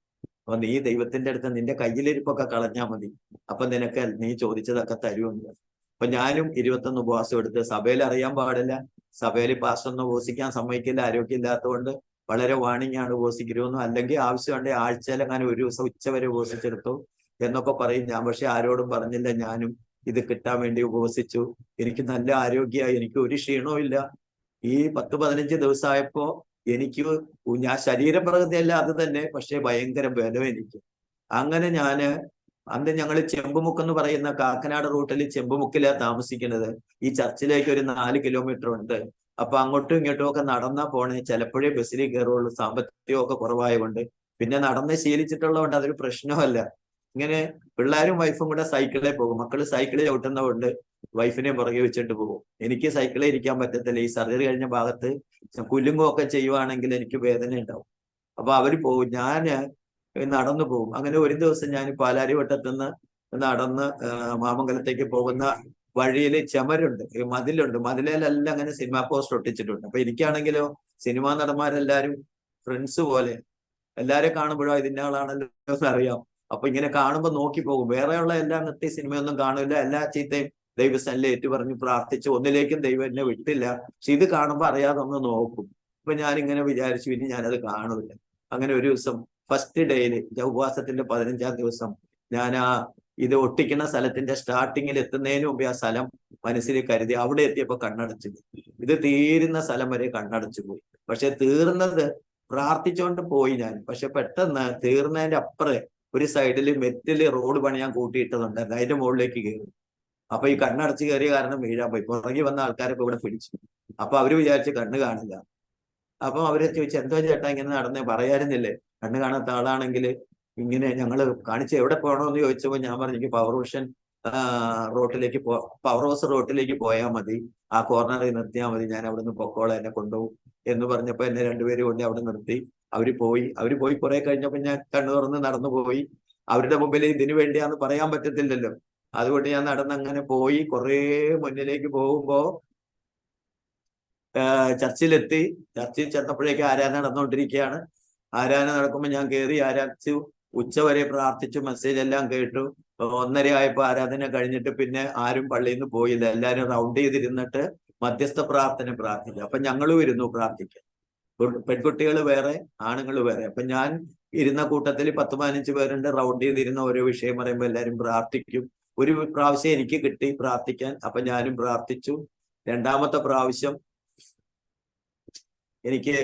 അപ്പൊ നീ ദൈവത്തിന്റെ അടുത്ത് നിന്റെ കയ്യിലിരിപ്പൊക്കെ കളഞ്ഞാൽ മതി, അപ്പൊ നിനക്ക് നീ ചോദിച്ചതൊക്കെ തരുമെന്ന്. അപ്പൊ ഞാനും 21 ഉപവാസം എടുത്ത്, സഭയിൽ അറിയാൻ പാടില്ല, സഭയിൽ പാസ്റ്റൊന്നും ഉപവസിക്കാൻ സമ്മതിക്കില്ല, ആരോഗ്യമില്ലാത്തതുകൊണ്ട് വളരെ വാണിംഗ് ആണ് ഉപവസിക്കരുതെന്നും, അല്ലെങ്കിൽ ആവശ്യമുണ്ടെങ്കിൽ ആഴ്ചയിലെങ്ങാനും ഒരു ദിവസം ഉച്ചവരെ ഉപവസിച്ചെടുത്തു എന്നൊക്കെ പറയും ഞാൻ. പക്ഷെ ആരോടും പറഞ്ഞില്ല, ഞാനും ഇത് കിട്ടാൻ വേണ്ടി ഉപവസിച്ചു. എനിക്ക് നല്ല ആരോഗ്യമായി, എനിക്ക് ഒരു ക്ഷീണവും ഇല്ല. ഈ 10-15 ദിവസമായപ്പോ എനിക്ക് ഞാൻ ശരീരപ്രകൃതിയല്ല അത് തന്നെ, പക്ഷെ ഭയങ്കര ബലം എനിക്ക്. അങ്ങനെ അന്ന് ഞങ്ങൾ ചെമ്പുമുക്കെന്ന് പറയുന്ന കാക്കനാട് റൂട്ടിൽ ചെമ്പുമുക്കിലാണ് താമസിക്കുന്നത്. ഈ ചർച്ചിലേക്ക് ഒരു 4 കിലോമീറ്റർ ഉണ്ട്. അപ്പൊ അങ്ങോട്ടും ഇങ്ങോട്ടും ഒക്കെ നടന്നാ പോണേ, ചിലപ്പോഴേ ബസ്സിൽ കയറുള്ളൂ, സാമ്പത്തികമൊക്കെ കുറവായതുകൊണ്ട്. പിന്നെ നടന്ന് ശീലിച്ചിട്ടുള്ളതുകൊണ്ട് അതൊരു പ്രശ്നമല്ല. ഇങ്ങനെ പിള്ളേരും വൈഫും കൂടെ സൈക്കിളിൽ പോകും. മക്കള് സൈക്കിളിൽ ചവിട്ടുന്നതുകൊണ്ട് വൈഫിനെ പുറകെ വെച്ചിട്ട് പോകും. എനിക്ക് സൈക്കിളിൽ ഇരിക്കാൻ പറ്റത്തില്ല. ഈ സർജറി കഴിഞ്ഞ ഭാഗത്ത് കുലുങ്ങുമൊക്കെ ചെയ്യുവാണെങ്കിൽ എനിക്ക് വേദന ഉണ്ടാവും. അപ്പൊ അവര് പോകും, ഞാൻ നടന്നു പോകും. അങ്ങനെ ഒരു ദിവസം ഞാൻ പാലാരിവട്ടത്തുനിന്ന് നടന്ന് മാമംഗലത്തേക്ക് പോകുന്ന വഴിയിൽ ചുമരുണ്ട്, മതിലുണ്ട്. മതിലേലെല്ലാം അങ്ങനെ സിനിമാ പോസ്റ്റർ ഒട്ടിച്ചിട്ടുണ്ട്. അപ്പൊ എനിക്കാണെങ്കിലോ സിനിമാ നടന്മാരെല്ലാരും ഫ്രണ്ട്സ് പോലെ, എല്ലാരും കാണുമ്പോഴോ ഇതിന്റെ ആളാണല്ലോ എന്നറിയാം. അപ്പൊ ഇങ്ങനെ കാണുമ്പോൾ നോക്കി പോകും. വേറെയുള്ള എല്ലാ നൃത്യ സിനിമയൊന്നും കാണില്ല, എല്ലാ ചീത്തയും ദൈവസ്ഥനിൽ ഏറ്റു പറഞ്ഞ് പ്രാർത്ഥിച്ച് ഒന്നിലേക്കും ദൈവം എന്നെ വിട്ടില്ല. പക്ഷെ ഇത് കാണുമ്പോൾ അറിയാതെ ഒന്ന് നോക്കും. അപ്പൊ ഞാനിങ്ങനെ വിചാരിച്ചു ഇനി ഞാനത് കാണൂല. അങ്ങനെ ഒരു ദിവസം ഫസ്റ്റ് ഡേയില് ഉപവാസത്തിന്റെ 15-ാം ദിവസം ഞാൻ ഇത് ഒട്ടിക്കുന്ന സ്ഥലത്തിന്റെ സ്റ്റാർട്ടിങ്ങിൽ എത്തുന്നതിന് മുമ്പ് ആ സ്ഥലം മനസ്സിൽ കരുതി. അവിടെ എത്തിയപ്പോ കണ്ണടച്ചു പോയി. ഇത് തീരുന്ന സ്ഥലം വരെ കണ്ണടച്ചു പോയി. പക്ഷെ തീർന്നത് പ്രാർത്ഥിച്ചുകൊണ്ട് പോയി ഞാൻ. പക്ഷെ പെട്ടെന്ന് തീർന്നതിന്റെ അപ്പുറം ഒരു സൈഡിൽ മെറ്റില് റോഡ് പണിയാൻ കൂട്ടിയിട്ടതുണ്ടായിരുന്നു, അതിന്റെ മുകളിലേക്ക് കയറി. അപ്പൊ ഈ കണ്ണടച്ച് കയറിയ കാരണം വീഴാൻ പോയി. പുറകെ വന്ന ആൾക്കാരൊക്കെ ഇവിടെ പിടിച്ചു. അപ്പൊ അവര് വിചാരിച്ച് കണ്ണ് കാണില്ല. അപ്പൊ അവരെ ചോദിച്ചു, എന്തോ ചേട്ടാ ഇങ്ങനെ നടന്നേ, പറയാറുന്നില്ലേ കണ്ണ് കാണാത്ത ആളാണെങ്കിൽ ഇങ്ങനെ ഞങ്ങള് കാണിച്ച് എവിടെ പോകണമെന്ന് ചോദിച്ചപ്പോ ഞാൻ പറഞ്ഞു, എനിക്ക് പവർ ഹൗസ് റോട്ടിലേക്ക് പോയാൽ മതി, ആ കോർണറിൽ നിർത്തിയാൽ മതി, ഞാൻ അവിടെ നിന്ന് പൊക്കോളാം, എന്നെ കൊണ്ടുപോകും എന്ന് പറഞ്ഞപ്പോ എന്നെ രണ്ടുപേരും കൊണ്ട് അവിടെ നിർത്തി. അവര് പോയി കുറെ കഴിഞ്ഞപ്പോ ഞാൻ കണ്ണു തുറന്ന് നടന്നു പോയി. അവരുടെ മുമ്പിൽ ഇതിനു വേണ്ടിയാന്ന് പറയാൻ പറ്റത്തില്ലല്ലോ. അതുകൊണ്ട് ഞാൻ നടന്നങ്ങനെ പോയി. കുറെ മുന്നിലേക്ക് പോകുമ്പോ ചർച്ചിലെത്തി. ചർച്ചിൽ ചെന്നപ്പോഴേക്ക് ആരാധന നടന്നുകൊണ്ടിരിക്കുകയാണ്. ആരാധന നടക്കുമ്പോൾ ഞാൻ കയറി ആരാധിച്ചു. ഉച്ചവരെ പ്രാർത്ഥിച്ചു, മെസ്സേജ് എല്ലാം കേട്ടു. 1:30 ആയപ്പോ ആരാധന കഴിഞ്ഞിട്ട് പിന്നെ ആരും പള്ളിയിൽ നിന്ന് പോയില്ല. എല്ലാവരും റൗണ്ട് ചെയ്തിരുന്നിട്ട് മധ്യസ്ഥ പ്രാർത്ഥന പ്രാർത്ഥിച്ചു. അപ്പൊ ഞങ്ങളും ഇരുന്നു പ്രാർത്ഥിക്കാൻ. പെൺകുട്ടികൾ വേറെ, ആണുങ്ങൾ വേറെ. അപ്പൊ ഞാൻ ഇരുന്ന കൂട്ടത്തിൽ 10-15 പേരുണ്ട്. റൗണ്ട് ചെയ്തിരുന്ന ഓരോ വിഷയം പറയുമ്പോൾ എല്ലാവരും പ്രാർത്ഥിക്കും. ഒരു പ്രാവശ്യം എനിക്ക് കിട്ടി പ്രാർത്ഥിക്കാൻ. അപ്പൊ ഞാനും പ്രാർത്ഥിച്ചു. രണ്ടാമത്തെ പ്രാവശ്യം എനിക്ക്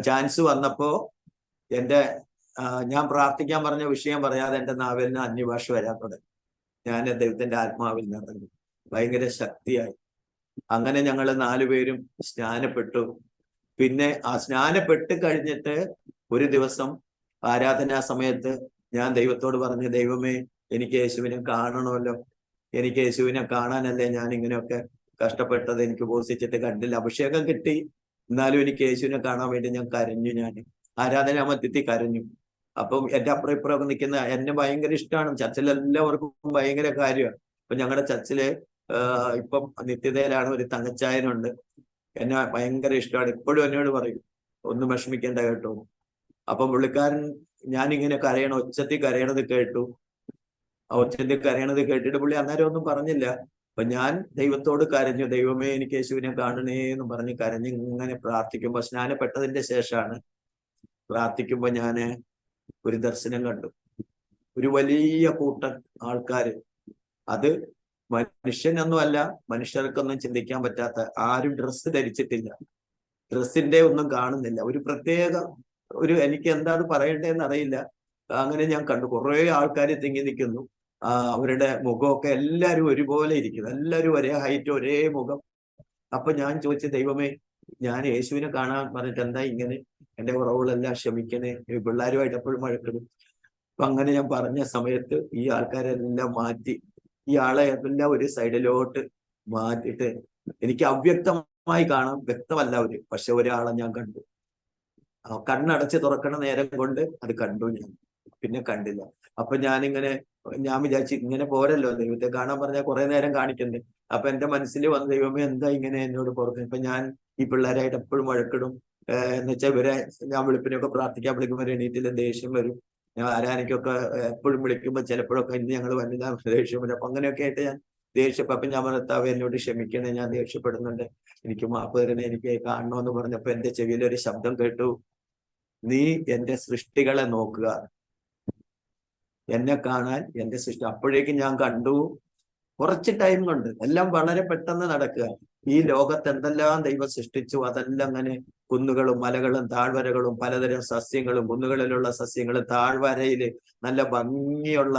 ചാൻസ് വന്നപ്പോ ഞാൻ പ്രാർത്ഥിക്കാൻ പറഞ്ഞ വിഷയം പറയാതെ എന്റെ നാവിൽ നിന്ന് അന്യഭാഷ വരാൻ തുടങ്ങി. ഞാൻ ദൈവത്തിന്റെ ആത്മാവിൽ നിറഞ്ഞു, ഭയങ്കര ശക്തിയായി. അങ്ങനെ ഞങ്ങൾ 4 പേരും സ്നാനപ്പെട്ടു. പിന്നെ ആ സ്നാനപ്പെട്ട് കഴിഞ്ഞിട്ട് ഒരു ദിവസം ആരാധനാ സമയത്ത് ഞാൻ ദൈവത്തോട് പറഞ്ഞു, ദൈവമേ എനിക്ക് യേശുവിനെ കാണണമല്ലോ, എനിക്ക് യേശുവിനെ കാണാനല്ലേ ഞാൻ ഇങ്ങനെയൊക്കെ കഷ്ടപ്പെട്ടത്, എനിക്ക് ഉപസിച്ചിട്ട് കണ്ടില്ല. അഭിഷേകം കിട്ടി, എന്നാലും എനിക്ക് യേശുവിനെ കാണാൻ വേണ്ടി ഞാൻ കരഞ്ഞു. ഞാൻ ആരാധനാ മധ്യത്തിൽ കരഞ്ഞു. അപ്പം എന്റെ അപ്പുറം ഇപ്പുറമൊക്കെ നിൽക്കുന്ന എന്നെ ഭയങ്കര ഇഷ്ടമാണ്. ചർച്ചിലെല്ലാവർക്കും ഭയങ്കര കാര്യമാണ്. അപ്പൊ ഞങ്ങളുടെ ചർച്ചില് ഇപ്പം നിത്യതയിലാണ് ഒരു തങ്കച്ചായനുണ്ട്. എന്നെ ഭയങ്കര ഇഷ്ടമാണ്. എപ്പോഴും എന്നോട് പറയും ഒന്നും വിഷമിക്കേണ്ട കേട്ടോ. അപ്പം പുള്ളിക്കാരൻ ഞാനിങ്ങനെ ഒച്ചത്തിൽ കരയണത് കേട്ടു. ആ ഒച്ചത്തിൽ കരയണത് കേട്ടിട്ട് പുള്ളി അന്നേരം ഒന്നും പറഞ്ഞില്ല. അപ്പൊ ഞാൻ ദൈവത്തോട് കരഞ്ഞു, ദൈവമേ എനിക്ക് യേശുവിനെ കാണണേ എന്ന് പറഞ്ഞ് കരഞ്ഞ് ഇങ്ങനെ പ്രാർത്ഥിക്കുമ്പോ, സ്നാനപ്പെട്ടതിന്റെ ശേഷമാണ് പ്രാർത്ഥിക്കുമ്പോ ഞാന് ഒരു ദർശനം കണ്ടു. ഒരു വലിയ കൂട്ടം ആൾക്കാര്, അത് മനുഷ്യനൊന്നുമല്ല, മനുഷ്യർക്കൊന്നും ചിന്തിക്കാൻ പറ്റാത്ത, ആരും ഡ്രസ്സ് ധരിച്ചിട്ടില്ല, ഡ്രസ്സിന്റെ ഒന്നും കാണുന്നില്ല, ഒരു പ്രത്യേക എനിക്ക് എന്താണ് പറയണ്ടേന്ന് അറിയില്ല. അങ്ങനെ ഞാൻ കണ്ടു കുറെ ആൾക്കാർ തിങ്ങി നിൽക്കുന്നു. അവരുടെ മുഖമൊക്കെ എല്ലാവരും ഒരുപോലെ ഇരിക്കുന്നു, എല്ലാവരും ഒരേ ഹൈറ്റ്, ഒരേ മുഖം. അപ്പൊ ഞാൻ ചോദിച്ച, ദൈവമേ, ഞാൻ യേശുവിനെ കാണാൻ പറഞ്ഞിട്ട് എന്താ ഇങ്ങനെ, എന്റെ കുറവുകളെല്ലാം ക്ഷമിക്കണേ, ഈ പിള്ളേരുമായിട്ട് എപ്പോഴും വഴക്കിടും. അപ്പൊ അങ്ങനെ ഞാൻ പറഞ്ഞ സമയത്ത് ഈ ആൾക്കാരെല്ലാം മാറ്റി, ഈ ആളെ എല്ലാം ഒരു സൈഡിലോട്ട് മാറ്റിയിട്ട്, എനിക്ക് അവ്യക്തമായി കാണാം, വ്യക്തമല്ല അവര്, പക്ഷെ ഒരാളെ ഞാൻ കണ്ടു. കണ്ണടച്ച് തുറക്കണ നേരം കൊണ്ട് അത് കണ്ടു ഞാൻ, പിന്നെ കണ്ടില്ല. അപ്പൊ ഞാൻ വിചാരിച്ചു, ഇങ്ങനെ പോരല്ലോ, ദൈവത്തെ കാണാൻ പറഞ്ഞാൽ കുറെ നേരം കാണിക്കണ്ടേ. അപ്പൊ എന്റെ മനസ്സിൽ വന്ന, ദൈവമേ എന്താ ഇങ്ങനെ എന്നോട് പുറത്ത്. ഇപ്പൊ ഞാൻ ഈ പിള്ളേരായിട്ട് എപ്പോഴും വഴക്കിടും. എന്ന് വെച്ചാൽ ഇവരെ ഞാൻ വെളുപ്പിനൊക്കെ പ്രാർത്ഥിക്കാൻ വിളിക്കുമ്പോൾ എണീറ്റില്ല, ദേഷ്യം വരും. ഞാൻ ആരാനിക്കൊക്കെ എപ്പോഴും വിളിക്കുമ്പോൾ ചിലപ്പോഴൊക്കെ ഇന്ന് ഞങ്ങൾ വനിതാ ദേഷ്യം വരും. അപ്പൊ അങ്ങനെയൊക്കെ ആയിട്ട് ഞാൻ ദേഷ്യപ്പെട്ടു. അപ്പൊ ഞാൻ ഭർത്താവ് എന്നോട് ക്ഷമിക്കണേ, ഞാൻ ദേഷ്യപ്പെടുന്നുണ്ട്, എനിക്ക് മാപ്പ് തരണേ, എനിക്ക് കാണണമെന്ന് പറഞ്ഞപ്പോ എന്റെ ചെവിയിൽ ഒരു ശബ്ദം കേട്ടു, നീ എന്റെ സൃഷ്ടികളെ നോക്കുക, എന്നെ കാണാൻ എന്റെ സൃഷ്ടി. അപ്പോഴേക്കും ഞാൻ കണ്ടു, കുറച്ച് ടൈം കൊണ്ട് എല്ലാം വളരെ പെട്ടെന്ന് നടക്കുക. ഈ ലോകത്ത് എന്തെല്ലാം ദൈവം സൃഷ്ടിച്ചു, അതെല്ലാം അങ്ങനെ കുന്നുകളും മലകളും താഴ്വരകളും പലതരം സസ്യങ്ങളും, കുന്നുകളിലുള്ള സസ്യങ്ങളും താഴ്വരയില് നല്ല ഭംഗിയുള്ള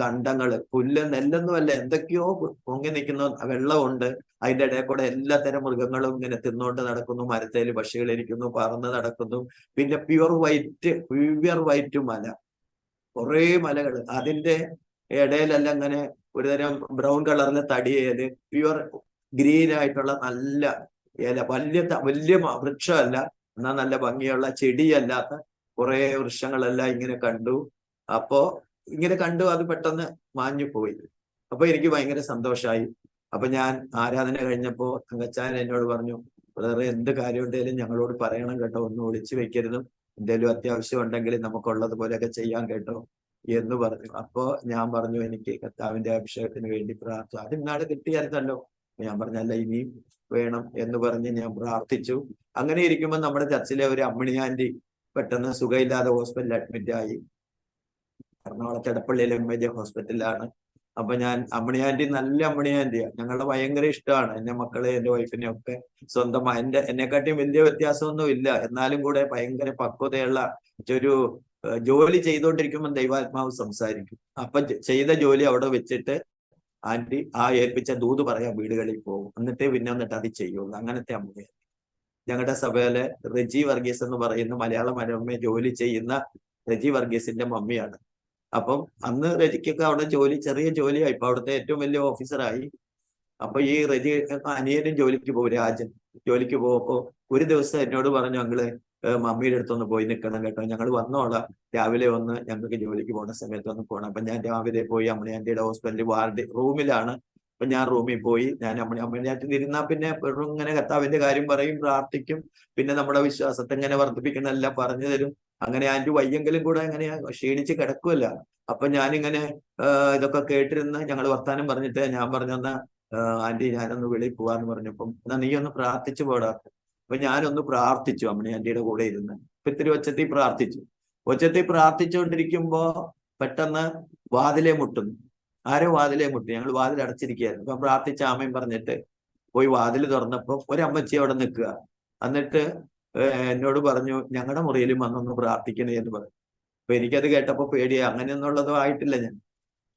കണ്ടങ്ങള്, പുല്ല് നെല്ലൊന്നുമല്ല, എന്തൊക്കെയോ പൊങ്ങി നിൽക്കുന്ന വെള്ളമുണ്ട്. അതിന്റെ ഇടയിൽ കൂടെ എല്ലാത്തരം മൃഗങ്ങളും ഇങ്ങനെ തിന്നുകൊണ്ട് നടക്കുന്നു, മരത്തേല് പക്ഷികൾ ഇരിക്കുന്നു, പറന്ന് നടക്കുന്നു. പിന്നെ പ്യുവർ വൈറ്റ് മല, കുറേ മലകൾ, അതിന്റെ ഇടയിലെല്ലാം ഇങ്ങനെ ഒരുതരം ബ്രൗൺ കളറിലെ തടിയേല്, പ്യുവർ ഗ്രീൻ ആയിട്ടുള്ള നല്ല ഇല, വലിയ വൃക്ഷമല്ല, എന്നാൽ നല്ല ഭംഗിയുള്ള ചെടിയല്ലാത്ത കുറെ വൃക്ഷങ്ങളെല്ലാം ഇങ്ങനെ കണ്ടു. അപ്പോ ഇങ്ങനെ കണ്ടു, അത് പെട്ടെന്ന് മാഞ്ഞു പോയി. അപ്പൊ എനിക്ക് ഭയങ്കര സന്തോഷമായി. അപ്പൊ ഞാൻ ആരാധന കഴിഞ്ഞപ്പോ തങ്കച്ചാൻ എന്നോട് പറഞ്ഞു, വേറെ എന്ത് കാര്യം ഉണ്ടെങ്കിലും ഞങ്ങളോട് പറയണം കേട്ടോ, ഒന്നും ഒളിച്ചു വെക്കരുതും, എന്തെങ്കിലും അത്യാവശ്യം ഉണ്ടെങ്കിൽ നമുക്കുള്ളത് പോലെയൊക്കെ ചെയ്യാൻ കേട്ടോ എന്ന് പറഞ്ഞു. അപ്പോ ഞാൻ പറഞ്ഞു, എനിക്ക് കർത്താവിന്റെ അഭിഷേകത്തിന് വേണ്ടി പ്രാർത്ഥിച്ചു. അത് ഇന്നാട് കിട്ടിയായിരുന്നല്ലോ. ഞാൻ പറഞ്ഞല്ല, ഇനിയും വേണം എന്ന് പറഞ്ഞ് ഞാൻ പ്രാർത്ഥിച്ചു. അങ്ങനെ ഇരിക്കുമ്പോൾ നമ്മുടെ ചർച്ചിലെ ഒരു അമ്മിണി ആന്റി പെട്ടെന്ന് സുഖമില്ലാതെ ഹോസ്പിറ്റലിൽ അഡ്മിറ്റ് ആയി. എറണാകുളത്ത് എടപ്പള്ളിയിലെ MJ ഹോസ്പിറ്റലിലാണ്. അപ്പൊ ഞാൻ അമ്മിണി ആന്റി നല്ല അമ്മിണി ആന്റിയാണ്, ഞങ്ങളുടെ ഭയങ്കര ഇഷ്ടമാണ്, എന്റെ മക്കളെ എന്റെ വൈഫിനെ ഒക്കെ. സ്വന്തമായി എന്നെക്കാട്ടിയും വലിയ വ്യത്യാസമൊന്നും ഇല്ല, എന്നാലും കൂടെ ഭയങ്കര പക്വതയുള്ള ഒരു ജോലി ചെയ്തുകൊണ്ടിരിക്കുമ്പോൾ ദൈവാത്മാവ് സംസാരിക്കും. അപ്പൊ ചെയ്ത ജോലി അവിടെ വെച്ചിട്ട് ആന്റി ഏൽപ്പിച്ച ദൂത് പറയാൻ വീടുകളിൽ പോകും, എന്നിട്ട് അത് ചെയ്യുള്ളൂ. അങ്ങനത്തെ അമ്മയാണ്. ഞങ്ങളുടെ സഭയിലെ റെജി വർഗീസ് എന്ന് പറയുന്ന മലയാള മനോരമ ജോലി ചെയ്യുന്ന റെജി വർഗീസിന്റെ മമ്മിയാണ്. അപ്പം അന്ന് റെജിക്കൊക്കെ അവിടെ ചെറിയ ജോലിയായി, ഇപ്പൊ അവിടുത്തെ ഏറ്റവും വലിയ ഓഫീസറായി. അപ്പൊ ഈ റെജി അനിയനും ജോലിക്ക് പോകും, രാജൻ ജോലിക്ക് പോകുമ്പോ ഒരു ദിവസം എന്നോട് പറഞ്ഞു, ഞങ്ങള് മമ്മിയുടെ അടുത്തൊന്ന് പോയി നിൽക്കണം കേട്ടോ, ഞങ്ങൾ വന്നോളാം, രാവിലെ ഒന്ന് ഞങ്ങൾക്ക് ജോലിക്ക് പോകുന്ന സമയത്ത് ഒന്ന് പോകണം. അപ്പൊ ഞാൻ രാവിലെ പോയി അമ്മിണി ആന്റിയുടെ ഹോസ്പിറ്റലിൽ വാർഡ് റൂമിലാണ്. അപ്പൊ ഞാൻ റൂമിൽ പോയി, ഞാൻ അമ്മിണി ആന്റി ഇരുന്നാൽ പിന്നെ ഇങ്ങനെ കർത്താവിന്റെ കാര്യം പറയും, പ്രാർത്ഥിക്കും, പിന്നെ നമ്മുടെ വിശ്വാസത്തെ എങ്ങനെ വർദ്ധിപ്പിക്കണം എല്ലാം പറഞ്ഞു തരും. അങ്ങനെ ആന്റി വയ്യെങ്കിലും കൂടെ അങ്ങനെ ക്ഷീണിച്ച് കിടക്കുമല്ല. അപ്പൊ ഞാനിങ്ങനെ ഇതൊക്കെ കേട്ടിരുന്ന് ഞങ്ങൾ വർത്താനം പറഞ്ഞിട്ട് ഞാൻ പറഞ്ഞെന്നാ ആന്റി ഞാനൊന്ന് വെളിയിൽ പോവാന്ന് പറഞ്ഞപ്പം, എന്നാ നീ ഒന്ന് പ്രാർത്ഥിച്ചു പോടാ. അപ്പൊ ഞാനൊന്ന് പ്രാർത്ഥിച്ചു, അമ്മണി ആന്റിയുടെ കൂടെ ഇരുന്ന് ഇത്തിരി ഒച്ചത്തിൽ പ്രാർത്ഥിച്ചു. ഒച്ചത്തിൽ പ്രാർത്ഥിച്ചുകൊണ്ടിരിക്കുമ്പോ പെട്ടെന്ന് വാതിലെ മുട്ടുന്നു, ആരോ വാതിലെ മുട്ടി. ഞങ്ങൾ വാതിൽ അടച്ചിരിക്കുകയായിരുന്നു. അപ്പൊ പ്രാർത്ഥിച്ച ആമയും പറഞ്ഞിട്ട് പോയി വാതിൽ തുറന്നപ്പോ ഒരമ്മച്ചി അവിടെ നിൽക്കുക. എന്നിട്ട് എന്നോട് പറഞ്ഞു, ഞങ്ങളുടെ മുറിയിലും വന്നൊന്ന് പ്രാർത്ഥിക്കണേ എന്ന് പറഞ്ഞു. അപ്പൊ എനിക്കത് കേട്ടപ്പോ പേടിയാ, അങ്ങനെയൊന്നുള്ളതും ആയിട്ടില്ല ഞാൻ.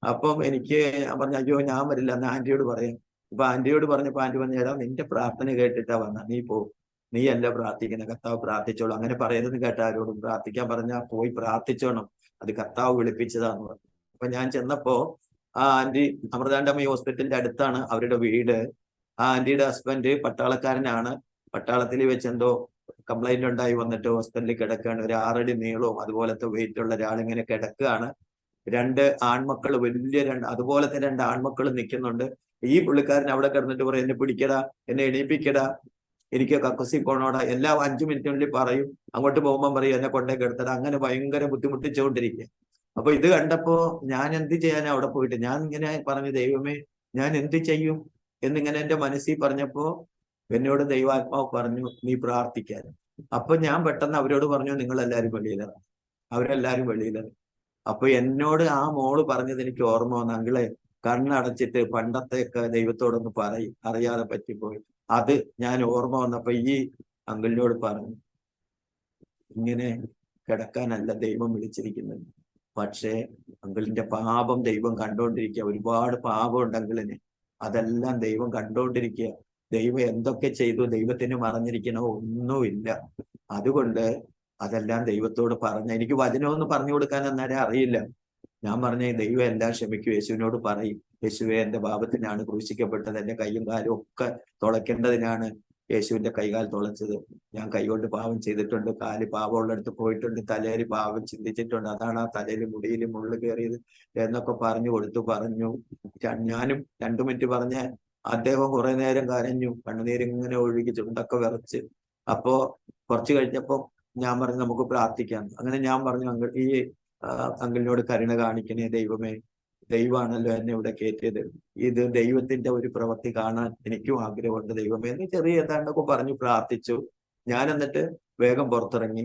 അപ്പം ഞാൻ പറഞ്ഞു, അയ്യോ ഞാൻ വരില്ല, എന്ന് ആന്റിയോട് പറയാം. അപ്പൊ ആന്റിയോട് പറഞ്ഞപ്പോ ആന്റി പറഞ്ഞു, എടാ നിന്റെ പ്രാർത്ഥന കേട്ടിട്ടാ വന്ന, നീ പോ, നീ അല്ല പ്രാർത്ഥിക്കുന്ന, കർത്താവ് പ്രാർത്ഥിച്ചോളൂ. അങ്ങനെ പറയരുത് കേട്ട, ആരോടും പ്രാർത്ഥിക്കാൻ പറഞ്ഞാൽ പോയി പ്രാർത്ഥിച്ചോണം, അത് കർത്താവ് വിളിപ്പിച്ചതാന്ന് പറഞ്ഞു. അപ്പൊ ഞാൻ ചെന്നപ്പോ ആ ആന്റി അമൃതാണ്ടമ്മ ഹോസ്പിറ്റലിന്റെ അടുത്താണ് അവരുടെ വീട്. ആ ആന്റിയുടെ ഹസ്ബൻഡ് പട്ടാളക്കാരനാണ്. പട്ടാളത്തിൽ വെച്ചെന്തോ കംപ്ലൈന്റ് ഉണ്ടായി വന്നിട്ട് ഹോസ്പിറ്റലിൽ കിടക്കുകയാണ്. ഒരു 6 അടി നീളവും അതുപോലത്തെ വെയിറ്റ് ഉള്ള ഒരാളിങ്ങനെ കിടക്കുകയാണ്. 2 ആൺമക്കൾ, അതുപോലത്തെ 2 ആൺമക്കൾ നിൽക്കുന്നുണ്ട്. ഈ പുള്ളിക്കാരൻ അവിടെ കിടന്നിട്ട് പറയും, എന്നെ പിടിക്കടാ, എന്നെ എണീപ്പിക്കടാ, എനിക്ക് കക്കൂസി പോണോടാ, എല്ലാ 5 മിനിറ്റിനുള്ളിൽ പറയും. അങ്ങോട്ട് പോകുമ്പോൾ പറയും എന്നെ കൊണ്ടേ കിടത്തടാ. അങ്ങനെ ഭയങ്കര ബുദ്ധിമുട്ടിച്ചുകൊണ്ടിരിക്കുക. അപ്പൊ ഇത് കണ്ടപ്പോ ഞാൻ എന്ത് ചെയ്യാനാ അവിടെ പോയിട്ട്, ഞാൻ ഇങ്ങനെ പറഞ്ഞു, ദൈവമേ ഞാൻ എന്ത് ചെയ്യും എന്നിങ്ങനെ എന്റെ മനസ്സിൽ പറഞ്ഞപ്പോ എന്നോട് ദൈവാത്മാവ് പറഞ്ഞു, നീ പ്രാർത്ഥിക്കാൻ. അപ്പൊ ഞാൻ പെട്ടെന്ന് അവരോട് പറഞ്ഞു, നിങ്ങളെല്ലാരും വെളിയിലിറങ്ങി. അവരെല്ലാരും വെളിയിലിറങ്ങി. അപ്പൊ എന്നോട് ആ മോള് പറഞ്ഞത് എനിക്ക് ഓർമ്മ വന്നു, അങ്കിളെ കണ്ണടച്ചിട്ട് പണ്ടത്തെയൊക്കെ ദൈവത്തോടൊന്ന് പറയും, അറിയാതെ പറ്റിപ്പോയി. അത് ഞാൻ ഓർമ്മ വന്നപ്പോ ഈ അങ്കിളിനോട് പറഞ്ഞു, ഇങ്ങനെ കിടക്കാനല്ല ദൈവം വിളിച്ചിരിക്കുന്നത്, പക്ഷേ അങ്കിളിന്റെ പാപം ദൈവം കണ്ടോണ്ടിരിക്കുക. ഒരുപാട് പാപമുണ്ട് അങ്കിളിന്, അതെല്ലാം ദൈവം കണ്ടോണ്ടിരിക്കുക. ദൈവം എന്തൊക്കെ ചെയ്തു ദൈവത്തിന് മറഞ്ഞിരിക്കണോ ഒന്നുമില്ല. അതുകൊണ്ട് അതെല്ലാം ദൈവത്തോട് പറഞ്ഞ, എനിക്ക് വചനമൊന്നും പറഞ്ഞു കൊടുക്കാൻ അന്നേരം അറിയില്ല. ഞാൻ പറഞ്ഞ ദൈവം എല്ലാം ക്ഷമിക്കും, യേശുവിനോട് പറയും, യേശുവെ എന്റെ പാപത്തിനാണ് ക്രൂശിക്കപ്പെട്ടത്, എന്റെ കൈയും കാലും ഒക്കെ തുളയ്ക്കേണ്ടതിനാണ് യേശുവിന്റെ കൈകാൽ തുളച്ചത്. ഞാൻ കൈകൊണ്ട് പാപം ചെയ്തിട്ടുണ്ട്, കാല് പാപമുള്ളടത്ത് പോയിട്ടുണ്ട്, തലയിൽ പാപം ചിന്തിച്ചിട്ടുണ്ട്, അതാണ് ആ തലയിൽ മുടിയിൽ മുള്ളു കയറിയത് എന്നൊക്കെ പറഞ്ഞു. ഞാനും 2 മിനിറ്റ് പറഞ്ഞ അദ്ദേഹം കുറെ നേരം കരഞ്ഞു, കണ്ണുനീരിങ്ങനെ ഒഴുകി, ചുണ്ടൊക്കെ വിറച്ച്. അപ്പോ കുറച്ച് കഴിഞ്ഞപ്പോ ഞാൻ പറഞ്ഞു നമുക്ക് പ്രാർത്ഥിക്കാം. അങ്ങനെ ഞാൻ പറഞ്ഞു, ഈ അങ്കിളിനോട് കരുണ കാണിക്കണേ ദൈവമേ, ദൈവമാണല്ലോ എന്നെ ഇവിടെ കയറ്റിയത്, ഇത് ദൈവത്തിന്റെ ഒരു പ്രവൃത്തി കാണാൻ എനിക്കും ആഗ്രഹമുണ്ട് ദൈവമേ എന്ന് ചെറിയ ഏതാണ്ടൊക്കെ പറഞ്ഞു പ്രാർത്ഥിച്ചു. ഞാൻ എന്നിട്ട് വേഗം പുറത്തിറങ്ങി.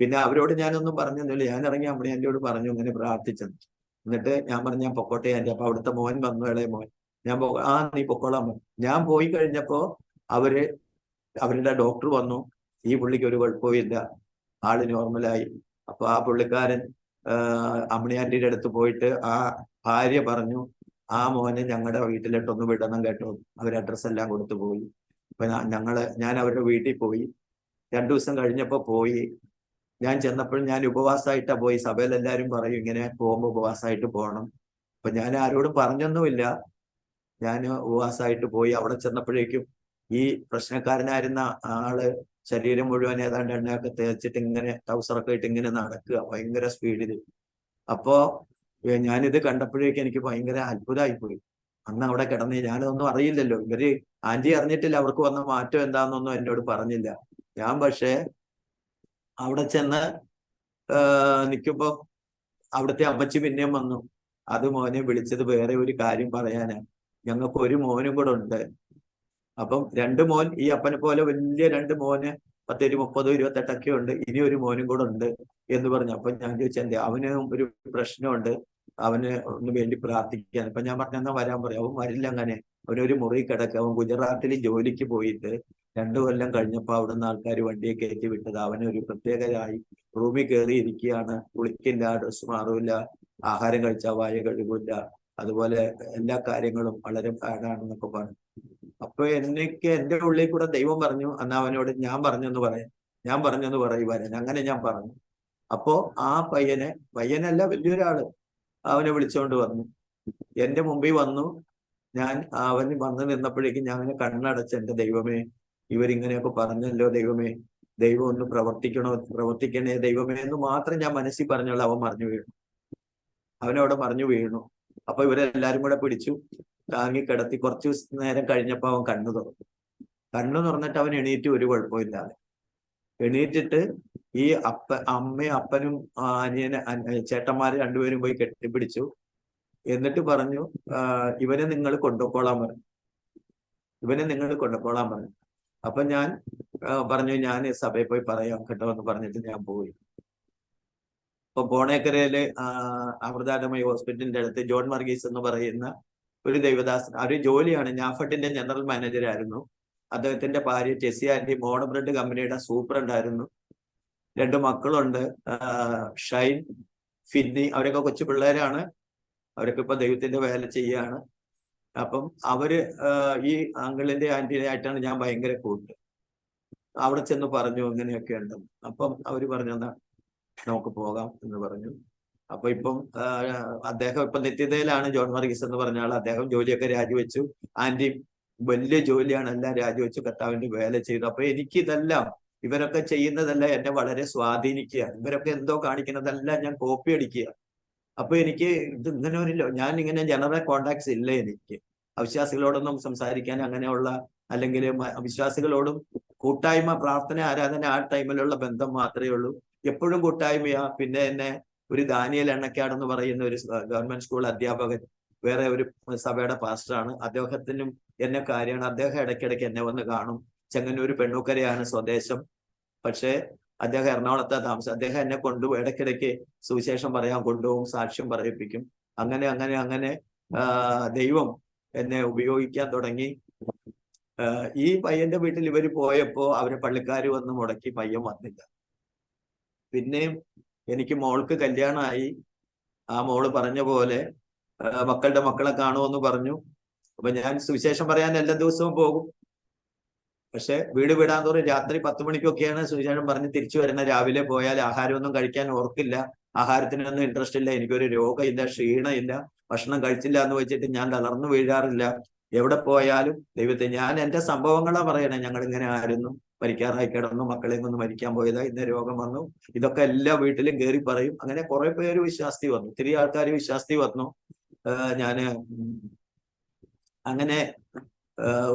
പിന്നെ അവരോട് ഞാനൊന്നും പറഞ്ഞൊന്നുമില്ല. ഞാൻ ഇറങ്ങി അമ്മണി എന്നോട് പറഞ്ഞു ഇങ്ങനെ പ്രാർത്ഥിച്ചെന്ന്. എന്നിട്ട് ഞാൻ പറഞ്ഞു ഞാൻ പൊക്കോട്ടെ ആൻറ്റി. അപ്പൊ അവിടുത്തെ മോൻ വന്നു, ഇളയ മോൻ. നീ പൊക്കോളാൻ പറഞ്ഞു. ഞാൻ പോയി കഴിഞ്ഞപ്പോ അവരുടെ ഡോക്ടർ വന്നു. ഈ പുള്ളിക്ക് ഒരു കുഴപ്പമില്ല, ആള് നോർമലായി. അപ്പൊ ആ പുള്ളിക്കാരൻ അമ്മണി ആന്റിയുടെ അടുത്ത് പോയിട്ട് ആ ഭാര്യ പറഞ്ഞു, ആ മോനെ ഞങ്ങളുടെ വീട്ടിലോട്ടൊന്ന് വിടണം കേട്ടോ. അവർ അഡ്രസ് എല്ലാം കൊടുത്തു പോയി. അപ്പൊ ഞാൻ അവരുടെ വീട്ടിൽ പോയി. 2 ദിവസം കഴിഞ്ഞപ്പോ പോയി. ഞാൻ ചെന്നപ്പോൾ ഞാൻ ഉപവാസമായിട്ടാ പോയി. സഭയിൽ എല്ലാവരും പറയും ഇങ്ങനെ പോകുമ്പോ ഉപവാസമായിട്ട് പോകണം. അപ്പൊ ഞാൻ ആരോടും പറഞ്ഞൊന്നുമില്ല. ഞാൻ ഉപവാസമായിട്ട് പോയി. അവിടെ ചെന്നപ്പോഴേക്കും ഈ പ്രശ്നക്കാരനായിരുന്ന ആള് ശരീരം മുഴുവൻ ഏതാണ്ട് എണ്ണയൊക്കെ തേച്ചിട്ട് ഇങ്ങനെ ട്രൗസറൊക്കെ ഇട്ട് ഇങ്ങനെ നടക്കുക ഭയങ്കര സ്പീഡിൽ. അപ്പോ ഞാനിത് കണ്ടപ്പോഴേക്കും എനിക്ക് ഭയങ്കര അത്ഭുതമായി പോയി. അന്ന് അവിടെ കിടന്ന് ഞാനൊന്നും അറിയില്ലല്ലോ. ഇവര് ആന്റി അറിഞ്ഞിട്ടില്ല അവർക്ക് വന്ന മാറ്റം എന്താണെന്നൊന്നും എന്നോട് പറഞ്ഞില്ല. ഞാൻ പക്ഷേ അവിടെ ചെന്ന് നിൽക്കുമ്പോ അവിടുത്തെ അമ്മച്ചി പിന്നെയും വന്നു. അത് മോനെ വിളിച്ചത് വേറെ ഒരു കാര്യം പറയാനാ, ഞങ്ങൾക്ക് ഒരു മോനും കൂടെ ഉണ്ട്. അപ്പം 2 മോൻ, ഈ അപ്പനെ പോലെ വലിയ 2 മോന് 10, 30, 28 ഉണ്ട്. ഇനി ഒരു മോനും കൂടെ ഉണ്ട് എന്ന് പറഞ്ഞു. അപ്പൊ ഞാൻ ചോദിച്ചെന്തേ, അവന് ഒരു പ്രശ്നമുണ്ട്, അവന് ഒന്ന് വേണ്ടി പ്രാർത്ഥിക്കാൻ. അപ്പൊ ഞാൻ പറഞ്ഞാ വരാൻ പറയാം. അവൻ വരില്ല. അങ്ങനെ അവനൊരു മുറി കിടക്കുക. അവൻ ഗുജറാത്തിൽ ജോലിക്ക് പോയിട്ട് 2 കൊല്ലം കഴിഞ്ഞപ്പോ അവിടുന്ന് ആൾക്കാർ വണ്ടിയെ കയറ്റി വിട്ടത്. അവനൊരു പ്രത്യേകമായി റൂമിൽ കയറി ഇരിക്കുകയാണ്. കുളിക്കില്ല, ഡ്രസ് മാറില്ല, ആഹാരം കഴിച്ചാൽ വായ കഴുകില്ല, അതുപോലെ എല്ലാ കാര്യങ്ങളും വളരെ പാടാണെന്നൊക്കെ പറഞ്ഞു. അപ്പൊ എന്റെ ഉള്ളിൽ കൂടെ ദൈവം പറഞ്ഞു, എന്നാ അവനോട് ഞാൻ പറഞ്ഞെന്ന് പറയുവാൻ. അങ്ങനെ ഞാൻ പറഞ്ഞു. അപ്പോ ആ പയ്യനല്ല വലിയൊരാള് അവനെ വിളിച്ചോണ്ട് വന്നു, എന്റെ മുമ്പിൽ വന്നു. അവന് വന്ന് നിന്നപ്പോഴേക്കും ഞാൻ അങ്ങനെ കണ്ണടച്ച്, എന്റെ ദൈവമേ ഇവരിങ്ങനെയൊക്കെ പറഞ്ഞല്ലോ ദൈവമേ, ദൈവം ഒന്ന് പ്രവർത്തിക്കണേ ദൈവമേ എന്ന് മാത്രം ഞാൻ മനസ്സിൽ പറഞ്ഞോളൂ. അവനവിടെ മറിഞ്ഞു വീണു. അപ്പൊ ഇവരെല്ലാരും കൂടെ പിടിച്ചു താങ്ങി കിടത്തി. കുറച്ചു നേരം കഴിഞ്ഞപ്പോ അവൻ കണ്ണു തുറന്നിട്ട് അവൻ എണീറ്റ് ഒരു കുഴപ്പമില്ലാതെ എണീറ്റിട്ട് ഈ അമ്മയും അപ്പനും ചേട്ടന്മാര് 2 പേരും പോയി കെട്ടിപ്പിടിച്ചു. എന്നിട്ട് പറഞ്ഞു, ഇവനെ നിങ്ങൾ കൊണ്ടുപോയിക്കോളാൻ പറഞ്ഞു. അപ്പൊ ഞാൻ പറഞ്ഞു ഞാൻ സഭയിൽ പോയി പറയാം കേട്ടോ എന്ന് പറഞ്ഞിട്ട് ഞാൻ പോയി. ഇപ്പൊ പോണേക്കരയില് അമൃതാനമയ ഹോസ്പിറ്റലിന്റെ അടുത്ത് ജോൺ വർഗീസ് എന്ന് പറയുന്ന ഒരു ദൈവദാസൻ, ഒരു ജോലിയാണ്, നാഫട്ടിന്റെ ജനറൽ മാനേജർ ആയിരുന്നു. അദ്ദേഹത്തിന്റെ ഭാര്യ ടെസി ആന്റി മോഡ ബ്രെഡ് കമ്പനിയുടെ സൂപ്രണ്ട് ആയിരുന്നു. 2 മക്കളുണ്ട്, ഷൈൻ, ഫിന്നി. അവരൊക്കെ കൊച്ചു പിള്ളേരാണ്. അവരൊക്കെ ഇപ്പൊ ദൈവത്തിന്റെ വേല ചെയ്യാണ്. അപ്പം ഈ അങ്കിളിന്റെ ആന്റിനെ ആയിട്ടാണ് ഞാൻ ഭയങ്കര കൂട്ട്. അവിടെ ചെന്ന് പറഞ്ഞു ഇങ്ങനെയൊക്കെ ഉണ്ടെന്ന്. അപ്പം അവര് പറഞ്ഞു എന്നാ നമുക്ക് പോകാം എന്ന് പറഞ്ഞു. അപ്പൊ ഇപ്പം അദ്ദേഹം ഇപ്പൊ നിത്യതയിലാണ്. ജോൺ വർഗീസ് എന്ന് പറഞ്ഞ ആൾ. അദ്ദേഹം ജോലിയൊക്കെ രാജിവെച്ചു. ആന്റി വലിയ ജോലിയാണ്, എല്ലാം രാജിവെച്ചു കർത്താവിന്റെ വേല ചെയ്തു. അപ്പൊ എനിക്കിതെല്ലാം ഇവരൊക്കെ ചെയ്യുന്നതെല്ലാം എന്നെ വളരെ സ്വാധീനിക്കുക. ഇവരൊക്കെ എന്തോ കാണിക്കുന്നതെല്ലാം ഞാൻ കോപ്പി അടിക്കുക. അപ്പൊ എനിക്ക് ഇത് ഇങ്ങനെ ഞാൻ ഇങ്ങനെ ജനറൽ കോണ്ടാക്ട്സ് ഇല്ല എനിക്ക്. അവിശ്വാസികളോടൊന്നും സംസാരിക്കാൻ അങ്ങനെയുള്ള, അല്ലെങ്കിൽ വിശ്വാസികളോടും കൂട്ടായ്മ, പ്രാർത്ഥന, ആരാധന, ആ ടൈമിലുള്ള ബന്ധം മാത്രമേ ഉള്ളൂ. എപ്പോഴും കൂട്ടായ്മയാ. പിന്നെ എന്നെ ഒരു ദാനിയേൽ എണ്ണക്കാട് എന്ന് പറയുന്ന ഒരു ഗവൺമെന്റ് സ്കൂൾ അധ്യാപകൻ, വേറെ ഒരു സഭയുടെ പാസ്റ്ററാണ്, അദ്ദേഹത്തിനും എന്നെ കാര്യമാണ്. അദ്ദേഹം ഇടയ്ക്കിടയ്ക്ക് എന്നെ വന്ന് കാണും. ചെങ്ങന്നൂർ പെണ്ണൂക്കരയാണ് സ്വദേശം, പക്ഷേ അദ്ദേഹം എറണാകുളത്താ താമസം. അദ്ദേഹം എന്നെ ഇടയ്ക്കിടയ്ക്ക് സുവിശേഷം പറയാൻ കൊണ്ടുപോകും, സാക്ഷ്യം പറയിപ്പിക്കും. അങ്ങനെ ദൈവം എന്നെ ഉപയോഗിക്കാൻ തുടങ്ങി. ഈ പയ്യന്റെ വീട്ടിൽ ഇവര് പോയപ്പോ അവരെ പള്ളിക്കാർ വന്ന് മുടക്കി, പയ്യൻ വന്നില്ല. പിന്നെയും എനിക്ക് മോൾക്ക് കല്യാണമായി. ആ മോള് പറഞ്ഞ പോലെ മക്കളുടെ മക്കളെ കാണുമെന്ന് പറഞ്ഞു. അപ്പൊ ഞാൻ സുവിശേഷം പറയാൻ എല്ലാ ദിവസവും പോകും. പക്ഷെ വീട് വിടാൻ തോറും രാത്രി 10 മണിക്കൊക്കെയാണ് സുവിശേഷം പറഞ്ഞ് തിരിച്ചു വരുന്ന. രാവിലെ പോയാൽ ആഹാരമൊന്നും കഴിക്കാൻ ഓർക്കില്ല, ആഹാരത്തിനൊന്നും ഇൻട്രസ്റ്റ് ഇല്ല, എനിക്കൊരു രോഗമില്ല, ക്ഷീണമില്ല, ഭക്ഷണം കഴിച്ചില്ല എന്ന് വെച്ചിട്ട് ഞാൻ തളർന്നു വീഴാറില്ല. എവിടെ പോയാലും ദൈവത്തെ ഞാൻ എന്റെ സംഭവങ്ങളാ പറയണേ. ഞങ്ങൾ ഇങ്ങനെ ആയിരുന്നു, മരിക്കാറായി കിടന്നു, മക്കളെയും കൊണ്ട് മരിക്കാൻ പോയതാ, ഇന്ന രോഗം വന്നു, ഇതൊക്കെ എല്ലാ വീട്ടിലും കയറി പറയും. അങ്ങനെ കുറെ പേര് വിശ്വാസി വന്നു, ഒത്തിരി ആൾക്കാർ വിശ്വാസി വന്നു. ഞാന് അങ്ങനെ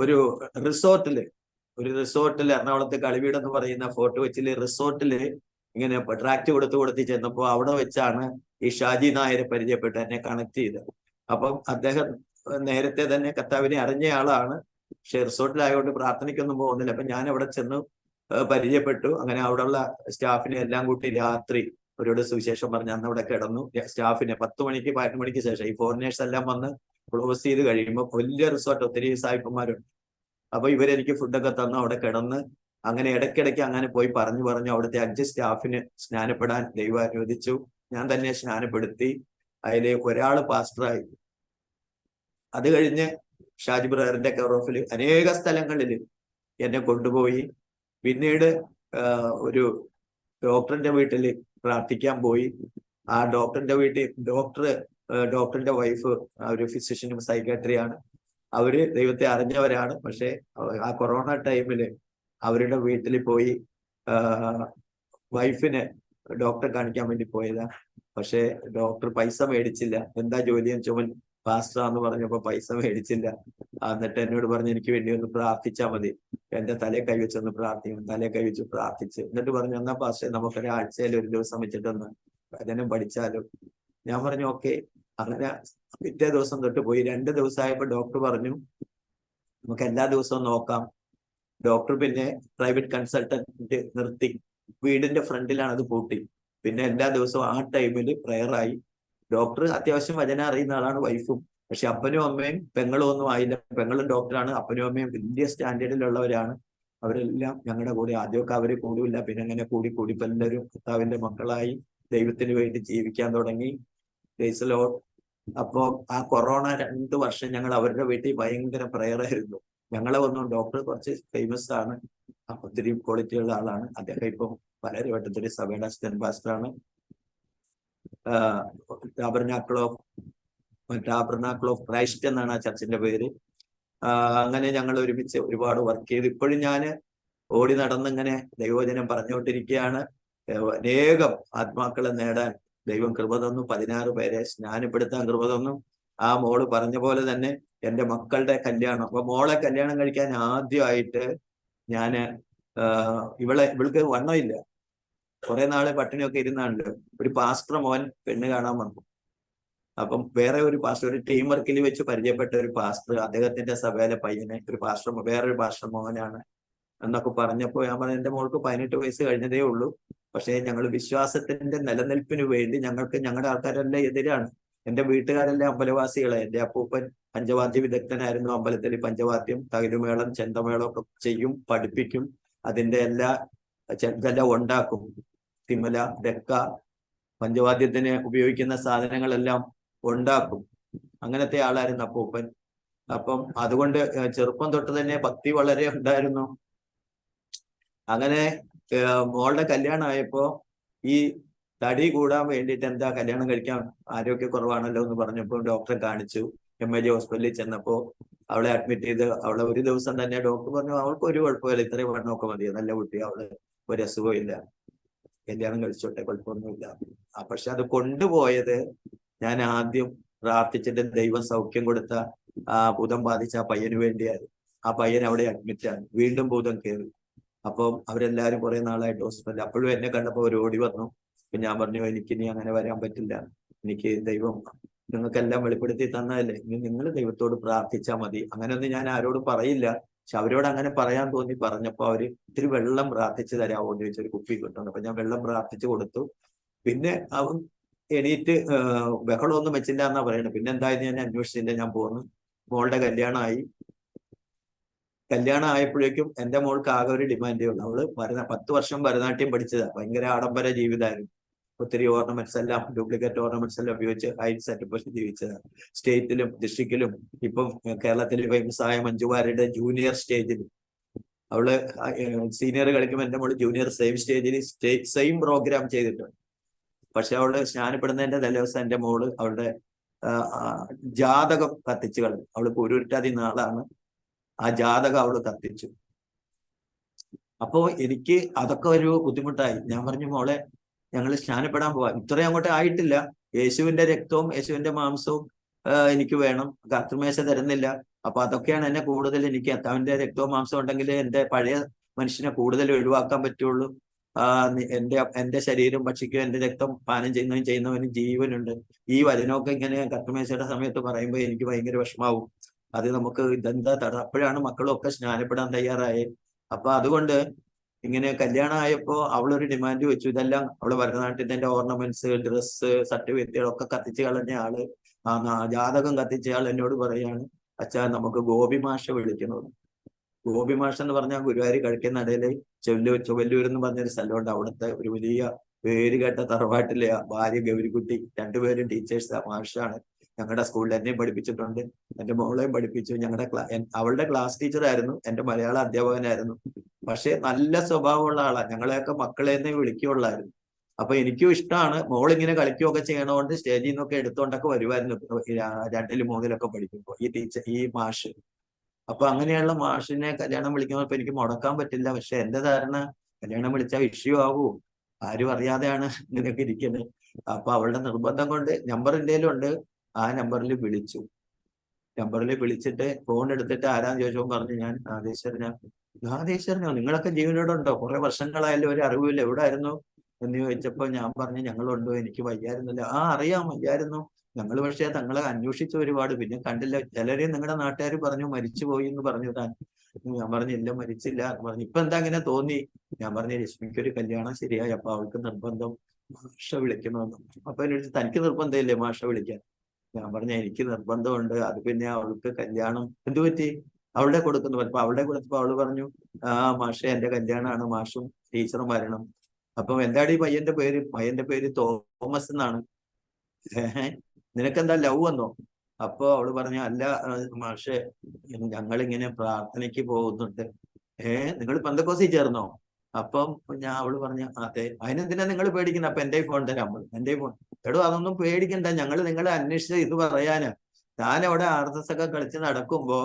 ഒരു റിസോർട്ടില് എറണാകുളത്ത് കളിവീട് എന്ന് പറയുന്ന ഫോർട്ട് കൊച്ചിയിലെ റിസോർട്ടില് ഇങ്ങനെ ട്രാക്ട് കൊടുത്ത് ചെന്നപ്പോ അവിടെ വെച്ചാണ് ഈ ഷാജി നായരെ പരിചയപ്പെട്ട് എന്നെ കണക്ട് ചെയ്തത്. അപ്പം അദ്ദേഹം നേരത്തെ തന്നെ കർത്താവിനെ അറിഞ്ഞ ആളാണ്, പക്ഷെ റിസോർട്ടിലായതുകൊണ്ട് പ്രാർത്ഥനയ്ക്കൊന്നും പോകുന്നില്ല. അപ്പൊ ഞാൻ അവിടെ ചെന്ന് പരിചയപ്പെട്ടു. അങ്ങനെ അവിടെയുള്ള സ്റ്റാഫിനെ എല്ലാം കൂട്ടി രാത്രി അവരോട് സുവിശേഷം പറഞ്ഞ് അന്ന് അവിടെ കിടന്നു. സ്റ്റാഫിനെ 10 മണിക്ക് 11 മണിക്ക് ശേഷം ഈ ഫോറിനേഴ്സ് എല്ലാം വന്ന് ക്ലോസ് ചെയ്ത് കഴിയുമ്പോൾ വലിയ റിസോർട്ട്, ഒത്തിരി സായിപ്പന്മാരുണ്ട്. അപ്പൊ ഇവരെനിക്ക് ഫുഡൊക്കെ തന്നു, അവിടെ കിടന്ന് അങ്ങനെ ഇടയ്ക്കിടയ്ക്ക് അങ്ങനെ പോയി പറഞ്ഞു അവിടുത്തെ 5 സ്റ്റാഫിന് സ്നാനപ്പെടാൻ ദൈവം അനുവദിച്ചു. ഞാൻ തന്നെ സ്നാനപ്പെടുത്തി. അതിൽ ഒരാള് പാസ്റ്ററായി. അത് കഴിഞ്ഞ് ഷാജി ബ്രദറിന്റെ കെയർ ഓഫിൽ അനേക സ്ഥലങ്ങളിൽ എന്നെ കൊണ്ടുപോയി. പിന്നീട് ഒരു ഡോക്ടറിന്റെ വീട്ടിൽ പ്രാർത്ഥിക്കാൻ പോയി. ആ ഡോക്ടറിന്റെ വീട്ടിൽ ഡോക്ടറിന്റെ വൈഫ് ഒരു ഫിസിഷ്യനും സൈക്കാട്രിയാണ്. അവര് ദൈവത്തെ അറിഞ്ഞവരാണ്. പക്ഷെ ആ കൊറോണ ടൈമില് അവരുടെ വീട്ടിൽ പോയി വൈഫിനെ ഡോക്ടറെ കാണിക്കാൻ വേണ്ടി പോയതാ. പക്ഷെ ഡോക്ടർ പൈസ മേടിച്ചില്ല. എന്താ ജോലിയെന്ന് ചോദിച്ചു, പാസ്റ്ററാന്ന് പറഞ്ഞപ്പോ പൈസ മേടിച്ചില്ല. എന്നിട്ട് എന്നോട് പറഞ്ഞു എനിക്ക് വേണ്ടി ഒന്ന് പ്രാർത്ഥിച്ചാൽ മതി, എന്റെ തലയെ കൈവച്ചൊന്ന് പ്രാർത്ഥിക്കണം. തലയെ കൈവച്ച് പ്രാർത്ഥിച്ച് എന്നിട്ട് പറഞ്ഞു എന്നാ പാസ്റ്റർ നമുക്കൊരാഴ്ചയിൽ ഒരു ദിവസം വെച്ചിട്ടൊന്ന് വചനം പഠിച്ചാലോ. ഞാൻ പറഞ്ഞു ഓക്കെ. അങ്ങനെ പിറ്റേ ദിവസം തൊട്ട് പോയി. 2 ദിവസമായപ്പോ ഡോക്ടർ പറഞ്ഞു നമുക്ക് എല്ലാ ദിവസവും നോക്കാം. ഡോക്ടർ പിന്നെ പ്രൈവറ്റ് കൺസൾട്ടന്റ് നിർത്തി. വീടിന്റെ ഫ്രണ്ടിലാണ് അത് പൂട്ടി. പിന്നെ എല്ലാ ദിവസവും ആ ടൈമിൽ പ്രയറായി. ഡോക്ടർ അത്യാവശ്യം വചനം അറിയുന്ന ആളാണ്, വൈഫും. പക്ഷെ അപ്പനും അമ്മയും പെങ്ങളും ഒന്നും ആയില്ല. പെങ്ങളും ഡോക്ടറാണ്, അപ്പനും അമ്മയും വലിയ സ്റ്റാൻഡേർഡിലുള്ളവരാണ്. അവരെല്ലാം ഞങ്ങളുടെ കൂടെ. ആദ്യമൊക്കെ അവര് കൂടില്ല, പിന്നെ അങ്ങനെ കൂടി ഇപ്പൊ എല്ലാവരും കർത്താവിന്റെ മക്കളായി ദൈവത്തിന് വേണ്ടി ജീവിക്കാൻ തുടങ്ങി. Price the Lord. അപ്പോ ആ കൊറോണ 2 വർഷം ഞങ്ങൾ അവരുടെ വീട്ടിൽ ഭയങ്കര പ്രയറായിരുന്നു. ഞങ്ങളെ ഒന്നും, ഡോക്ടർ കുറച്ച് ഫേമസ് ആണ്, ഒത്തിരി ക്വാളിറ്റിയുള്ള ആളാണ്. അദ്ദേഹം ഇപ്പം വളരെ വട്ടത്തൊരു സഭയുടെ അസിസ്റ്റന്റ് പാസ്റ്ററാണ്. ടാബർനാക്കിൾ ഓഫ് ക്രൈസ്റ്റ് എന്നാണ് ആ ചർച്ചിന്റെ പേര്. അങ്ങനെ ഞങ്ങൾ ഒരുമിച്ച് ഒരുപാട് വർക്ക് ചെയ്തു. ഇപ്പോഴും ഞാൻ ഓടി നടന്നിങ്ങനെ ദൈവവചനം പറഞ്ഞുകൊണ്ടിരിക്കുകയാണ്. അനേകം ആത്മാക്കളെ നേടാൻ ദൈവം കൃപ തന്നു. 16 പേരെ സ്നാനപ്പെടുത്താൻ കൃപ തന്നു. ആ മോള് പറഞ്ഞ പോലെ തന്നെ എൻ്റെ മക്കളുടെ കല്യാണം. അപ്പൊ മോളെ കല്യാണം കഴിക്കാൻ ആദ്യമായിട്ട് ഞാന് ഇവൾക്ക് വണ്ണമില്ല, കുറെ നാള് പട്ടിണിയൊക്കെ ഇരുന്നാണ്ട് ഒരു പാസ്റ്റർ മോൻ പെണ്ണ് കാണാൻ വന്നു. അപ്പം വേറെ ഒരു പാസ്റ്റർ, ഒരു ടീം വർക്കിൽ വെച്ച് പരിചയപ്പെട്ട ഒരു പാസ്റ്റർ, അദ്ദേഹത്തിന്റെ സഭയിലെ പയ്യനെ ഒരു പാസ്റ്റർ, വേറൊരു പാസ്റ്റർ മോനാണ് എന്നൊക്കെ പറഞ്ഞപ്പോ ഞാൻ പറഞ്ഞു എന്റെ മോൾക്ക് 18 വയസ്സ് കഴിഞ്ഞതേ ഉള്ളൂ, പക്ഷേ ഞങ്ങൾ വിശ്വാസത്തിന്റെ നിലനിൽപ്പിന് വേണ്ടി ഞങ്ങളുടെ ആൾക്കാരെല്ലാം എതിരാണ്. എന്റെ വീട്ടുകാരെല്ലാം അമ്പലവാസികളെ. എന്റെ അപ്പൂപ്പൻ പഞ്ചവാദ്യ വിദഗ്ധനായിരുന്നു. അമ്പലത്തിൽ പഞ്ചവാദ്യം, തകരുമേളം, ചെണ്ടമേളം ഒക്കെ ചെയ്യും, പഠിപ്പിക്കും. അതിന്റെ ഇതെല്ലാം ഉണ്ടാക്കും. തിമല, ഡെക്ക, പഞ്ചവാദ്യത്തിന് ഉപയോഗിക്കുന്ന സാധനങ്ങളെല്ലാം ഉണ്ടാക്കും. അങ്ങനത്തെ ആളായിരുന്നു അപ്പൂപ്പൻ. അപ്പം അതുകൊണ്ട് ചെറുപ്പം തൊട്ട് തന്നെ ഭക്തി വളരെ ഉണ്ടായിരുന്നു. അങ്ങനെ മോളുടെ കല്യാണം ആയപ്പോ ഈ തടി കൂടാൻ വേണ്ടിയിട്ട് എന്താ കല്യാണം കഴിക്കാൻ ആരോഗ്യക്കുറവാണല്ലോ എന്ന് പറഞ്ഞപ്പോൾ ഡോക്ടറെ കാണിച്ചു. MAJ ഹോസ്പിറ്റലിൽ ചെന്നപ്പോ അവളെ അഡ്മിറ്റ് ചെയ്ത്, അവളെ ഒരു ദിവസം തന്നെ ഡോക്ടർ പറഞ്ഞു അവൾക്ക് ഒരു കുഴപ്പമില്ല, ഇത്രയും വണ്ണമൊക്കെ മതി, നല്ല കുട്ടി, അവള് ഒരു അസുഖവും ഇല്ല, കല്യാണം കഴിച്ചോട്ടെ, കുഴപ്പമൊന്നുമില്ല. പക്ഷെ അത് കൊണ്ടുപോയത് ഞാൻ ആദ്യം പ്രാർത്ഥിച്ചിട്ട് ദൈവം സൗഖ്യം കൊടുത്ത ആ ഭൂതം ബാധിച്ച ആ പയ്യന് വേണ്ടിയായിരുന്നു. ആ പയ്യൻ അവിടെ അഡ്മിറ്റാണ്. വീണ്ടും ഭൂതം കയറി. അപ്പം അവരെല്ലാരും കുറെ നാളായിട്ട് ഹോസ്പിറ്റലിൽ. അപ്പോഴും എന്നെ കണ്ടപ്പോൾ അവർ ഓടി വന്നു. അപ്പൊ ഞാൻ പറഞ്ഞു എനിക്കിനി അങ്ങനെ വരാൻ പറ്റില്ല, എനിക്ക് ദൈവം നിങ്ങൾക്കെല്ലാം വെളിപ്പെടുത്തി തന്നതല്ലേ, ഇനി നിങ്ങൾ ദൈവത്തോട് പ്രാർത്ഥിച്ചാൽ മതി. അങ്ങനെയൊന്നും ഞാൻ ആരോടും പറയില്ല, പക്ഷെ അവരോട് അങ്ങനെ പറയാൻ തോന്നി പറഞ്ഞപ്പോ അവര് ഇത്തിരി വെള്ളം പ്രാർത്ഥിച്ചു തരാമോ എന്ന് ചോദിച്ചൊരു കുപ്പി കിട്ടുന്നു. അപ്പൊ ഞാൻ വെള്ളം പ്രാർത്ഥിച്ചു കൊടുത്തു. പിന്നെ അവൻ എണീറ്റ് ബഹളമൊന്നും വെച്ചില്ല എന്നാ പറയുന്നത്. പിന്നെ എന്തായാലും ഞാൻ അന്വേഷിച്ചില്ല, ഞാൻ പോന്നു. മോളുടെ കല്യാണമായി. കല്യാണം ആയപ്പോഴേക്കും എൻ്റെ മോൾക്ക് ആകെ ഒരു ഡിമാൻഡേ ഉള്ളൂ. അവള് 10 വർഷം ഭരതനാട്യം പഠിച്ചതാ. ഭയങ്കര ആഡംബര ജീവിതമായിരുന്നു. ഒത്തിരി ഓർണമെന്റ്സ് എല്ലാം, ഡ്യൂപ്ലിക്കേറ്റ് ഓർണമെന്റ്സ് എല്ലാം ഉപയോഗിച്ച് ഹൈ സെറ്റപ്പ് ജീവിച്ചതാണ്. സ്റ്റേറ്റിലും ഡിസ്ട്രിക്റ്റിലും ഇപ്പം കേരളത്തിൽ ഫേമസ് ആയ മഞ്ജുവാരുടെ ജൂനിയർ സ്റ്റേജിൽ അവള് സീനിയർ കളിക്കുമ്പോൾ എൻ്റെ മോള് ജൂനിയർ സെയിം സ്റ്റേജിൽ സെയിം പ്രോഗ്രാം ചെയ്തിട്ടുണ്ട്. പക്ഷെ അവള് സ്നാനപ്പെടുന്നതിന്റെ തലേദിവസം എൻ്റെ മോള് അവളുടെ ജാതകം കത്തിച്ചു കളഞ്ഞു. അവള് പൂരുരുട്ടാതി നാളാണ്. ആ ജാതകം അവള് കത്തിച്ചു. അപ്പോ എനിക്ക് അതൊക്കെ ഒരു ബുദ്ധിമുട്ടായി. ഞാൻ പറഞ്ഞു, മോളെ ഞങ്ങൾ സ്നാനപ്പെടാൻ പോവാം, ഇത്രയും അങ്ങോട്ട് ആയിട്ടില്ല, യേശുവിന്റെ രക്തവും യേശുവിന്റെ മാംസവും എനിക്ക് വേണം, കർത്തൃമേശ തരുന്നില്ല. അപ്പൊ അതൊക്കെയാണ് എന്നെ കൂടുതൽ, എനിക്ക് അവന്റെ രക്തവും മാംസവും ഉണ്ടെങ്കിൽ എൻ്റെ പഴയ മനുഷ്യനെ കൂടുതൽ ഒഴിവാക്കാൻ പറ്റുള്ളൂ. എന്റെ ശരീരം ഭക്ഷിക്കുക, എന്റെ രക്തം പാനം ചെയ്യുന്നവന് ജീവനുണ്ട്. ഈ വചനമൊക്കെ ഇങ്ങനെ കർത്തൃമേശയുടെ സമയത്ത് പറയുമ്പോൾ എനിക്ക് ഭയങ്കര വിഷമാവും. അത് നമുക്ക് ഇതെന്താ അപ്പോഴാണ് മക്കളും ഒക്കെ സ്നാനപ്പെടാൻ തയ്യാറായത്. അപ്പൊ അതുകൊണ്ട് ഇങ്ങനെ കല്യാണം ആയപ്പോ അവളൊരു ഡിമാൻഡ് വെച്ചു. ഇതെല്ലാം അവള് ഭരതനാട്യത്തിന്റെ ഓർണമെന്റ്സ്, ഡ്രസ്സ്, സർട്ടിഫിക്കറ്റുകളൊക്കെ കത്തിച്ച് കളഞ്ഞ ആള്, ജാതകം കത്തിച്ച ആൾ എന്നോട് പറയാണ്, അച്ഛാ നമുക്ക് ഗോപി മാഷ വിളിക്കണമെന്ന്. ഗോപി മാഷ് എന്ന് പറഞ്ഞാൽ ഗുരുവായൂർ കിഴക്കേനടയില് ചൊവ്വല്ലൂർ എന്ന് പറഞ്ഞൊരു സ്ഥലമുണ്ട്. അവിടുത്തെ ഒരു വലിയ പേര് കേട്ട തറവാട്ടിലെ ഭാര്യ ഗൗരിക്കുട്ടി, രണ്ടുപേരും ടീച്ചേഴ്സ്, മാഷാണ്. ഞങ്ങളുടെ സ്കൂളിൽ എന്നെയും പഠിപ്പിച്ചിട്ടുണ്ട്, എൻ്റെ മോളെയും പഠിപ്പിച്ചു. അവളുടെ ക്ലാസ് ടീച്ചറായിരുന്നു, എൻ്റെ മലയാള അധ്യാപകനായിരുന്നു. പക്ഷെ നല്ല സ്വഭാവമുള്ള ആളാണ്. ഞങ്ങളെയൊക്കെ മക്കളെ തന്നെ വിളിക്കുള്ളായിരുന്നു. അപ്പൊ എനിക്കും ഇഷ്ടമാണ്. മോളിങ്ങനെ കളിക്കുകയൊക്കെ ചെയ്യണോണ്ട് സ്റ്റേജിൽ നിന്നൊക്കെ എടുത്തോണ്ടൊക്കെ വരുമായിരുന്നു 2ലും 3ലൊക്കെ പഠിക്കുമ്പോൾ ഈ മാഷ്. അപ്പൊ അങ്ങനെയുള്ള മാഷിനെ കല്യാണം വിളിക്കുമ്പോൾ എനിക്ക് മുടക്കാൻ പറ്റില്ല. പക്ഷെ എന്റെ ധാരണ, കല്യാണം വിളിച്ചാൽ ഇഷ്യൂ ആവൂ, ആരും അറിയാതെയാണ് ഇങ്ങനെയൊക്കെ ഇരിക്കുന്നത്. അപ്പൊ അവളുടെ നിർബന്ധം കൊണ്ട് നമ്പർ എന്റേലും ഉണ്ട്, ആ നമ്പറിൽ വിളിച്ചു. നമ്പറിൽ വിളിച്ചിട്ട് ഫോൺ എടുത്തിട്ട് ആരാന്ന് ചോദിച്ചപ്പോൾ പറഞ്ഞു, ഞാൻ നാഗേശ്വരനോ, നിങ്ങളൊക്കെ ജീവനോടുണ്ടോ, കുറെ വർഷങ്ങളായാലും ഒരു അറിവില്ല, എവിടെ ആയിരുന്നു എന്ന് ചോദിച്ചപ്പോ ഞാൻ പറഞ്ഞു, ഞങ്ങളുണ്ടോ, എനിക്ക് വയ്യായിരുന്നില്ല. അറിയാം, വയ്യായിരുന്നു, ഞങ്ങൾ പക്ഷേ തങ്ങളെ അന്വേഷിച്ചു ഒരുപാട്, പിന്നെ കണ്ടില്ല, ചിലരെയും നിങ്ങളുടെ നാട്ടുകാർ പറഞ്ഞു മരിച്ചുപോയി എന്ന് പറഞ്ഞു താൻ. ഞാൻ പറഞ്ഞില്ല, മരിച്ചില്ല പറഞ്ഞു. ഇപ്പൊ എന്താ അങ്ങനെ തോന്നി? ഞാൻ പറഞ്ഞു, രശ്മിക്കൊരു കല്യാണം ശരിയായി, അപ്പൊ അവൾക്ക് നിർബന്ധം മാഷ വിളിക്കണമെന്ന്. അപ്പൊ എന്നോട്, തനിക്ക് നിർബന്ധമില്ലേ മാഷ വിളിക്കാൻ? ഞാൻ പറഞ്ഞ, എനിക്ക് നിർബന്ധമുണ്ട്. അത് പിന്നെ അവൾക്ക് കല്യാണം എന്തു പറ്റി, അവളുടെ കൊടുക്കുന്നു. അപ്പൊ അവളുടെ കൊടുത്തപ്പോ അവള് പറഞ്ഞു, മാഷെ എന്റെ കല്യാണമാണ്, മാഷും ടീച്ചറും വരണം. അപ്പം എന്താണ് ഈ പയ്യന്റെ പേര് തോമസ് എന്നാണ്. നിനക്കെന്താ ലവ് വന്നോ? അപ്പൊ അവള് പറഞ്ഞു, അല്ല മാഷെ, ഞങ്ങളിങ്ങനെ പ്രാർത്ഥനയ്ക്ക് പോകുന്നുണ്ട്. നിങ്ങൾ പെന്തക്കോസിൽ ചേർന്നോ? അപ്പം അവള് പറഞ്ഞു, അതെ. അതിനെന്തിനാ നിങ്ങൾ പേടിക്കുന്നത്? അപ്പൊ എന്റെ ഫോൺ തരാം. എന്റെ ഫോൺ എടോ, അതൊന്നും പേടിക്കണ്ട, ഞങ്ങൾ നിങ്ങളെ അന്വേഷിച്ച് ഇത് പറയാനാ. ഞാനവിടെ RSS ഒക്കെ കളിച്ച് നടക്കുമ്പോ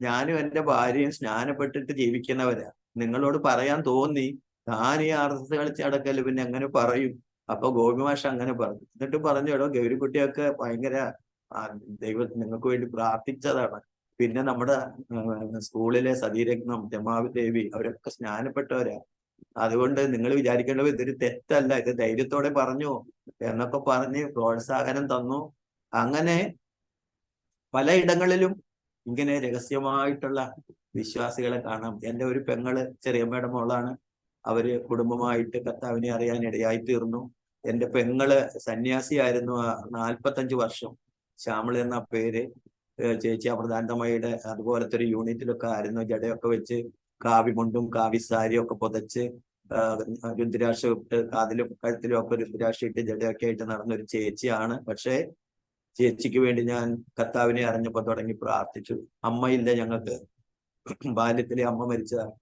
ഞാനും എൻ്റെ ഭാര്യയും സ്നാനപ്പെട്ടിട്ട് ജീവിക്കുന്നവരാ. നിങ്ങളോട് പറയാൻ തോന്നി, ഞാൻ ഈ RSS കളിച്ച് നടക്കല്, പിന്നെ എങ്ങനെ പറയും? അപ്പൊ ഗോപിമാഷ് അങ്ങനെ പറഞ്ഞു. എന്നിട്ട് പറഞ്ഞു, എടോ ഗൗരിക്കുട്ടിയൊക്കെ ഭയങ്കര ദൈവം നിങ്ങൾക്ക് വേണ്ടി പ്രാർത്ഥിച്ചതാണ്. പിന്നെ നമ്മുടെ സ്കൂളിലെ സതീരത്നം, രമാവി ദേവി, അവരൊക്കെ സ്നാനപ്പെട്ടവരാ. അതുകൊണ്ട് നിങ്ങൾ വിചാരിക്കേണ്ടത് ഇതൊരു തെറ്റല്ല, ഇത് ധൈര്യത്തോടെ പറഞ്ഞു എന്നൊക്കെ പറഞ്ഞ് പ്രോത്സാഹനം തന്നു. അങ്ങനെ പലയിടങ്ങളിലും ഇങ്ങനെ രഹസ്യമായിട്ടുള്ള വിശ്വാസികളെ കാണാം. എൻ്റെ ഒരു പെങ്ങള്, ചെറിയമ്മയുടെ മോളാണ്, അവര് കുടുംബമായിട്ട് കർത്താവിനെ അറിയാൻ ഇടയായി തീർന്നു. എൻ്റെ പെങ്ങള് സന്യാസിയായിരുന്നു 45 വർഷം, ശ്യാമള എന്ന പേര്. ചേച്ചി അമൃതാനന്ദമയുടെ അതുപോലത്തെ ഒരു യൂണിറ്റിലൊക്കെ ആയിരുന്നു. ജടയൊക്കെ വെച്ച് കാവിമുണ്ടും കാവിസാരിയും ഒക്കെ പുതച്ച് രുദ്രാക്ഷം ഇട്ട് കാതിലും കഴുത്തിലും ഒക്കെ രുദ്രാക്ഷം ഇട്ട് ജടയൊക്കെ ആയിട്ട് നടന്നൊരു ചേച്ചിയാണ്. പക്ഷേ ചേച്ചിക്ക് വേണ്ടി ഞാൻ കർത്താവിനെ അറിഞ്ഞപ്പോ തുടങ്ങി പ്രാർത്ഥിച്ചു. അമ്മയില്ല ഞങ്ങൾക്ക്, ബാല്യത്തിലെ അമ്മ മരിച്ചതാണ്.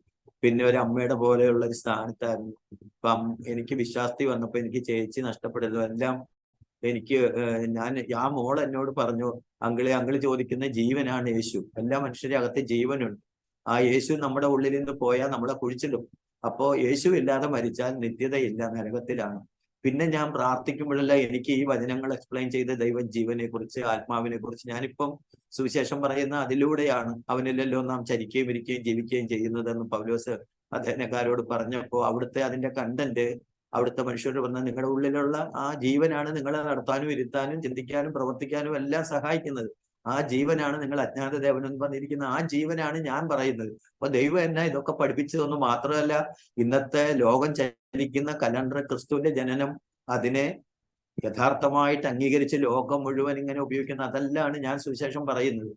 പിന്നെ ഒരു അമ്മയുടെ പോലെയുള്ള ഒരു സ്ഥാനത്തായിരുന്നു. അപ്പം എനിക്ക് വിശ്വാസത്തിൽ വന്നപ്പോ എനിക്ക് ചേച്ചി നഷ്ടപ്പെടരുത്, എല്ലാം എനിക്ക് ആ മോൾ എന്നോട് പറഞ്ഞു, അങ്കിള് ചോദിക്കുന്ന ജീവനാണ് യേശു. എല്ലാ മനുഷ്യരുടെ അകത്ത് ജീവനുണ്ട്. ആ യേശു നമ്മുടെ ഉള്ളിൽ നിന്ന് പോയാൽ നമ്മളെ കുഴിച്ചിടും. അപ്പോ യേശു ഇല്ലാതെ മരിച്ചാൽ നിത്യതയില്ല, നരകത്തിലാണ്. പിന്നെ ഞാൻ പ്രാർത്ഥിക്കുമ്പോഴല്ല എനിക്ക് ഈ വചനങ്ങൾ എക്സ്പ്ലെയിൻ ചെയ്ത ദൈവജീവനെ കുറിച്ച്, ആത്മാവിനെ കുറിച്ച് ഞാനിപ്പം സുവിശേഷം പറയുന്ന അതിലൂടെയാണ്. അവനില്ലല്ലോ നാം ചരിക്കുകയും ഇരിക്കുകയും ജീവിക്കുകയും ചെയ്യുന്നതെന്ന് പൗലോസ് അധ്യയനക്കാരോട് പറഞ്ഞപ്പോ അവിടുത്തെ അതിന്റെ കണ്ടന്റ്, അവിടുത്തെ മനുഷ്യരോട് പറഞ്ഞാൽ നിങ്ങളുടെ ഉള്ളിലുള്ള ആ ജീവനാണ് നിങ്ങളെ നടത്താനും ഇരുത്താനും ചിന്തിക്കാനും പ്രവർത്തിക്കാനും എല്ലാം സഹായിക്കുന്നത്. ആ ജീവനാണ് നിങ്ങൾ അജ്ഞാത ദേവനെന്ന് പറഞ്ഞിരിക്കുന്ന ആ ജീവനാണ് ഞാൻ പറയുന്നത്. അപ്പൊ ദൈവം എന്നെ ഇതൊക്കെ പഠിപ്പിച്ചതൊന്നും മാത്രമല്ല, ഇന്നത്തെ ലോകം ചലിക്കുന്ന കലണ്ടർ, ക്രിസ്തുവിന്റെ ജനനം, അതിനെ യഥാർത്ഥമായിട്ട് അംഗീകരിച്ച് ലോകം മുഴുവൻ ഇങ്ങനെ ഉപയോഗിക്കുന്ന അതെല്ലാണ് ഞാൻ സുവിശേഷം പറയുന്നത്.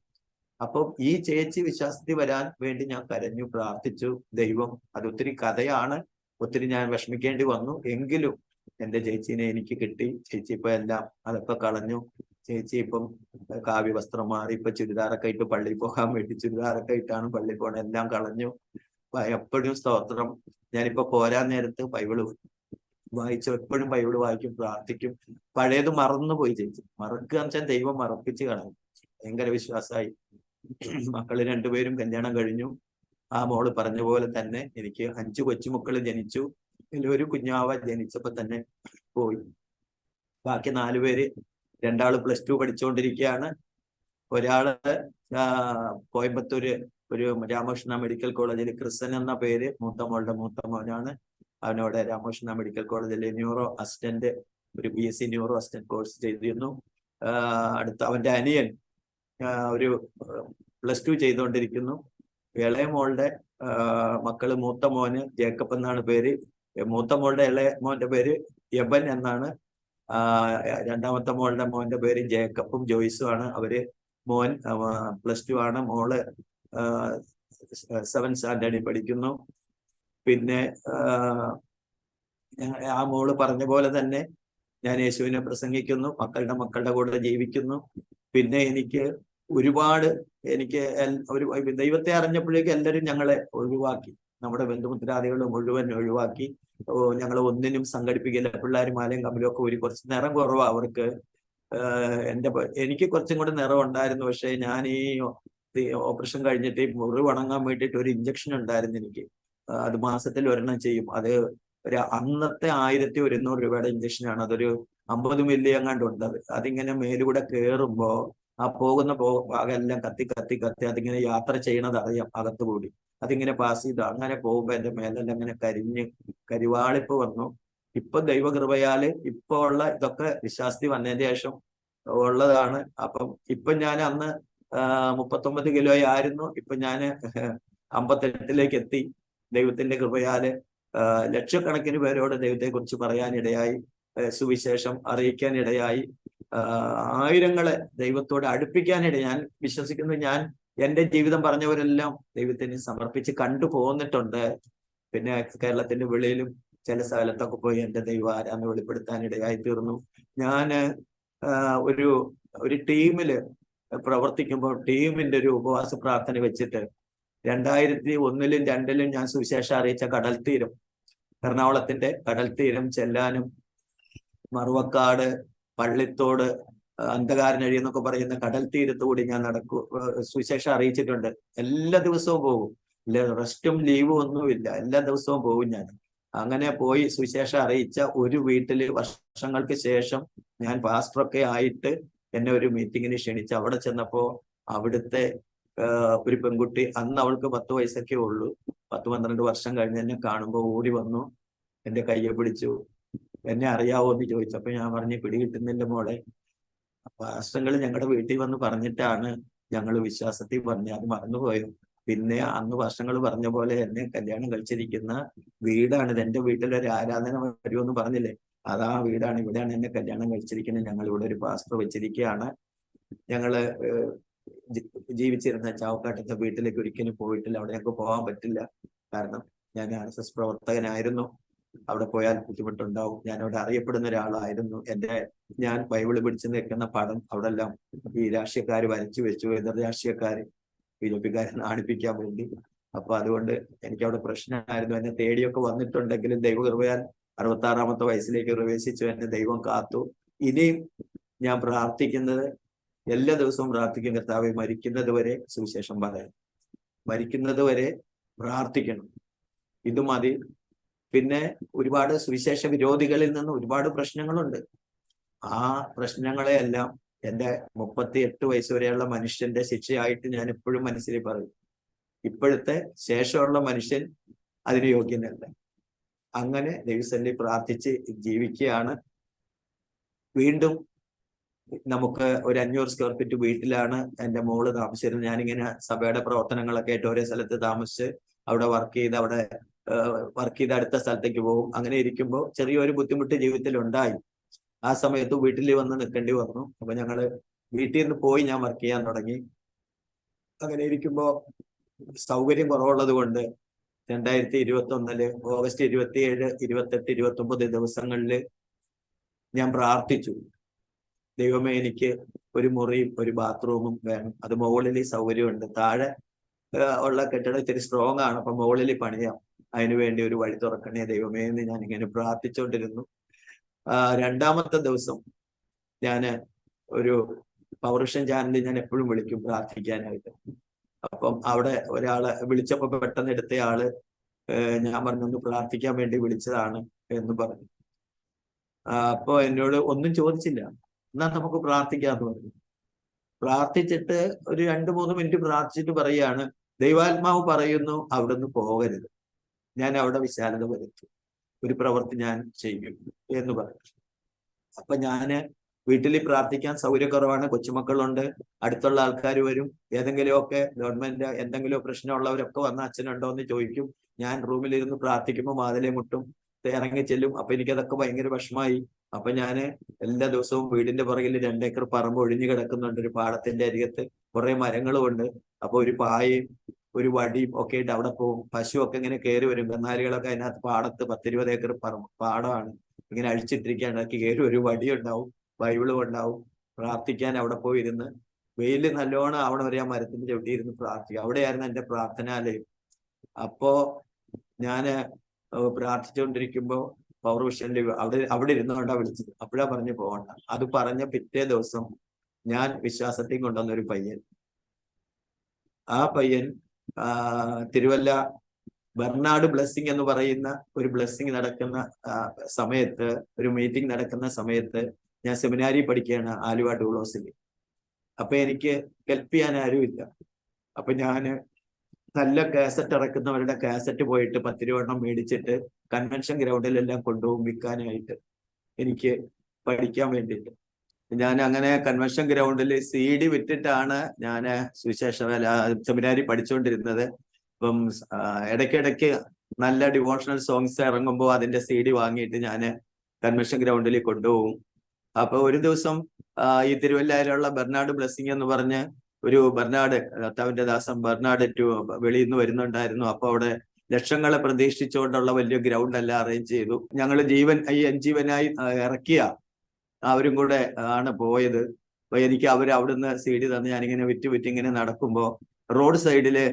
അപ്പം ഈ ചേച്ചി വിശ്വാസത്തിൽ വരാൻ വേണ്ടി ഞാൻ കരഞ്ഞു, പ്രാർത്ഥിച്ചു. ദൈവം, അതൊത്തിരി കഥയാണ്, ഒത്തിരി ഞാൻ വിഷമിക്കേണ്ടി വന്നു. എങ്കിലും എൻ്റെ ചേച്ചീനെ എനിക്ക് കിട്ടി. ചേച്ചി ഇപ്പൊ എല്ലാം അതൊക്കെ കളഞ്ഞു. ചേച്ചി ഇപ്പം കാവ്യ വസ്ത്രം മാറി, ഇപ്പൊ ചുരിദാറൊക്കെ ഇട്ട് പള്ളിയിൽ പോകാൻ വേണ്ടി ചുരിദാറൊക്കെ ഇട്ടാണ് പള്ളിയിൽ പോകണം. എല്ലാം കളഞ്ഞു. എപ്പോഴും സ്തോത്രം. ഞാനിപ്പോ പോരാൻ നേരത്ത് ബൈബിള് വായിച്ചു, എപ്പോഴും ബൈബിള് വായിക്കും, പ്രാർത്ഥിക്കും. പഴയത് മറന്നുപോയി ചേച്ചി. മറക്കുക എന്ന് വെച്ചാൽ ദൈവം മറപ്പിച്ച് കളയും. ഭയങ്കര വിശ്വാസമായി. മക്കള് രണ്ടുപേരും കല്യാണം കഴിഞ്ഞു. ആ മോള് പറഞ്ഞ പോലെ തന്നെ എനിക്ക് 5 കൊച്ചുമക്കള് ജനിച്ചു. ഒരു കുഞ്ഞാവ ജനിച്ചപ്പോ തന്നെ പോയി. ബാക്കി 4 പേര്, 2 +2 പഠിച്ചുകൊണ്ടിരിക്കുകയാണ്. ഒരാള് കോയമ്പത്തൂര് ഒരു രാമകൃഷ്ണ മെഡിക്കൽ കോളേജിൽ ക്രിസ്ത്യൻ എന്ന പേര് മൂത്ത മോനാണ്. അവനവിടെ രാമകൃഷ്ണ മെഡിക്കൽ കോളേജിൽ ന്യൂറോ അസിസ്റ്റന്റ്, ഒരു BSc ന്യൂറോ അസിസ്റ്റന്റ് കോഴ്സ് ചെയ്തിരുന്നു. അടുത്ത അവന്റെ അനിയൻ ഒരു +2 ചെയ്തുകൊണ്ടിരിക്കുന്നു. ഇളയ മോളുടെ മക്കള്, മൂത്ത മോന് ജേക്കബ് എന്നാണ് പേര്. മൂത്ത മോളുടെ ഇളയ മോന്റെ പേര് യബൻ എന്നാണ്. രണ്ടാമത്തെ മോന്റെ പേര് ജേക്കബും ജോയ്സും ആണ്. അവര് മോൻ +2 ആണ്, മോള് 7th സ്റ്റാൻഡേർഡിൽ പഠിക്കുന്നു. പിന്നെ ആ മോള് പറഞ്ഞ പോലെ തന്നെ ഞാൻ യേശുവിനെ പ്രസംഗിക്കുന്നു, മക്കളുടെ കൂടെ ജീവിക്കുന്നു. പിന്നെ എനിക്ക് ഒരു ദൈവത്തെ അറിഞ്ഞപ്പോഴേക്കും എല്ലാവരും ഞങ്ങളെ ഒഴിവാക്കി. നമ്മുടെ ബന്ധുമിത്രാദികൾ മുഴുവൻ ഒഴിവാക്കി. ഞങ്ങൾ ഒന്നിനും സംഘടിപ്പിക്കില്ല. പിള്ളേരും മാലയും കമ്പിലും ഒക്കെ കുറച്ച് നിറം കുറവാ അവർക്ക്. എനിക്ക് കുറച്ചും കൂടെ നിറം ഉണ്ടായിരുന്നു. പക്ഷെ ഞാൻ ഈ ഓപ്പറേഷൻ കഴിഞ്ഞിട്ട് മുറിവ് ഉണങ്ങാൻ വേണ്ടിയിട്ട് ഒരു ഇഞ്ചക്ഷൻ ഉണ്ടായിരുന്നു എനിക്ക്. അത് മാസത്തിൽ 1 ചെയ്യും. അത് അന്നത്തെ 1100 രൂപയുടെ ഇഞ്ചക്ഷനാണ്. അതൊരു 50 മില്ലി എങ്ങാണ്ട്. അതിങ്ങനെ മേലൂടെ കയറുമ്പോ ആ പോകുന്ന ഭാഗമെല്ലാം കത്തി അതിങ്ങനെ യാത്ര ചെയ്യണത് അറിയാം അകത്തുകൂടി. അതിങ്ങനെ പാസ് ചെയ്തു. അങ്ങനെ പോകുമ്പോ എന്റെ മേലെല്ലാം ഇങ്ങനെ കരിവാളിപ്പ് വന്നു. ഇപ്പൊ ദൈവകൃപയാല് ഇപ്പൊ ഉള്ള ഇതൊക്കെ വിശ്വാസത്തിൽ വന്നതിന് ശേഷം ഉള്ളതാണ്. അപ്പം ഇപ്പൊ ഞാൻ അന്ന് 39 കിലോ ആയിരുന്നു. ഇപ്പൊ ഞാന് 58 എത്തി. ദൈവത്തിന്റെ കൃപയാല് ലക്ഷക്കണക്കിന് പേരോട് ദൈവത്തെ കുറിച്ച് പറയാനിടയായി, സുവിശേഷം അറിയിക്കാനിടയായി, ആയിരങ്ങളെ ദൈവത്തോട് അടുപ്പിക്കാനിടയായി. ഞാൻ വിശ്വസിക്കുന്നു, ഞാൻ എന്റെ ജീവിതം പറഞ്ഞവരെല്ലാം ദൈവത്തിന് സമർപ്പിച്ച് കണ്ടുപോന്നിട്ടുണ്ട്. പിന്നെ കേരളത്തിന്റെ വെളിയിലും ചില സ്ഥലത്തൊക്കെ പോയി എന്റെ ദൈവം ആരാന്ന് വെളിപ്പെടുത്താനിടയായി തീർന്നു. ഞാന് ഒരു ടീമില് പ്രവർത്തിക്കുമ്പോൾ ടീമിന്റെ ഒരു ഉപവാസ പ്രാർത്ഥന വെച്ചിട്ട് 2001-ലും 2002-ലും ഞാൻ സുവിശേഷം അറിയിച്ച കടൽത്തീരം, എറണാകുളത്തിന്റെ കടൽത്തീരം, ചെല്ലാനം, മറുവക്കാട്, പള്ളിത്തോട്, അന്ധകാരനഴി എന്നൊക്കെ പറയുന്ന കടൽ തീരത്തുകൂടി ഞാൻ സുവിശേഷം അറിയിച്ചിട്ടുണ്ട്. എല്ലാ ദിവസവും പോകും. റെസ്റ്റും ലീവും ഒന്നുമില്ല. എല്ലാ ദിവസവും പോകും ഞാൻ. അങ്ങനെ പോയി സുവിശേഷം അറിയിച്ച ഒരു വീട്ടില് വർഷങ്ങൾക്ക് ശേഷം ഞാൻ പാസ്റ്ററൊക്കെ ആയിട്ട് എന്നെ ഒരു മീറ്റിങ്ങിന് ക്ഷണിച്ച് അവിടെ ചെന്നപ്പോ അവിടുത്തെ ഒരു പെൺകുട്ടി, അന്ന് അവൾക്ക് 10 വയസ്സൊക്കെ ഉള്ളൂ. 10-12 വർഷം കഴിഞ്ഞ് എന്നെ കാണുമ്പോൾ ഓടി വന്നു, എന്റെ കയ്യെ പിടിച്ചു. എന്നെ അറിയാവോ എന്ന് ചോദിച്ചപ്പോ ഞാൻ പറഞ്ഞു, പിടികിട്ടുന്നില്ല മോളെ. പാസ്റ്റങ്ങൾ ഞങ്ങളുടെ വീട്ടിൽ വന്ന് പറഞ്ഞിട്ടാണ് ഞങ്ങൾ വിശ്വാസത്തിൽ പറഞ്ഞ്, അത് മറന്നുപോയോ? പിന്നെ അന്ന് വർഷങ്ങൾ പറഞ്ഞ പോലെ എന്നെ കല്യാണം കഴിച്ചിരിക്കുന്ന വീടാണിത്. എന്റെ വീട്ടിലൊരു ആരാധന വരുമെന്ന് പറഞ്ഞില്ലേ, അതാ വീടാണ്. ഇവിടെയാണ് എന്നെ കല്യാണം കഴിച്ചിരിക്കുന്നത്. ഞങ്ങൾ ഇവിടെ ഒരു പാസ്റ്റർ വെച്ചിരിക്കുകയാണ്. ഞങ്ങള് ജീവിച്ചിരുന്ന ചാവക്കാട്ടത്തെ വീട്ടിലേക്ക് ഒരിക്കലും പോയിട്ടില്ല. അവിടെ ഞങ്ങൾക്ക് പോകാൻ പറ്റില്ല. കാരണം ഞാൻ RSS പ്രവർത്തകനായിരുന്നു. അവിടെ പോയാൽ ബുദ്ധിമുട്ടുണ്ടാവും. ഞാൻ അവിടെ അറിയപ്പെടുന്ന ഒരാളായിരുന്നു. ഞാൻ ബൈബിള് പിടിച്ചു നിൽക്കുന്ന പടം അവിടെ എല്ലാം ഈ രാഷ്ട്രീയക്കാർ വരച്ചു വെച്ചു, എതിർ രാഷ്ട്രീയക്കാര്, BJP-ക്കാരെ നാണിപ്പിക്കാൻ വേണ്ടി. അപ്പൊ അതുകൊണ്ട് എനിക്ക് അവിടെ പ്രശ്നമായിരുന്നു. എന്നെ തേടിയൊക്കെ വന്നിട്ടുണ്ടെങ്കിലും ദൈവകൃപയാൽ 66-ാമത്തെ വയസ്സിലേക്ക് പ്രവേശിച്ചു. എന്നെ ദൈവം കാത്തു. ഇനിയും ഞാൻ പ്രാർത്ഥിക്കുന്നത്, എല്ലാ ദിവസവും പ്രാർത്ഥിക്കും, കർത്താവേ മരിക്കുന്നത് വരെ സുവിശേഷം പറയാം, മരിക്കുന്നത് വരെ പ്രാർത്ഥിക്കണം, ഇത് മതി. പിന്നെ ഒരുപാട് സുവിശേഷ വിരോധികളിൽ നിന്ന് ഒരുപാട് പ്രശ്നങ്ങളുണ്ട്. ആ പ്രശ്നങ്ങളെയെല്ലാം എൻ്റെ 38 വയസ്സ് വരെയുള്ള മനുഷ്യന്റെ ശിക്ഷയായിട്ട് ഞാൻ എപ്പോഴും മനസ്സിൽ പറയും. ഇപ്പോഴത്തെ ശേഷമുള്ള മനുഷ്യൻ അതിന് യോഗ്യനല്ല. അങ്ങനെ ദൈവസന്നിധിയിൽ പ്രാർത്ഥിച്ച് ജീവിക്കുകയാണ്. വീണ്ടും നമുക്ക് ഒരു 500 സ്ക്വയർ ഫീറ്റ് വീട്ടിലാണ് എൻ്റെ മോള് താമസിച്ചിരുന്നത്. ഞാനിങ്ങനെ സഭയുടെ പ്രവർത്തനങ്ങളൊക്കെ ആയിട്ട് ഒരേ സ്ഥലത്ത് താമസിച്ച് അവിടെ വർക്ക് ചെയ്ത് അടുത്ത സ്ഥലത്തേക്ക് പോകും. അങ്ങനെ ഇരിക്കുമ്പോൾ ചെറിയൊരു ബുദ്ധിമുട്ട് ജീവിതത്തിൽ ഉണ്ടായി. ആ സമയത്ത് വീട്ടിൽ വന്ന് നിൽക്കേണ്ടി വന്നു. അപ്പൊ ഞങ്ങള് വീട്ടിൽ നിന്ന് പോയി ഞാൻ വർക്ക് ചെയ്യാൻ തുടങ്ങി. അങ്ങനെ ഇരിക്കുമ്പോൾ സൗകര്യം കുറവുള്ളത് കൊണ്ട് 2021 ഓഗസ്റ്റ് 27, 28, 29 ദിവസങ്ങളിൽ ഞാൻ പ്രാർത്ഥിച്ചു, ദൈവമേ എനിക്ക് ഒരു മുറിയും ഒരു ബാത്റൂമും വേണം. അത് മുകളിൽ സൗകര്യമുണ്ട്, താഴെ ഉള്ള കെട്ടിടം ഇത്തിരി സ്ട്രോങ് ആണ്, അപ്പൊ മുകളിൽ പണിയാം, അതിനു വേണ്ടി ഒരു വഴി തുറക്കണേ ദൈവമേ എന്ന് ഞാൻ ഇങ്ങനെ പ്രാർത്ഥിച്ചുകൊണ്ടിരുന്നു. രണ്ടാമത്തെ ദിവസം ഞാന് ഒരു പൗരുഷൻ ചാനലിൽ ഞാൻ എപ്പോഴും വിളിക്കും പ്രാർത്ഥിക്കാനായിട്ട്. അപ്പം അവിടെ ഒരാളെ വിളിച്ചപ്പോ പെട്ടെന്ന് എടുത്തയാള് ഞാൻ പറഞ്ഞു ഒന്ന് പ്രാർത്ഥിക്കാൻ വേണ്ടി വിളിച്ചതാണ് എന്ന് പറഞ്ഞു. അപ്പൊ എന്നോട് ഒന്നും ചോദിച്ചില്ല, എന്നാ നമുക്ക് പ്രാർത്ഥിക്കാന്ന് പറഞ്ഞു. പ്രാർത്ഥിച്ചിട്ട് ഒരു 2-3 മിനിറ്റ് പ്രാർത്ഥിച്ചിട്ട് പറയാണ്, ദൈവാത്മാവ് പറയുന്നു അവിടുന്ന് പോകരുത്, ഞാൻ അവിടെ വിശാലത വരുത്തും, ഒരു പ്രവൃത്തി ഞാൻ ചെയ്യും എന്ന് പറഞ്ഞു. അപ്പൊ ഞാന് വീട്ടിൽ പ്രാർത്ഥിക്കാൻ സൗകര്യക്കുറവാണ്, കൊച്ചുമക്കളുണ്ട്, അടുത്തുള്ള ആൾക്കാർ വരും, ഏതെങ്കിലുമൊക്കെ ഗവൺമെന്റ് എന്തെങ്കിലും പ്രശ്നമുള്ളവരൊക്കെ വന്ന് അച്ഛനുണ്ടോ എന്ന് ചോദിക്കും. ഞാൻ റൂമിലിരുന്ന് പ്രാർത്ഥിക്കുമ്പോൾ വാതിലെ മുട്ടും, ഇറങ്ങി ചെല്ലും. അപ്പൊ എനിക്കതൊക്കെ ഭയങ്കര വിഷമായി. അപ്പൊ ഞാന് എല്ലാ ദിവസവും വീടിന്റെ പുറകിൽ 2 ഏക്കർ പറമ്പ് ഒഴിഞ്ഞു കിടക്കുന്നുണ്ട്, ഒരു പാടത്തിന്റെ അരികത്ത് കുറെ മരങ്ങളും ഉണ്ട്. അപ്പൊ ഒരു പായയും ഒരു വടിയും ഒക്കെ ആയിട്ട് അവിടെ പോകും. പശുവൊക്കെ ഇങ്ങനെ കയറി വരും, കന്നാലികളൊക്കെ അതിനകത്ത് പാടത്ത് 10-20 ഏക്കർ പാടമാണ്, ഇങ്ങനെ അഴിച്ചിട്ടിരിക്കുകയാണ്. അതൊക്കെ കയറി ഒരു വടി ഉണ്ടാവും, ബൈബിളും ഉണ്ടാവും. പ്രാർത്ഥിക്കാൻ അവിടെ പോയിരുന്ന് വെയില് നല്ലോണം അവിടെ വരെ ആ മരത്തിന്റെ ചവിട്ടിയിരുന്ന് പ്രാർത്ഥിക്കും. അവിടെയായിരുന്നു എന്റെ പ്രാർത്ഥനാലയം. അപ്പോ ഞാന് പ്രാർത്ഥിച്ചുകൊണ്ടിരിക്കുമ്പോ പവർ വിഷനിൽ അവിടെ ഇരുന്നുകൊണ്ടാ വിളിച്ചത്. അപ്പോഴാ പറഞ്ഞു പോകണ്ട. അത് പറഞ്ഞ പിറ്റേ ദിവസം ഞാൻ വിശ്വാസത്തിൽ കൊണ്ടുവന്ന ഒരു പയ്യൻ, ആ പയ്യൻ തിരുവല്ല ബെർണാഡ് ബ്ലെസ്സിങ് എന്ന് പറയുന്ന ഒരു ബ്ലെസ്സിങ് നടക്കുന്ന സമയത്ത്, ഒരു മീറ്റിംഗ് നടക്കുന്ന സമയത്ത് ഞാൻ സെമിനാരി പഠിക്കുകയാണ് ആലുവ ഡൂളോസിൽ. അപ്പൊ എനിക്ക് ഹെൽപ്പ് ചെയ്യാൻ ആരുമില്ല. അപ്പൊ ഞാന് നല്ല കാസറ്റ് ഇറക്കുന്നവരുടെ കാസറ്റ് പോയിട്ട് 10 രൂപ മേടിച്ചിട്ട് കൺവെൻഷൻ ഗ്രൗണ്ടിലെല്ലാം കൊണ്ടുപോകും വിൽക്കാനായിട്ട്, എനിക്ക് പഠിക്കാൻ വേണ്ടിയിട്ട്. ഞാൻ അങ്ങനെ കൺവെൻഷൻ ഗ്രൗണ്ടിൽ CD വിറ്റിട്ടാണ് ഞാൻ സുവിശേഷ സെമിനാരി പഠിച്ചുകൊണ്ടിരുന്നത്. ഇപ്പം ഇടയ്ക്കിടയ്ക്ക് നല്ല ഡിവോഷണൽ സോങ്സ് ഇറങ്ങുമ്പോൾ അതിന്റെ CD വാങ്ങിയിട്ട് ഞാൻ കൺവെൻഷൻ ഗ്രൗണ്ടിൽ കൊണ്ടുപോകും. അപ്പൊ ഒരു ദിവസം ഈ തിരുവല്ലയിലുള്ള ബെർണാഡ് ബ്ലെസ്സിങ് എന്ന് പറഞ്ഞ് ഒരു ബെർണാഡ്, കർത്താവിന്റെ ദാസൻ ബെർണാഡ് വെളിയിൽ നിന്ന് വരുന്നുണ്ടായിരുന്നു. അപ്പൊ അവിടെ ലക്ഷങ്ങളെ പ്രതീക്ഷിച്ചുകൊണ്ടുള്ള വലിയ ഗ്രൗണ്ട് എല്ലാം അറേഞ്ച് ചെയ്തു. ഞങ്ങൾ ജീവനായി ഇറക്കിയ അവരും കൂടെ ആണ് പോയത്. അപ്പൊ എനിക്ക് അവർ അവിടുന്ന് CD തന്ന് ഞാനിങ്ങനെ വിറ്റ് ഇങ്ങനെ നടക്കുമ്പോ റോഡ് സൈഡില്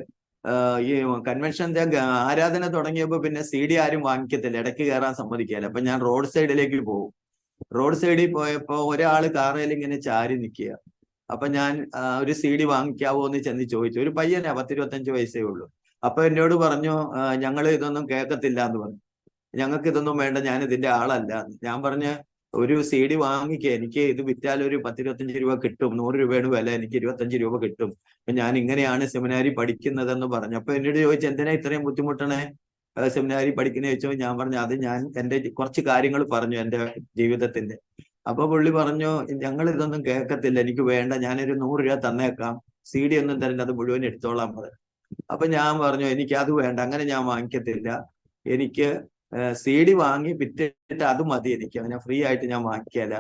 ഈ കൺവെൻഷന്റെ ആരാധന തുടങ്ങിയപ്പോ പിന്നെ CD ആരും വാങ്ങിക്കത്തില്ല, ഇടയ്ക്ക് കയറാൻ സമ്മതിക്കില്ല. അപ്പൊ ഞാൻ റോഡ് സൈഡിലേക്ക് പോകും. റോഡ് സൈഡിൽ പോയപ്പോ ഒരാള് കാറയിൽ ഇങ്ങനെ ചാരി നിൽക്കുക. അപ്പൊ ഞാൻ ഒരു CD വാങ്ങിക്കാവോ എന്ന് ചെന്ന് ചോദിച്ചു. ഒരു പയ്യനാ, 10-25 വയസ്സേ ഉള്ളൂ. അപ്പൊ എന്നോട് പറഞ്ഞു, ഞങ്ങൾ ഇതൊന്നും കേൾക്കത്തില്ല എന്ന് പറഞ്ഞു, ഞങ്ങൾക്ക് ഇതൊന്നും വേണ്ട, ഞാൻ ഇതിന്റെ ആളല്ല. ഞാൻ പറഞ്ഞ ഒരു CD വാങ്ങിക്കുക, എനിക്ക് ഇത് വിറ്റാൽ ഒരു 10-25 രൂപ കിട്ടും, 100 രൂപയുടെ വില, എനിക്ക് 25 രൂപ കിട്ടും. അപ്പൊ ഞാൻ ഇങ്ങനെയാണ് സെമിനാരി പഠിക്കുന്നതെന്ന് പറഞ്ഞു. അപ്പൊ എന്നോട് ചോദിച്ചു, എന്തിനാ ഇത്രയും ബുദ്ധിമുട്ടണേ സെമിനാരി പഠിക്കുന്ന ചോദിച്ചോ. ഞാൻ പറഞ്ഞു, അത് ഞാൻ എന്റെ കുറച്ച് കാര്യങ്ങൾ പറഞ്ഞു എന്റെ ജീവിതത്തിന്റെ. അപ്പൊ പുള്ളി പറഞ്ഞു, ഞങ്ങൾ ഇതൊന്നും കേൾക്കത്തില്ല, എനിക്ക് വേണ്ട, ഞാനൊരു 100 രൂപ തന്നേക്കാം, CD ഒന്നും തരണ്ട, അത് മുഴുവൻ എടുത്തോളാൻ പറഞ്ഞു. അപ്പൊ ഞാൻ പറഞ്ഞു, എനിക്ക് അത് വേണ്ട, അങ്ങനെ ഞാൻ വാങ്ങിക്കത്തില്ല, എനിക്ക് CD വാങ്ങി വിറ്റിട്ട് അത് മതി, എനിക്ക് അങ്ങനെ ഫ്രീ ആയിട്ട് ഞാൻ വാങ്ങിക്കല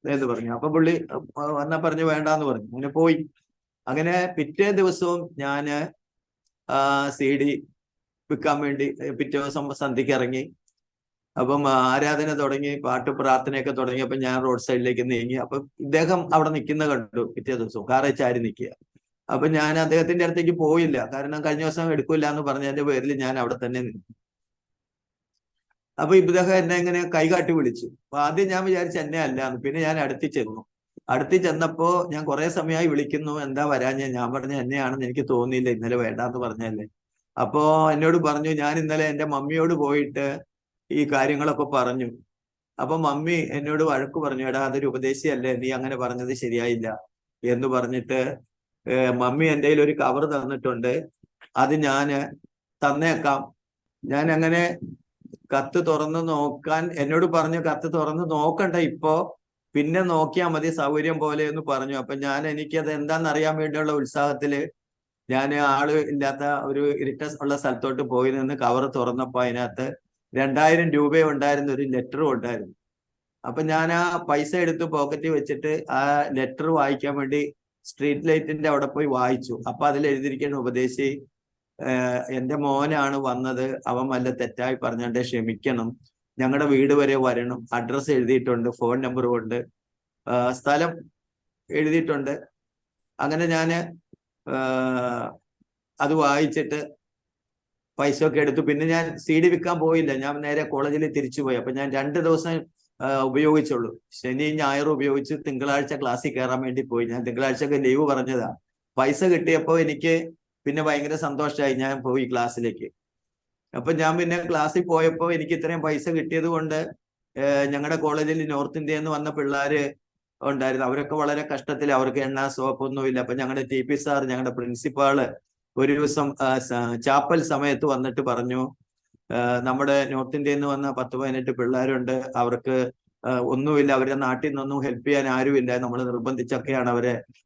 എന്ന് പറഞ്ഞു. അപ്പൊ പുള്ളി വന്നാ പറഞ്ഞു വേണ്ടാന്ന് പറഞ്ഞു. അങ്ങനെ പോയി. അങ്ങനെ പിറ്റേ ദിവസവും ഞാന് CD വിൽക്കാൻ വേണ്ടി പിറ്റേ ദിവസം സന്ധ്യക്ക് ഇറങ്ങി. അപ്പം ആരാധന തുടങ്ങി, പാട്ട് പ്രാർത്ഥനയൊക്കെ തുടങ്ങിയപ്പോ ഞാൻ റോഡ് സൈഡിലേക്ക് നീങ്ങി. അപ്പൊ ഇദ്ദേഹം അവിടെ നിൽക്കുന്ന കണ്ടു, പിറ്റേ ദിവസവും കാറെ ചാരി നിൽക്കുക. അപ്പൊ ഞാൻ അദ്ദേഹത്തിന്റെ അടുത്തേക്ക് പോയില്ല, കാരണം കഴിഞ്ഞ ദിവസം എടുക്കില്ല എന്ന് പറഞ്ഞതിന്റെ പേരിൽ ഞാൻ അവിടെ തന്നെ നിന്നു. അപ്പൊ ഇദ്ദേഹം എന്നെ ഇങ്ങനെ കൈകാട്ടി വിളിച്ചു. അപ്പൊ ആദ്യം ഞാൻ വിചാരിച്ചു എന്നെ അല്ലാന്ന്. പിന്നെ ഞാൻ അടുത്ത് ചെന്നപ്പോ ഞാൻ കുറെ സമയമായി വിളിക്കുന്നു, എന്താ വരാഞ്ഞ? ഞാൻ പറഞ്ഞ എന്നെയാണെന്ന് എനിക്ക് തോന്നിയില്ല, ഇന്നലെ വേണ്ടാന്ന് പറഞ്ഞല്ലേ. അപ്പോ എന്നോട് പറഞ്ഞു, ഞാൻ ഇന്നലെ എന്റെ മമ്മിയോട് പോയിട്ട് ഈ കാര്യങ്ങളൊക്കെ പറഞ്ഞു. അപ്പൊ മമ്മി എന്നോട് വഴക്ക് പറഞ്ഞു, എടാ അതൊരു ഉപദേശിയല്ലേ, നീ അങ്ങനെ പറഞ്ഞത് ശരിയായില്ല എന്ന് പറഞ്ഞിട്ട് മമ്മി എൻ്റെ കയ്യിൽ ഒരു കവർ തന്നിട്ടുണ്ട്, അത് ഞാന് തന്നേക്കാം. ഞാൻ അങ്ങനെ കത്ത് തുറന്ന് നോക്കാൻ എന്നോട് പറഞ്ഞു, കത്ത് തുറന്ന് നോക്കണ്ട ഇപ്പോ, പിന്നെ നോക്കിയാൽ മതി സൗകര്യം പോലെ എന്ന് പറഞ്ഞു. അപ്പൊ എനിക്കത് എന്താണെന്ന് അറിയാൻ വേണ്ടിയുള്ള ഉത്സാഹത്തില് ഞാൻ ആള് ഇല്ലാത്ത ഒരു ഇരുട്ട ഉള്ള സ്ഥലത്തോട്ട് പോയി നിന്ന് കവർ തുറന്നപ്പോ അതിനകത്ത് 2000 രൂപ ഉണ്ടായിരുന്ന ഒരു ലെറ്ററും ഉണ്ടായിരുന്നു. അപ്പൊ ഞാൻ ആ പൈസ എടുത്ത് പോക്കറ്റിൽ വെച്ചിട്ട് ആ ലെറ്റർ വായിക്കാൻ വേണ്ടി സ്ട്രീറ്റ് ലൈറ്റിന്റെ അവിടെ പോയി വായിച്ചു. അപ്പൊ അതിൽ എഴുതിയിരിക്കുന്ന ഉപദേശി, എന്റെ മോനാണ് വന്നത്, അവൻ വല്ല തെറ്റായി പറഞ്ഞാണ്ട് ക്ഷമിക്കണം, ഞങ്ങളുടെ വീട് വരെ വരണം, അഡ്രസ്സ് എഴുതിയിട്ടുണ്ട്, ഫോൺ നമ്പറും ഉണ്ട്, സ്ഥലം എഴുതിയിട്ടുണ്ട്. അങ്ങനെ ഞാന് അത് വായിച്ചിട്ട് പൈസ ഒക്കെ എടുത്തു. പിന്നെ ഞാൻ CD വിൽക്കാൻ പോയില്ല, ഞാൻ നേരെ കോളേജിൽ തിരിച്ചുപോയി. അപ്പൊ ഞാൻ 2 ദിവസം ഉപയോഗിച്ചുള്ളൂ. ശനി ഞായറും ഉപയോഗിച്ച് തിങ്കളാഴ്ച ക്ലാസ്സിൽ കയറാൻ വേണ്ടി പോയി. ഞാൻ തിങ്കളാഴ്ചക്ക് ലീവ് പറഞ്ഞതാ. പൈസ കിട്ടിയപ്പോൾ എനിക്ക് പിന്നെ ഭയങ്കര സന്തോഷമായി. ഞാൻ പോയി ക്ലാസ്സിലേക്ക്. അപ്പൊ ഞാൻ പിന്നെ ക്ലാസ്സിൽ പോയപ്പോൾ എനിക്ക് ഇത്രയും പൈസ കിട്ടിയത് കൊണ്ട് ഞങ്ങളുടെ കോളേജിൽ നോർത്ത് ഇന്ത്യയിൽ നിന്ന് വന്ന പിള്ളേര് ഉണ്ടായിരുന്നു. അവരൊക്കെ വളരെ കഷ്ടത്തിൽ, അവർക്ക് എണ്ണ സോപ്പൊന്നുമില്ല. അപ്പൊ ഞങ്ങളുടെ TP സാർ, ഞങ്ങളുടെ പ്രിൻസിപ്പാള് ഒരു ദിവസം ചാപ്പൽ സമയത്ത് വന്നിട്ട് പറഞ്ഞു, നമ്മുടെ നോർത്ത് ഇന്ത്യയിൽ നിന്ന് വന്ന 10-18 പിള്ളേരുണ്ട്, അവർക്ക് ഒന്നുമില്ല, അവരുടെ നാട്ടിൽ നിന്നൊന്നും ഹെൽപ്പ് ചെയ്യാൻ ആരുമില്ല, നമ്മൾ നിർബന്ധിച്ചൊക്കെയാണ്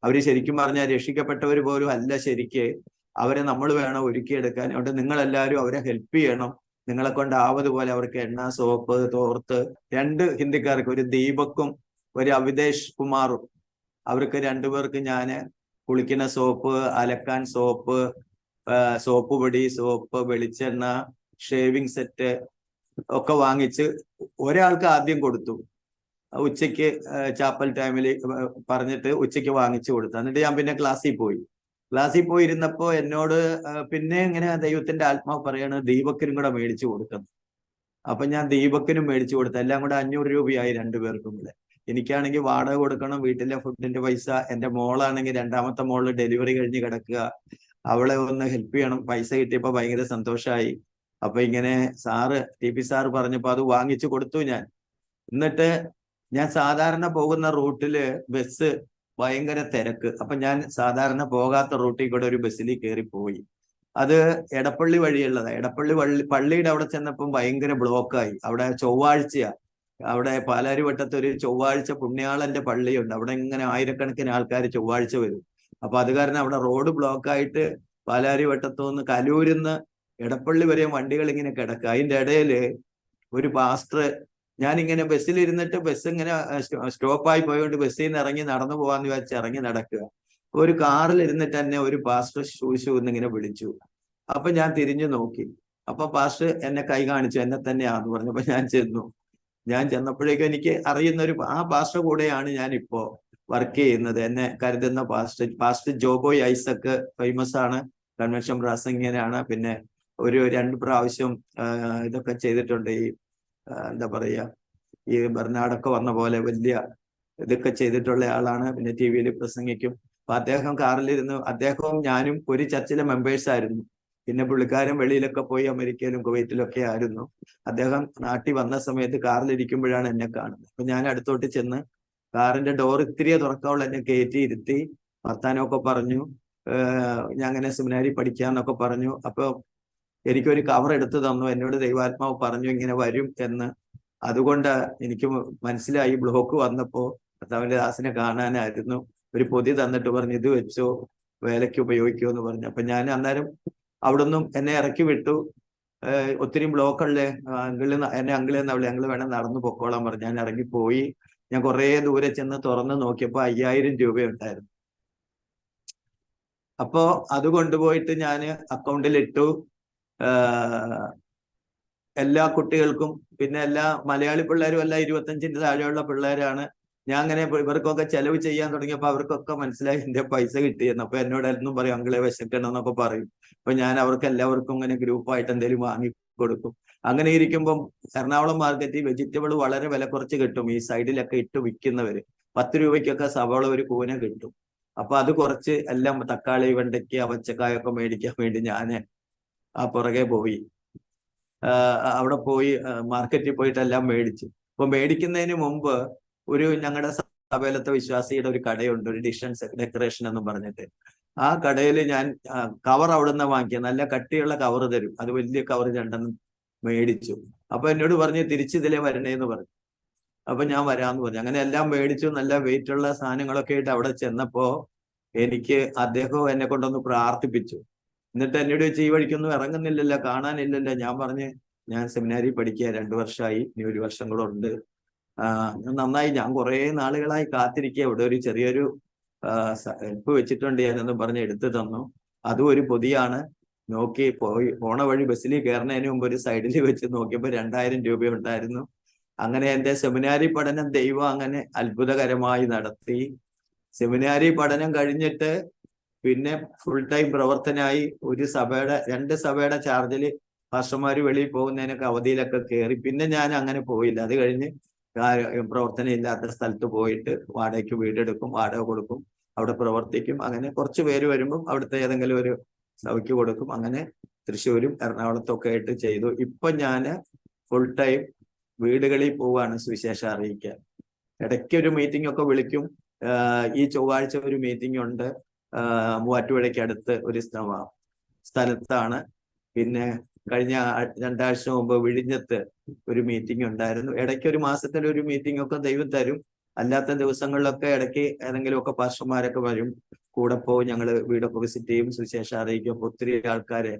അവര് ശരിക്കും പറഞ്ഞാൽ രക്ഷിക്കപ്പെട്ടവർ പോലും അല്ല, ശരിക്ക് അവരെ നമ്മൾ വേണം ഒരുക്കിയെടുക്കാൻ. അതുകൊണ്ട് നിങ്ങളെല്ലാവരും അവരെ ഹെൽപ്പ് ചെയ്യണം, നിങ്ങളെ കൊണ്ട് ആവതുപോലെ അവർക്ക് എണ്ണ, സോപ്പ്, തോർത്ത്. 2 ഹിന്ദിക്കാർക്ക്, ഒരു ദീപക്കും ഒരു അവിതേഷ് കുമാറും, അവർക്ക് 2 പേർക്ക് ഞാൻ കുളിക്കുന്ന സോപ്പ്, അലക്കാൻ സോപ്പ്, സോപ്പ് പൊടി, സോപ്പ്, വെളിച്ചെണ്ണ, ഷേവിംഗ് സെറ്റ് ഒക്കെ വാങ്ങിച്ച് ഒരാൾക്ക് ആദ്യം കൊടുത്തു. ഉച്ചയ്ക്ക് ചാപ്പൽ ടൈമിൽ പറഞ്ഞിട്ട് ഉച്ചയ്ക്ക് വാങ്ങിച്ചു കൊടുത്തു. എന്നിട്ട് ഞാൻ പിന്നെ ക്ലാസ്സിൽ പോയി ഇരുന്നപ്പോ എന്നോട് പിന്നെ ഇങ്ങനെ ദൈവത്തിന്റെ ആത്മാവ് പറയാണ് ദീപക്കിനും കൂടെ മേടിച്ചു കൊടുക്കുന്നു. അപ്പൊ ഞാൻ ദീപക്കിനും മേടിച്ചു കൊടുത്തു. എല്ലാം കൂടെ 500 രൂപയായി 2 പേർക്കും കൂടെ. എനിക്കാണെങ്കിൽ വാടക കൊടുക്കണം, വീട്ടിലെ ഫുഡിന്റെ പൈസ, എന്റെ മോളാണെങ്കിൽ 2ാമത്തെ മോള് ഡെലിവറി കഴിഞ്ഞ് കിടക്കുക, അവളെ ഒന്ന് ഹെൽപ്പ് ചെയ്യണം. പൈസ കിട്ടിയപ്പോ ഭയങ്കര സന്തോഷമായി. അപ്പൊ ഇങ്ങനെ TP സാറ് പറഞ്ഞപ്പോ അത് വാങ്ങിച്ചു കൊടുത്തു ഞാൻ. എന്നിട്ട് ഞാൻ സാധാരണ പോകുന്ന റൂട്ടില് ബസ് ഭയങ്കര തിരക്ക്. അപ്പൊ ഞാൻ സാധാരണ പോകാത്ത റൂട്ടിൽ കൂടെ ഒരു ബസ്സിൽ കയറിപ്പോയി. അത് എടപ്പള്ളി വഴിയുള്ളതാ. എടപ്പള്ളി പള്ളിയുടെ അവിടെ ചെന്നപ്പം ഭയങ്കര ബ്ലോക്കായി. അവിടെ ചൊവ്വാഴ്ചയാ. അവിടെ പാലാരിവട്ടത്ത് ഒരു ചൊവ്വാഴ്ച പുണ്യാളന്റെ പള്ളിയുണ്ട്. അവിടെ ഇങ്ങനെ ആയിരക്കണക്കിന് ആൾക്കാർ ചൊവ്വാഴ്ച വരും. അപ്പൊ അത് കാരണം അവിടെ റോഡ് ബ്ലോക്കായിട്ട് പാലാരിവട്ടത്തുനിന്ന് കലൂരിന്ന് എടപ്പള്ളി വരെയും വണ്ടികൾ ഇങ്ങനെ കിടക്കുക. അതിന്റെ ഇടയില് ഒരു പാസ്റ്റർ, ഞാനിങ്ങനെ ബസ്സിലിരുന്നിട്ട് ബസ് ഇങ്ങനെ സ്റ്റോപ്പായി പോയോണ്ട് ബസ്സിൽ നിന്ന് ഇറങ്ങി നടന്നു പോകാന്ന് വിചാരിച്ച് ഇറങ്ങി നടക്കുക. ഒരു കാറിൽ ഇരുന്നിട്ട് തന്നെ ഒരു പാസ്റ്റർ ശൂശു എന്നിങ്ങനെ വിളിച്ചു. അപ്പൊ ഞാൻ തിരിഞ്ഞു നോക്കി. അപ്പൊ പാസ്റ്റർ എന്നെ കൈ കാണിച്ചു, എന്നെ തന്നെയാന്ന് പറഞ്ഞപ്പോ ഞാൻ ചെന്നപ്പോഴേക്കും എനിക്ക് അറിയുന്ന ആ പാസ്റ്റർ കൂടെയാണ് ഞാൻ ഇപ്പോ വർക്ക് ചെയ്യുന്നത്. എന്നെ കരുതുന്ന പാസ്റ്റർ ജോബോയ് ഐസക് ഫേമസ് ആണ്, കൺവെൻഷൻ പ്രാസംഗികനാണ്. പിന്നെ ഒരു 2 പ്രാവശ്യം ഇതൊക്കെ ചെയ്തിട്ടുണ്ട്. ഈ എന്താ പറയാ, ഈ ബെർണാഡൊക്കെ വന്ന പോലെ വലിയ ഇതൊക്കെ ചെയ്തിട്ടുള്ള ആളാണ്. പിന്നെ TV പ്രസംഗിക്കും. അപ്പൊ അദ്ദേഹം കാറിലിരുന്ന്, അദ്ദേഹവും ഞാനും ഒരു ചർച്ചിലെ മെമ്പേഴ്സ് ആയിരുന്നു. പിന്നെ പുള്ളിക്കാരൻ വെളിയിലൊക്കെ പോയി അമേരിക്കയിലും കുവൈറ്റിലൊക്കെ ആയിരുന്നു. അദ്ദേഹം നാട്ടിൽ വന്ന സമയത്ത് കാറിലിരിക്കുമ്പോഴാണ് എന്നെ കാണുന്നത്. അപ്പൊ ഞാൻ അടുത്തോട്ട് ചെന്ന് കാറിന്റെ ഡോർ ഇത്തിരിയെ തുറക്കാവുള്ള എന്നെ കയറ്റി ഇരുത്തി വർത്താനമൊക്കെ പറഞ്ഞു. ഞാൻ അങ്ങനെ സെമിനാരി പഠിക്കാന്നൊക്കെ പറഞ്ഞു. അപ്പൊ എനിക്കൊരു കവർ എടുത്തു തന്നു. എന്നോട് ദൈവാത്മാവ് പറഞ്ഞു ഇങ്ങനെ വരും എന്ന്. അതുകൊണ്ട് എനിക്ക് മനസ്സിലായി ബ്ലോക്ക് വന്നപ്പോ കർത്താവിന്റെ ദാസനെ കാണാനായിരുന്നു. ഒരു പൊതി തന്നിട്ട് പറഞ്ഞു ഇത് വെച്ചോ, വേലയ്ക്ക് ഉപയോഗിക്കുമോ എന്ന് പറഞ്ഞു. അപ്പൊ ഞാൻ അന്നേരം അവിടുന്നും എന്നെ ഇറക്കി വിട്ടു. ഒത്തിരി ബ്ലോക്കുള്ളേ എന്നെ അങ്കിളെന്ന് അവളെ അങ്കിള് വേണം നടന്നു പൊക്കോളാൻ പറഞ്ഞു. ഞാൻ ഇറങ്ങിപ്പോയി. ഞാൻ കുറേ ദൂരെ ചെന്ന് തുറന്ന് നോക്കിയപ്പോ 5000 രൂപയുണ്ടായിരുന്നു. അപ്പോ അത് കൊണ്ടുപോയിട്ട് ഞാൻ അക്കൗണ്ടിലിട്ടു. എല്ലാ കുട്ടികൾക്കും, പിന്നെ എല്ലാ മലയാളി പിള്ളേരും എല്ലാം 25-ന്റെ താഴെയുള്ള പിള്ളേരാണ്. ഞാൻ അങ്ങനെ ഇവർക്കൊക്കെ ചെലവ് ചെയ്യാൻ തുടങ്ങിയപ്പോൾ അവർക്കൊക്കെ മനസ്സിലായി എന്റെ പൈസ കിട്ടിയെന്ന്. അപ്പൊ എന്നോട് എന്നും പറയും അങ്കിളെ വിശക്കണം എന്നൊക്കെ പറയും. അപ്പൊ ഞാൻ അവർക്ക് എല്ലാവർക്കും ഇങ്ങനെ ഗ്രൂപ്പായിട്ട് എന്തെങ്കിലും വാങ്ങി കൊടുക്കും. അങ്ങനെ ഇരിക്കുമ്പം എറണാകുളം മാർക്കറ്റിൽ വെജിറ്റബിൾ വളരെ വില കുറച്ച് കിട്ടും. ഈ സൈഡിലൊക്കെ ഇട്ട് വിൽക്കുന്നവര് 10 രൂപയ്ക്കൊക്കെ സവാള ഒരു കൂന കിട്ടും. അപ്പൊ അത് കുറച്ച് എല്ലാം തക്കാളി, വെണ്ടയ്ക്ക, പച്ചക്കായൊക്കെ മേടിക്കാൻ വേണ്ടി ഞാൻ പുറകെ പോയി. അവിടെ പോയി മാർക്കറ്റിൽ പോയിട്ട് എല്ലാം മേടിച്ചു. അപ്പൊ മേടിക്കുന്നതിന് മുമ്പ് ഞങ്ങളുടെ സഭയിലത്തെ വിശ്വാസിയുടെ ഒരു കടയുണ്ട്, ഒരു ഡെക്കറേഷൻ എന്ന് പറഞ്ഞിട്ട്. ആ കടയിൽ ഞാൻ കവർ അവിടുന്ന് വാങ്ങിക്കുക. നല്ല കട്ടിയുള്ള കവർ തരും. അത് വലിയ കവർ 2 മേടിച്ചു. അപ്പൊ എന്നോട് പറഞ്ഞു തിരിച്ച് ഇതിലേ വരണേന്ന് പറഞ്ഞു. അപ്പൊ ഞാൻ വരാമെന്ന് പറഞ്ഞു. അങ്ങനെ എല്ലാം മേടിച്ചു. നല്ല വെയിറ്റ് ഉള്ള സാധനങ്ങളൊക്കെ ആയിട്ട് അവിടെ ചെന്നപ്പോ എനിക്ക് അദ്ദേഹം എന്നെ കൊണ്ടൊന്ന് പ്രാർത്ഥിപ്പിച്ചു. എന്നിട്ട് എന്നോട് ചോദിച്ചു ഈ വഴിക്കൊന്നും ഇറങ്ങുന്നില്ലല്ലോ, കാണാനില്ലല്ലോ. ഞാൻ പറഞ്ഞു ഞാൻ സെമിനാരി പഠിക്കുക, 2 വർഷമായി, ഇനി 1 വർഷം കൂടെ ഉണ്ട്. നന്നായി, ഞാൻ കുറെ നാളുകളായി കാത്തിരിക്കുക. ഇവിടെ ഒരു ചെറിയൊരു ഹെൽപ്പ് വെച്ചിട്ടുണ്ട് ഞാനെന്ന് പറഞ്ഞ് എടുത്തു തന്നു. അതും ഒരു പൊതിയാണ്. നോക്കി പോണ വഴി ബസ്സിൽ കയറുന്നതിന് മുമ്പ് ഒരു സൈഡിൽ വെച്ച് നോക്കിയപ്പോൾ 2000 രൂപ ഉണ്ടായിരുന്നു. അങ്ങനെ എൻ്റെ സെമിനാരി പഠനം ദൈവം അങ്ങനെ അത്ഭുതകരമായി നടത്തി. സെമിനാരി പഠനം കഴിഞ്ഞിട്ട് പിന്നെ ഫുൾ ടൈം പ്രവർത്തനായി ഒരു സഭയുടെ 2 സഭയുടെ ചാർജിൽ പാസ്റ്റർമാര് വെളിയിൽ പോകുന്നതിനൊക്കെ അവധിയിലൊക്കെ കയറി. പിന്നെ ഞാൻ അങ്ങനെ പോയില്ല. അത് കഴിഞ്ഞ് പ്രവർത്തനം ഇല്ലാത്ത സ്ഥലത്ത് പോയിട്ട് വാടകയ്ക്ക് വീടെടുക്കും, വാടക കൊടുക്കും, അവിടെ പ്രവർത്തിക്കും. അങ്ങനെ കുറച്ച് പേര് വരുമ്പം അവിടുത്തെ ഏതെങ്കിലും ഒരു സഭയ്ക്ക് കൊടുക്കും. അങ്ങനെ തൃശ്ശൂരും എറണാകുളത്തും ഒക്കെ ആയിട്ട് ചെയ്തു. ഇപ്പൊ ഞാൻ ഫുൾ ടൈം വീടുകളിൽ പോവാണ് സുവിശേഷം അറിയിക്കാൻ. ഇടയ്ക്ക് ഒരു മീറ്റിംഗ് ഒക്കെ വിളിക്കും. ഈ ചൊവ്വാഴ്ച ഒരു മീറ്റിംഗ് ഉണ്ട് മൂവാറ്റുപുഴയ്ക്ക് അടുത്ത് ഒരു സ്ഥലത്താണ്. പിന്നെ കഴിഞ്ഞ 2 ആഴ്ച മുമ്പ് വിഴിഞ്ഞത്ത് ഒരു മീറ്റിംഗ് ഉണ്ടായിരുന്നു. ഇടയ്ക്ക് ഒരു മാസത്തിൽ ഒരു മീറ്റിംഗ് ഒക്കെ ദൈവം തരും. അല്ലാത്ത ദിവസങ്ങളിലൊക്കെ ഇടയ്ക്ക് ഏതെങ്കിലുമൊക്കെ പാസ്റ്റർമാരൊക്കെ വരും, കൂടെ പോയി ഞങ്ങൾ വീടൊക്കെ വിസിറ്റ് ചെയ്യും, സുവിശേഷം അറിയിക്കും. അപ്പൊ ഒത്തിരി ആൾക്കാരെ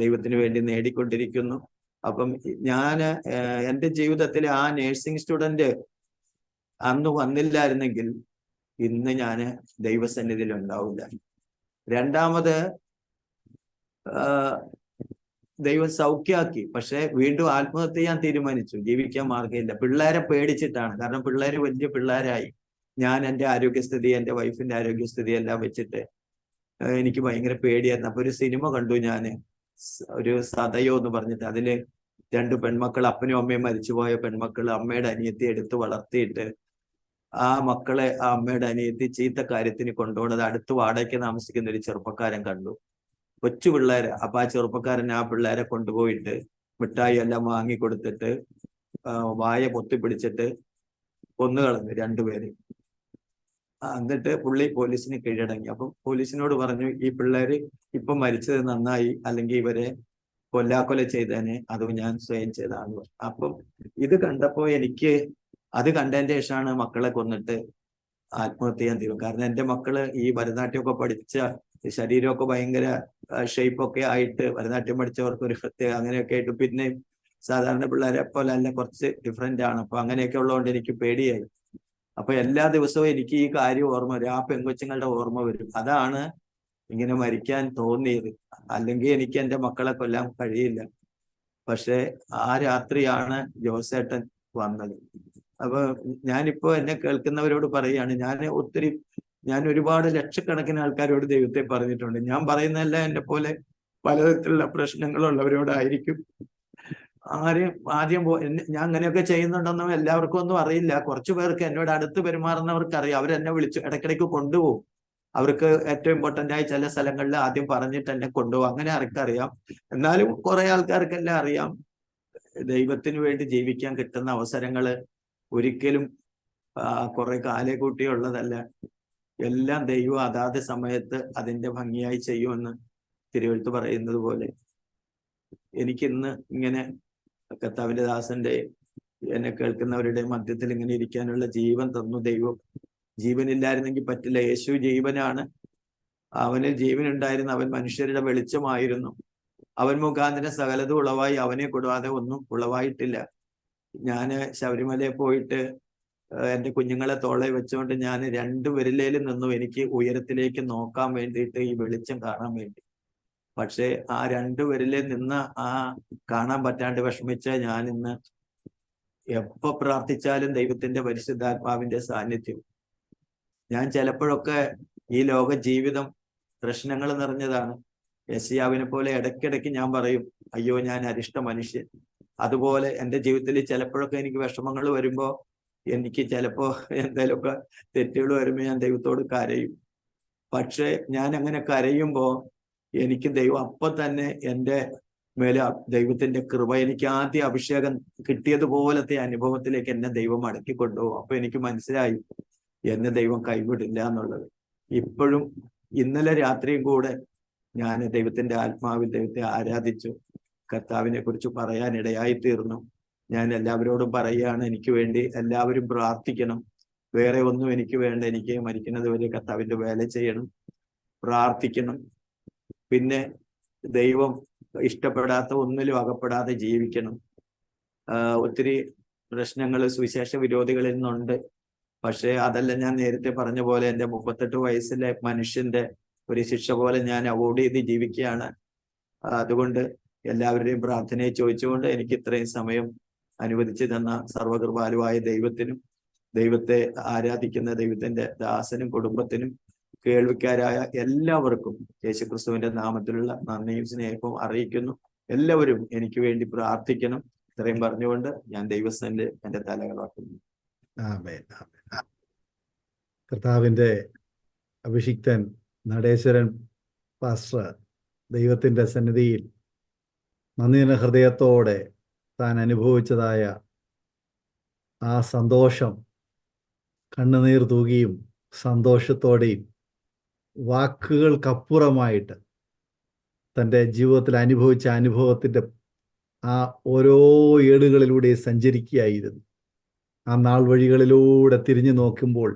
ദൈവത്തിന് വേണ്ടി നേടിക്കൊണ്ടിരിക്കുന്നു. അപ്പം എൻ്റെ ജീവിതത്തിൽ ആ നേഴ്സിംഗ് സ്റ്റുഡന്റ് അന്ന് വന്നില്ലായിരുന്നെങ്കിൽ ഇന്ന് ഞാൻ ദൈവസന്നിധിയിൽ ഉണ്ടാവില്ല. രണ്ടാമത് ദൈവം സൗഖ്യമാക്കി, പക്ഷെ വീണ്ടും ആത്മഹത്യ ചെയ്യാൻ തീരുമാനിച്ചു. ജീവിക്കാൻ മാർഗമില്ല. പിള്ളേരെ പേടിച്ചിട്ടാണ്. കാരണം പിള്ളേര് വലിയ പിള്ളേരായി. ഞാൻ എൻ്റെ ആരോഗ്യസ്ഥിതി, എൻ്റെ വൈഫിന്റെ ആരോഗ്യസ്ഥിതി എല്ലാം വെച്ചിട്ട് എനിക്ക് ഭയങ്കര പേടിയായിരുന്നു. അപ്പൊ ഒരു സിനിമ കണ്ടു ഞാൻ, ഒരു സതയോ എന്ന് പറഞ്ഞിട്ട്. അതില് 2 പെൺമക്കൾ, അപ്പനും അമ്മയും മരിച്ചുപോയ പെൺമക്കൾ അമ്മയുടെ അനിയത്തി എടുത്ത് വളർത്തിയിട്ട് ആ മക്കളെ ആ അമ്മയുടെ അനിയത്തി ചീത്ത കാര്യത്തിന് കൊണ്ടുപോകുന്നത് അടുത്ത് വാടകയ്ക്ക് താമസിക്കുന്ന ഒരു ചെറുപ്പക്കാരൻ കണ്ടു. കൊച്ചു പിള്ളേര്. അപ്പൊ ആ ചെറുപ്പക്കാരൻ ആ പിള്ളേരെ കൊണ്ടുപോയിട്ട് മിഠായി എല്ലാം വാങ്ങിക്കൊടുത്തിട്ട് വായ പൊത്തിപ്പിടിച്ചിട്ട് കൊന്നുകളഞ്ഞു 2 പേര്. എന്നിട്ട് പുള്ളി പോലീസിന് കീഴടങ്ങി. അപ്പം പോലീസിനോട് പറഞ്ഞു, ഈ പിള്ളേര് ഇപ്പൊ മരിച്ചത് നന്നായി, അല്ലെങ്കിൽ ഇവരെ കൊല്ലാക്കൊല ചെയ്തേനെ, അത് ഞാൻ സ്വയം ചെയ്താണ്. അപ്പം ഇത് കണ്ടപ്പോ എനിക്ക്, അത് കണ്ടതിന്റെ ശേഷമാണ് മക്കളെ കൊന്നിട്ട് ആത്മഹത്യ ചെയ്യാൻ തീരും. കാരണം എൻ്റെ മക്കള് ഈ ഭരതനാട്യമൊക്കെ പഠിച്ച, ശരീരമൊക്കെ ഭയങ്കര ഷേപ്പൊക്കെ ആയിട്ട്, ഭരതനാട്യം പഠിച്ചവർക്ക് ഒരു പ്രത്യേക അങ്ങനെയൊക്കെ ആയിട്ട്, പിന്നെ സാധാരണ പിള്ളേരെ പോലെ അല്ല, കുറച്ച് ഡിഫറെന്റ് ആണ്. അപ്പൊ അങ്ങനെയൊക്കെ ഉള്ളതുകൊണ്ട് എനിക്ക് പേടിയായി. അപ്പൊ എല്ലാ ദിവസവും എനിക്ക് ഈ കാര്യം ഓർമ്മ വരും, ആ പെങ്കൊച്ചുങ്ങളുടെ ഓർമ്മ വരും. അതാണ് ഇങ്ങനെ മരിക്കാൻ തോന്നിയത്. അല്ലെങ്കിൽ എനിക്ക് എൻ്റെ മക്കളെ കൊല്ലാൻ കഴിയില്ല. പക്ഷെ ആ രാത്രിയാണ് ജോസേട്ടൻ വന്നത്. അപ്പൊ ഞാനിപ്പോ എന്നെ കേൾക്കുന്നവരോട് പറയുകയാണ്, ഞാൻ ഒരുപാട് ലക്ഷക്കണക്കിന് ആൾക്കാരോട് ദൈവത്തെ പറഞ്ഞിട്ടുണ്ട്. ഞാൻ പറയുന്നതല്ല എന്നെ പോലെ പലതരത്തിലുള്ള പ്രശ്നങ്ങളുള്ളവരോടായിരിക്കും. ആദ്യം ഞാൻ അങ്ങനെയൊക്കെ ചെയ്യുന്നുണ്ടെന്നും എല്ലാവർക്കും ഒന്നും അറിയില്ല. കുറച്ചു പേർക്ക്, എന്നോട് അടുത്ത് പെരുമാറുന്നവർക്ക് അറിയാം. അവരെന്നെ വിളിച്ച് ഇടയ്ക്കിടയ്ക്ക് കൊണ്ടുപോകും. അവർക്ക് ഏറ്റവും ഇമ്പോർട്ടൻ്റ് ആയി ചില സ്ഥലങ്ങളിൽ ആദ്യം പറഞ്ഞിട്ട് എന്നെ കൊണ്ടുപോകും. അങ്ങനെ ആർക്കറിയാം. എന്നാലും കുറെ ആൾക്കാർക്കെല്ലാം അറിയാം. ദൈവത്തിന് വേണ്ടി ജീവിക്കാൻ കിട്ടുന്ന അവസരങ്ങള് ഒരിക്കലും കുറെ കാലേ കൂട്ടിയുള്ളതല്ല. എല്ലാം ദൈവം അതാത് സമയത്ത് അതിന്റെ ഭംഗിയായി ചെയ്യുമെന്ന് തിരുവെഴുത്ത് പറയുന്നത് പോലെ എനിക്കിന്ന് ഇങ്ങനെ കർത്താവിന്റെ ദാസന്റെ, എന്നെ കേൾക്കുന്നവരുടെ മധ്യത്തിൽ ഇങ്ങനെ ഇരിക്കാനുള്ള ജീവൻ തന്നു ദൈവം. ജീവനില്ലായിരുന്നെങ്കിൽ പറ്റില്ല. യേശു ജീവനാണ്. അവനിൽ ജീവനുണ്ടായിരുന്നു. അവൻ മനുഷ്യരുടെ വെളിച്ചമായിരുന്നു. അവൻ മുഖാന്തരം സകലതും ഉളവായി. അവനെ കൂടാതെ ഒന്നും ഉളവായിട്ടില്ല. ഞാന് ശബരിമലയിൽ പോയിട്ട് എൻ്റെ കുഞ്ഞുങ്ങളെ തോളെ വെച്ചുകൊണ്ട് ഞാൻ 2 വിരലിലും നിന്നും എനിക്ക് ഉയരത്തിലേക്ക് നോക്കാൻ വേണ്ടിയിട്ട്, ഈ വെളിച്ചം കാണാൻ വേണ്ടി. പക്ഷെ ആ 2 വിരലിൽ നിന്ന് കാണാൻ പറ്റാണ്ട് വിഷമിച്ച ഞാൻ ഇന്ന് എപ്പോ പ്രാർത്ഥിച്ചാലും ദൈവത്തിന്റെ പരിശുദ്ധാത്മാവിന്റെ സാന്നിധ്യം. ഞാൻ ചിലപ്പോഴൊക്കെ ഈ ലോക ജീവിതം പ്രശ്നങ്ങൾ നിറഞ്ഞതാണ്. യെശയ്യാവിനെ പോലെ ഇടയ്ക്കിടയ്ക്ക് ഞാൻ പറയും, അയ്യോ ഞാൻ അരിഷ്ട മനുഷ്യൻ. അതുപോലെ എൻ്റെ ജീവിതത്തിൽ ചിലപ്പോഴൊക്കെ എനിക്ക് വിഷമങ്ങൾ വരുമ്പോ, എനിക്ക് ചിലപ്പോ എന്തെങ്കിലുമൊക്കെ തെറ്റുകൾ വരുമ്പോൾ ഞാൻ ദൈവത്തോട് കരയും. പക്ഷെ ഞാൻ അങ്ങനെ കരയുമ്പോ എനിക്ക് ദൈവം അപ്പൊ തന്നെ എൻ്റെ മേലെ ദൈവത്തിന്റെ കൃപ, എനിക്ക് ആദ്യ അഭിഷേകം കിട്ടിയതുപോലത്തെ അനുഭവത്തിലേക്ക് എന്നെ ദൈവം മടക്കി കൊണ്ടുപോകും. അപ്പൊ എനിക്ക് മനസ്സിലായി എന്നെ ദൈവം കൈവിടില്ല എന്നുള്ളത്. ഇപ്പോഴും ഇന്നലെ രാത്രിയും കൂടെ ഞാൻ ദൈവത്തിന്റെ ആത്മാവിൽ ദൈവത്തെ ആരാധിച്ചു, കർത്താവിനെ കുറിച്ച് പറയാൻ ഇടയായി തീർന്നു. ഞാൻ എല്ലാവരോടും പറയുകയാണ്, എനിക്ക് വേണ്ടി എല്ലാവരും പ്രാർത്ഥിക്കണം. വേറെ ഒന്നും എനിക്ക് വേണ്ട. എനിക്ക് മരിക്കുന്നത് വരെ കർത്താവിന്റെ വേല ചെയ്യണം, പ്രാർത്ഥിക്കണം. പിന്നെ ദൈവം ഇഷ്ടപ്പെടാത്ത ഒന്നിലും അകപ്പെടാതെ ജീവിക്കണം. ഒത്തിരി പ്രശ്നങ്ങൾ സുവിശേഷ വിരോധികളിൽ നിന്നുണ്ട്. പക്ഷെ അതല്ല, ഞാൻ നേരത്തെ പറഞ്ഞ പോലെ എൻ്റെ 38 വയസ്സിലെ മനുഷ്യന്റെ ഒരു ശിക്ഷ പോലെ ഞാൻ അവോയ്ഡ് ചെയ്ത് ജീവിക്കുകയാണ്. അതുകൊണ്ട് എല്ലാവരുടെയും പ്രാർത്ഥനയെ ചോദിച്ചുകൊണ്ട് എനിക്ക് ഇത്രയും സമയം അനുവദിച്ചു തന്ന സർവകൃപാലുവായ ദൈവത്തിനും, ദൈവത്തെ ആരാധിക്കുന്ന ദൈവത്തിന്റെ ദാസനും കുടുംബത്തിനും കേൾവിക്കാരായ എല്ലാവർക്കും യേശുക്രിസ്തുവിന്റെ നാമത്തിലുള്ള നന്ദിയും സ്നേഹവും അറിയിക്കുന്നു. എല്ലാവരും എനിക്ക് വേണ്ടി പ്രാർത്ഥിക്കണം. ഇത്രയും പറഞ്ഞുകൊണ്ട് ഞാൻ ദൈവസ്ഥന്റെ എന്റെ തലകളാക്കുന്നു. ആമേൻ. ആമേൻ. കർത്താവിന്റെ അഭിഷിക്തൻ നടേശ്വരൻ പാസ്റ്റർ ദൈവത്തിന്റെ സന്നിധിയിൽ നന്ദിന ഹൃദയത്തോടെ താൻ അനുഭവിച്ചതായ ആ സന്തോഷം കണ്ണുനീർ തൂകിയും സന്തോഷത്തോടെയും വാക്കുകൾക്കപ്പുറമായിട്ട് തൻ്റെ ജീവിതത്തിൽ അനുഭവിച്ച അനുഭവത്തിൻ്റെ ആ ഓരോ ഏടുകളിലൂടെ സഞ്ചരിക്കുകയായിരുന്നു. ആ നാൾ വഴികളിലൂടെ തിരിഞ്ഞു നോക്കുമ്പോൾ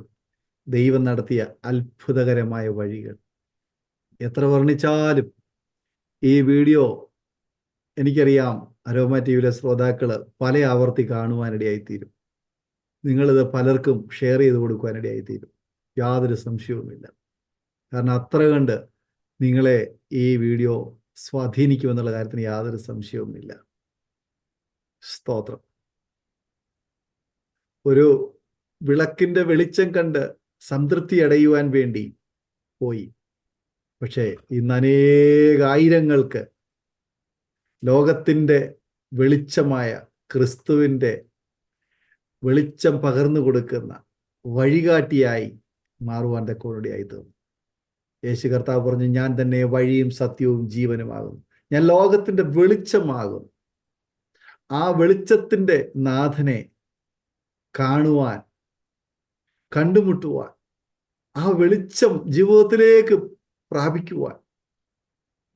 ദൈവം നടത്തിയ അത്ഭുതകരമായ വഴികൾ എത്ര വർണ്ണിച്ചാലും ഈ വീഡിയോ എനിക്കറിയാം അരോമ ടി വിയിലെ ശ്രോതാക്കൾ പല ആവർത്തി കാണുവാനിടയായിത്തീരും. നിങ്ങളിത് പലർക്കും ഷെയർ ചെയ്ത് കൊടുക്കുവാനിടയായിത്തീരും. യാതൊരു സംശയവുമില്ല. കാരണം അത്ര കണ്ട് നിങ്ങളെ ഈ വീഡിയോ സ്വാധീനിക്കുമെന്നുള്ള കാര്യത്തിന് യാതൊരു സംശയവുമില്ല. സ്തോത്രം. ഒരു വിളക്കിൻ്റെ വെളിച്ചം കണ്ട് സംതൃപ്തി അടയുവാൻ വേണ്ടി പോയി. പക്ഷേ ഇന്ന് അനേകായിരങ്ങൾക്ക് ലോകത്തിൻ്റെ വെളിച്ചമായ ക്രിസ്തുവിൻ്റെ വെളിച്ചം പകർന്നു കൊടുക്കുന്ന വഴികാട്ടിയായി മാറുവാൻ തക്കോടിയായി തീർന്നു. യേശു കർത്താവ് പറഞ്ഞു, ഞാൻ തന്നെ വഴിയും സത്യവും ജീവനുമാകുന്നു. ഞാൻ ലോകത്തിൻ്റെ വെളിച്ചമാകുന്നു. ആ വെളിച്ചത്തിൻ്റെ നാഥനെ കാണുവാൻ, കണ്ടുമുട്ടുവാൻ, ആ വെളിച്ചം ജീവിതത്തിലേക്ക് പ്രാപിക്കുവാൻ,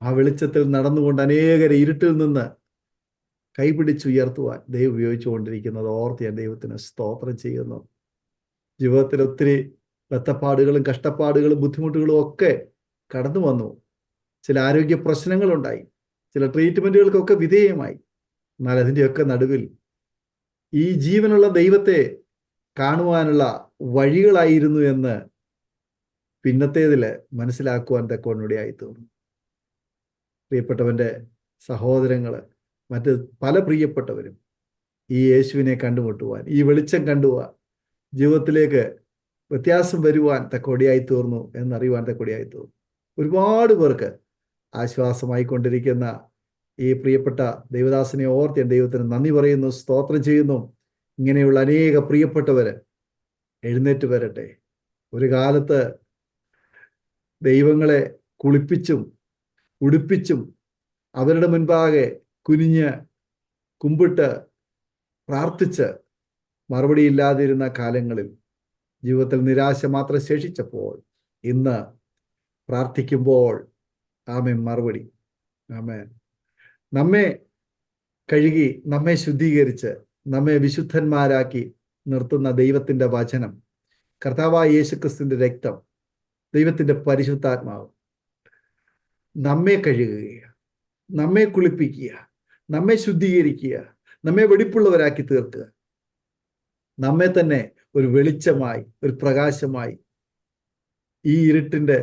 ആ വെളിച്ചത്തിൽ നടന്നുകൊണ്ട് അനേകരെ ഇരുട്ടിൽ നിന്ന് കൈപിടിച്ചുയർത്തുവാൻ ദൈവം ഉപയോഗിച്ചുകൊണ്ടിരിക്കുന്നത് ഓർത്ത് ഞാൻ ദൈവത്തിന് സ്തോത്രം ചെയ്യുന്നു. ജീവിതത്തിൽ ഒത്തിരി ബദ്ധപ്പാടുകളും കഷ്ടപ്പാടുകളും ബുദ്ധിമുട്ടുകളും ഒക്കെ കടന്നു വന്നു. ചില ആരോഗ്യ പ്രശ്നങ്ങളുണ്ടായി, ചില ട്രീറ്റ്മെൻറ്റുകൾക്കൊക്കെ വിധേയമായി. എന്നാൽ അതിൻ്റെയൊക്കെ നടുവിൽ ഈ ജീവനുള്ള ദൈവത്തെ കാണുവാനുള്ള വഴികളായിരുന്നു എന്ന് പിന്നത്തേതിൽ മനസ്സിലാക്കുവാൻ തക്കവണ്ണിടയായി തീർന്നു. പ്രിയപ്പെട്ടവൻ്റെ സഹോദരങ്ങൾ, മറ്റ് പല പ്രിയപ്പെട്ടവരും ഈ യേശുവിനെ കണ്ടുമുട്ടുവാൻ, ഈ വെളിച്ചം കണ്ടുവാൻ, ജീവിതത്തിലേക്ക് വ്യത്യാസം വരുവാൻ തക്കവടിയായി തീർന്നു എന്നറിയുവാൻ തക്കവടിയായി തീർന്നു. ഒരുപാട് പേർക്ക് ആശ്വാസമായിക്കൊണ്ടിരിക്കുന്ന ഈ പ്രിയപ്പെട്ട ദൈവദാസനെ ഓർത്ത് ഞാൻ ദൈവത്തിന് നന്ദി പറയുന്നു, സ്തോത്രം ചെയ്യുന്നു. ഇങ്ങനെയുള്ള അനേക പ്രിയപ്പെട്ടവർ എഴുന്നേറ്റ് വരട്ടെ. ഒരു കാലത്ത് ദൈവങ്ങളെ കുളിപ്പിച്ചും ഉടുപ്പിച്ചും അവരുടെ മുൻപാകെ കുനിഞ്ഞ് കുമ്പിട്ട് പ്രാർത്ഥിച്ച് മറുപടിയില്ലാതിരുന്ന കാലങ്ങളിൽ ജീവിതത്തിൽ നിരാശ മാത്രം ശേഷിച്ചപ്പോൾ ഇന്ന് പ്രാർത്ഥിക്കുമ്പോൾ ആമേൻ മറുപടി. ആമേൻ. നമ്മെ കഴുകി നമ്മെ ശുദ്ധീകരിച്ച് നമ്മെ വിശുദ്ധന്മാരാക്കി നിർത്തുന്ന ദൈവത്തിൻ്റെ വചനം, കർത്താവായ യേശുക്രിസ്തുവിൻ്റെ രക്തം, ദൈവത്തിൻ്റെ പരിശുദ്ധാത്മാവ് നമ്മെ കഴുകുക, നമ്മെ കുളിപ്പിക്കുക, നമ്മെ ശുദ്ധീകരിക്കുക, നമ്മെ വെടിപ്പുള്ളവരാക്കി തീർക്കുക, നമ്മെ തന്നെ ഒരു വെളിച്ചമായി, ഒരു പ്രകാശമായി ഈ ഇരുട്ടിൻ്റെ